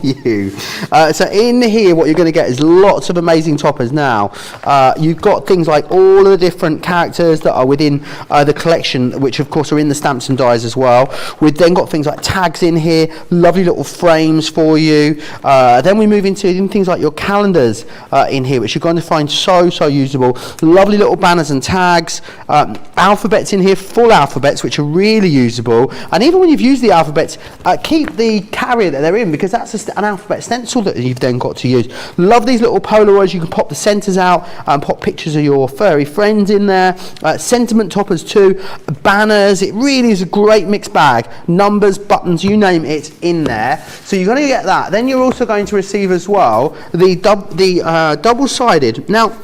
you. So in here, what you're going to get is lots of amazing toppers now. You've got things like all of the different characters that are within the collection, which of course are in the stamps and dies as well. We've then got things like tags in here, lovely little frames for you. Then we move into things like your calendars in here, which you're going to find so usable. Lovely little banners and tags. Alphabets in here, full alphabet alphabets, which are really usable. And even when you've used the alphabets, keep the carrier that they're in, because that's an alphabet stencil that you've then got to use. Love these little Polaroids. You can pop the centres out and pop pictures of your furry friends in there. Sentiment toppers too, banners. It really is a great mixed bag. Numbers, buttons, you name it, it's in there. So you're going to get that. Then you're also going to receive as well the double-sided. Now,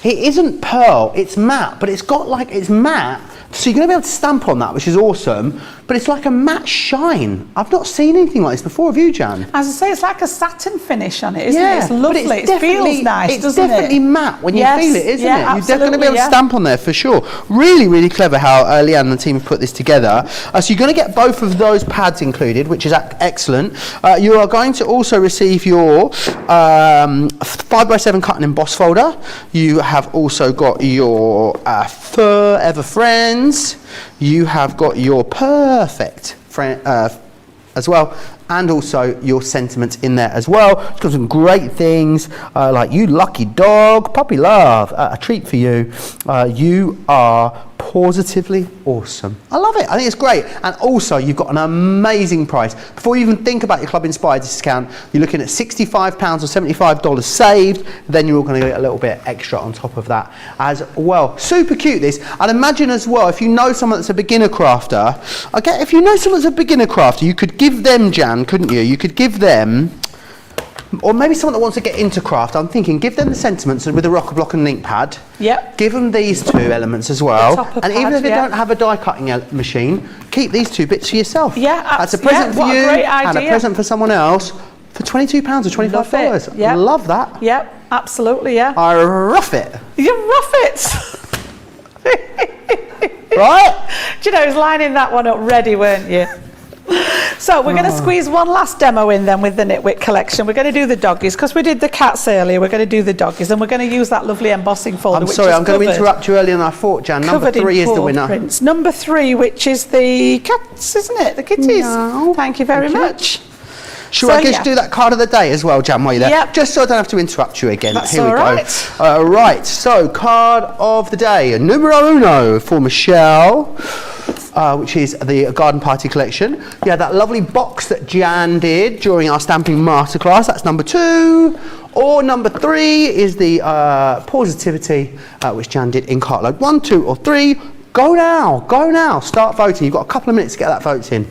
it isn't pearl, it's matte, but it's got like, it's matte, so you're going to be able to stamp on that, which is awesome, but it's like a matte shine. I've not seen anything like this before, have you, Jan? As I say, it's like a satin finish on it, isn't it? It's lovely, but it feels nice, doesn't it? It's definitely matte when you feel it, isn't it? You're Absolutely, going to be able to stamp on there for sure. Really, really clever how Leanne and the team have put this together. So you're going to get both of those pads included, which is excellent. You are going to also receive your 5x7 cut and emboss folder. You have also got your Forever Friends. You have got your perfect friend as well, and also your sentiments in there as well. It's got some great things like you lucky dog, puppy love, a treat for you. You are positively awesome. I love it. I think it's great. And also, you've got an amazing price. Before you even think about your Club Inspired discount, you're looking at £65 or $75 saved. Then you're going to get a little bit extra on top of that as well. Super cute, this. I'd imagine as well, if you know someone that's a beginner crafter, if you know someone that's a beginner crafter, you could give them, Jan, couldn't you? You could give them, or maybe someone that wants to get into craft, I'm thinking give them the sentiments with a rocker block and link pad. Yep. Give them these two elements as well. And pad, even if they don't have a die cutting machine, keep these two bits for yourself. Yeah, that's a present for you a great idea. and a present for someone else for £22 or $25. Yep. Love that. Yep, absolutely, yeah. I rough it. You rough it. Right? Do you know, I was lining that one up ready, weren't you? So we're going to squeeze one last demo in then with the Nitwit Collection. We're going to do the doggies because we did the cats earlier. We're going to do the doggies and we're going to use that lovely embossing folder. I'm sorry, I'm going to interrupt you earlier than I thought, Jan. Number 3 is the winner. Prints. Number 3, which is the cats, isn't it? The kitties. No. Thank you very much. Should I just do that card of the day as well, Jan, while you're there? Yep. Just so I don't have to interrupt you again. That's Here we right. go. Right, so card of the day, numero uno for Michelle, which is the Garden Party Collection. Yeah, that lovely box that Jan did during our stamping masterclass. That's number 2. Or number 3 is the Positivity, which Jan did in Cartload. 1, 2, or 3. Go now. Start voting. You've got a couple of minutes to get that vote in.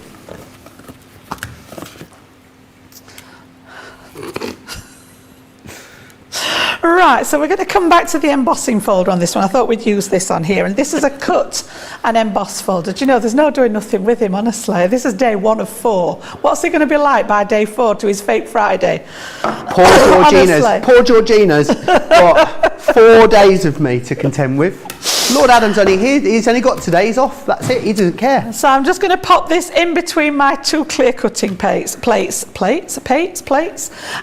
Right, so we're going to come back to the embossing folder on this one. I thought we'd use this on here. And this is a cut and emboss folder. Do you know, there's no doing nothing with him, honestly. This is day 1 of 4. What's he going to be like by day 4 to his fake Friday? Poor Georgina's got 4 days of me to contend with. Lord Adam's only here, he's only got today's off, that's it, he doesn't care. So I'm just going to pop this in between my 2 clear cutting plates,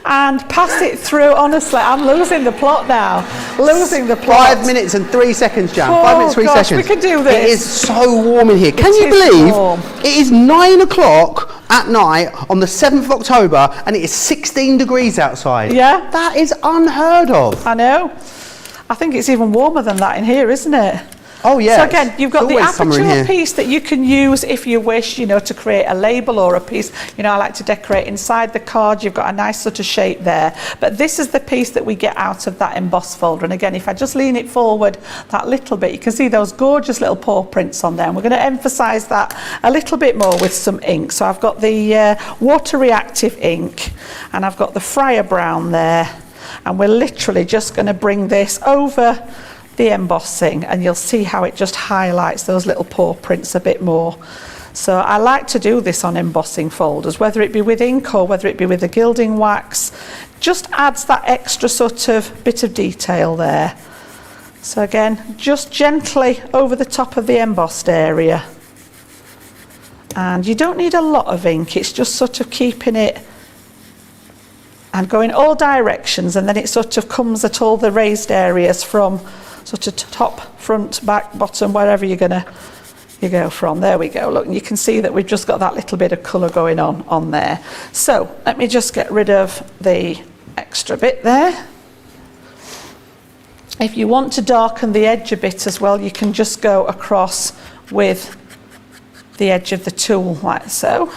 and pass it through. Honestly, I'm losing the plot now. 5 minutes and 3 seconds, Jan. 5 minutes, 3 seconds. We can do this. It is so warm in here. Can you believe it is 9 o'clock at night on the 7th of October and it is 16 degrees outside? Yeah. That is unheard of. I know. I think it's even warmer than that in here, isn't it? Oh yeah. So again, you've got the aperture piece that you can use if you wish, you know, to create a label or a piece. You know, I like to decorate inside the card. You've got a nice sort of shape there. But this is the piece that we get out of that emboss folder. And again, if I just lean it forward that little bit, you can see those gorgeous little paw prints on there. And we're going to emphasize that a little bit more with some ink. So I've got the water reactive ink and I've got the Friar Brown there. And we're literally just going to bring this over the embossing and you'll see how it just highlights those little paw prints a bit more. So I like to do this on embossing folders, whether it be with ink or whether it be with the gilding wax. Just adds that extra sort of bit of detail there. So again, just gently over the top of the embossed area. And you don't need a lot of ink, it's just sort of keeping it and going all directions, and then it sort of comes at all the raised areas from sort of top, front, back, bottom, wherever you go from. There we go. Look, and you can see that we've just got that little bit of colour going on there. So let me just get rid of the extra bit there. If you want to darken the edge a bit as well, you can just go across with the edge of the tool like so.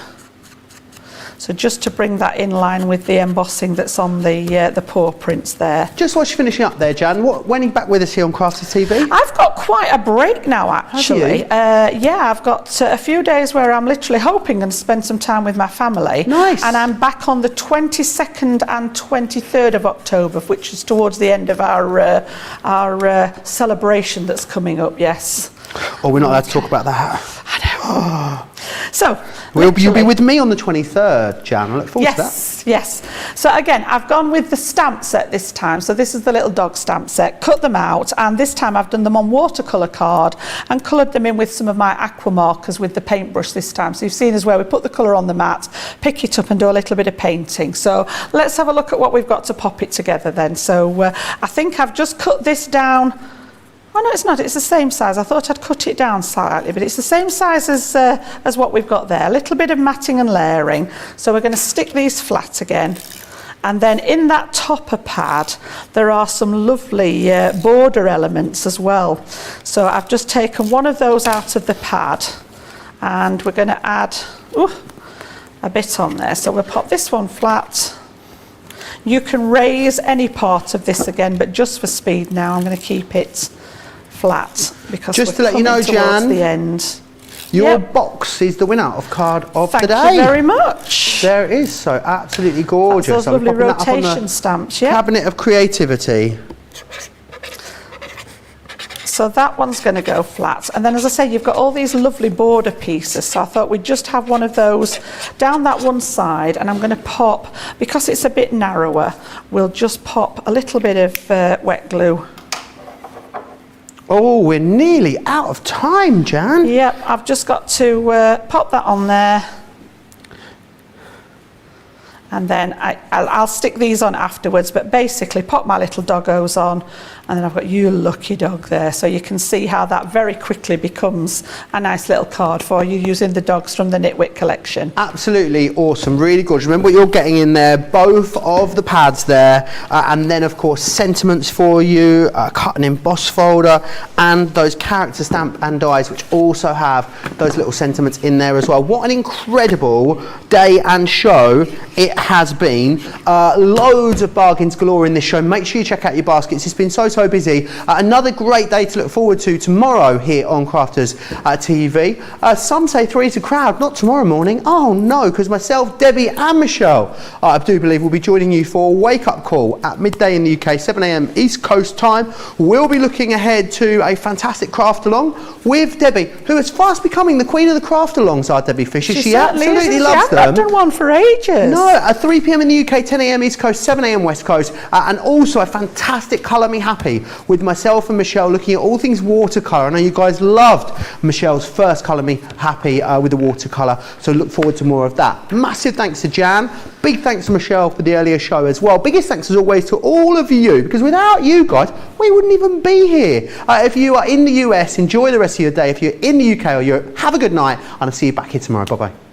So just to bring that in line with the embossing that's on the paw prints there. Just while you're finishing up there, Jan, when are you back with us here on Crafters TV? I've got quite a break now, actually. Yeah, I've got a few days where I'm literally hoping and spend some time with my family. Nice. And I'm back on the 22nd and 23rd of October, which is towards the end of our celebration that's coming up, yes. Oh, we're not allowed to talk about that. I know. So, you'll be with me on the 23rd, Jan. I look forward to that. Yes. So again, I've gone with the stamp set this time. So this is the little dog stamp set. Cut them out, and this time I've done them on watercolour card and coloured them in with some of my aqua markers with the paintbrush this time. So you've seen as well, we put the colour on the mat, pick it up and do a little bit of painting. So let's have a look at what we've got to pop it together then. So I think I've just cut this down. Oh no, it's not, it's the same size. I thought I'd cut it down slightly, but it's the same size as what we've got there. A little bit of matting and layering. So we're going to stick these flat again. And then in that topper pad, there are some lovely border elements as well. So I've just taken one of those out of the pad, and we're going to add a bit on there. So we'll pop this one flat. You can raise any part of this again, but just for speed now, I'm going to keep it flat, because just to let you know, Jan, the end. Your box is the winner of card of the day. Thank you very much. There it is, so absolutely gorgeous. That's those lovely popping that up on rotation the stamps, yeah. Cabinet of Creativity. So that one's going to go flat, and then as I say, you've got all these lovely border pieces, so I thought we'd just have one of those down that one side, and I'm going to pop, because it's a bit narrower, we'll just pop a little bit of wet glue. Oh, we're nearly out of time, Jan. Yep, I've just got to pop that on there. And then I'll stick these on afterwards, but basically pop my little doggos on, and then I've got you lucky dog there, so you can see how that very quickly becomes a nice little card for you using the dogs from the Nitwit Collection. Absolutely awesome, really gorgeous. Remember what you're getting in there, both of the pads there, and then of course sentiments for you, cut and emboss folder, and those character stamp and dies, which also have those little sentiments in there as well. What an incredible day and show it has been. Loads of bargains galore in this show. Make sure you check out your baskets. It's been so busy. Another great day to look forward to tomorrow here on Crafters TV. Some say 3's a crowd, not tomorrow morning. Oh no, because myself, Debbie and Michelle, I do believe, will be joining you for a wake-up call at midday in the UK, 7 AM East Coast time. We'll be looking ahead to a fantastic craft along with Debbie, who is fast becoming the queen of the craft alongs, our Debbie Fisher. She absolutely loves them. I've done one for ages. No, at 3 PM in the UK, 10 AM East Coast, 7 AM West Coast, and also a fantastic Colour Me Happy with myself and Michelle looking at all things watercolour. I know you guys loved Michelle's first Colour Me Happy with the watercolour, so look forward to more of that. Massive thanks to Jan, big thanks to Michelle for the earlier show as well. Biggest thanks as always to all of you, because without you guys, we wouldn't even be here. If you are in the US, enjoy the rest of your day. If you're in the UK or Europe, have a good night, and I'll see you back here tomorrow. Bye bye.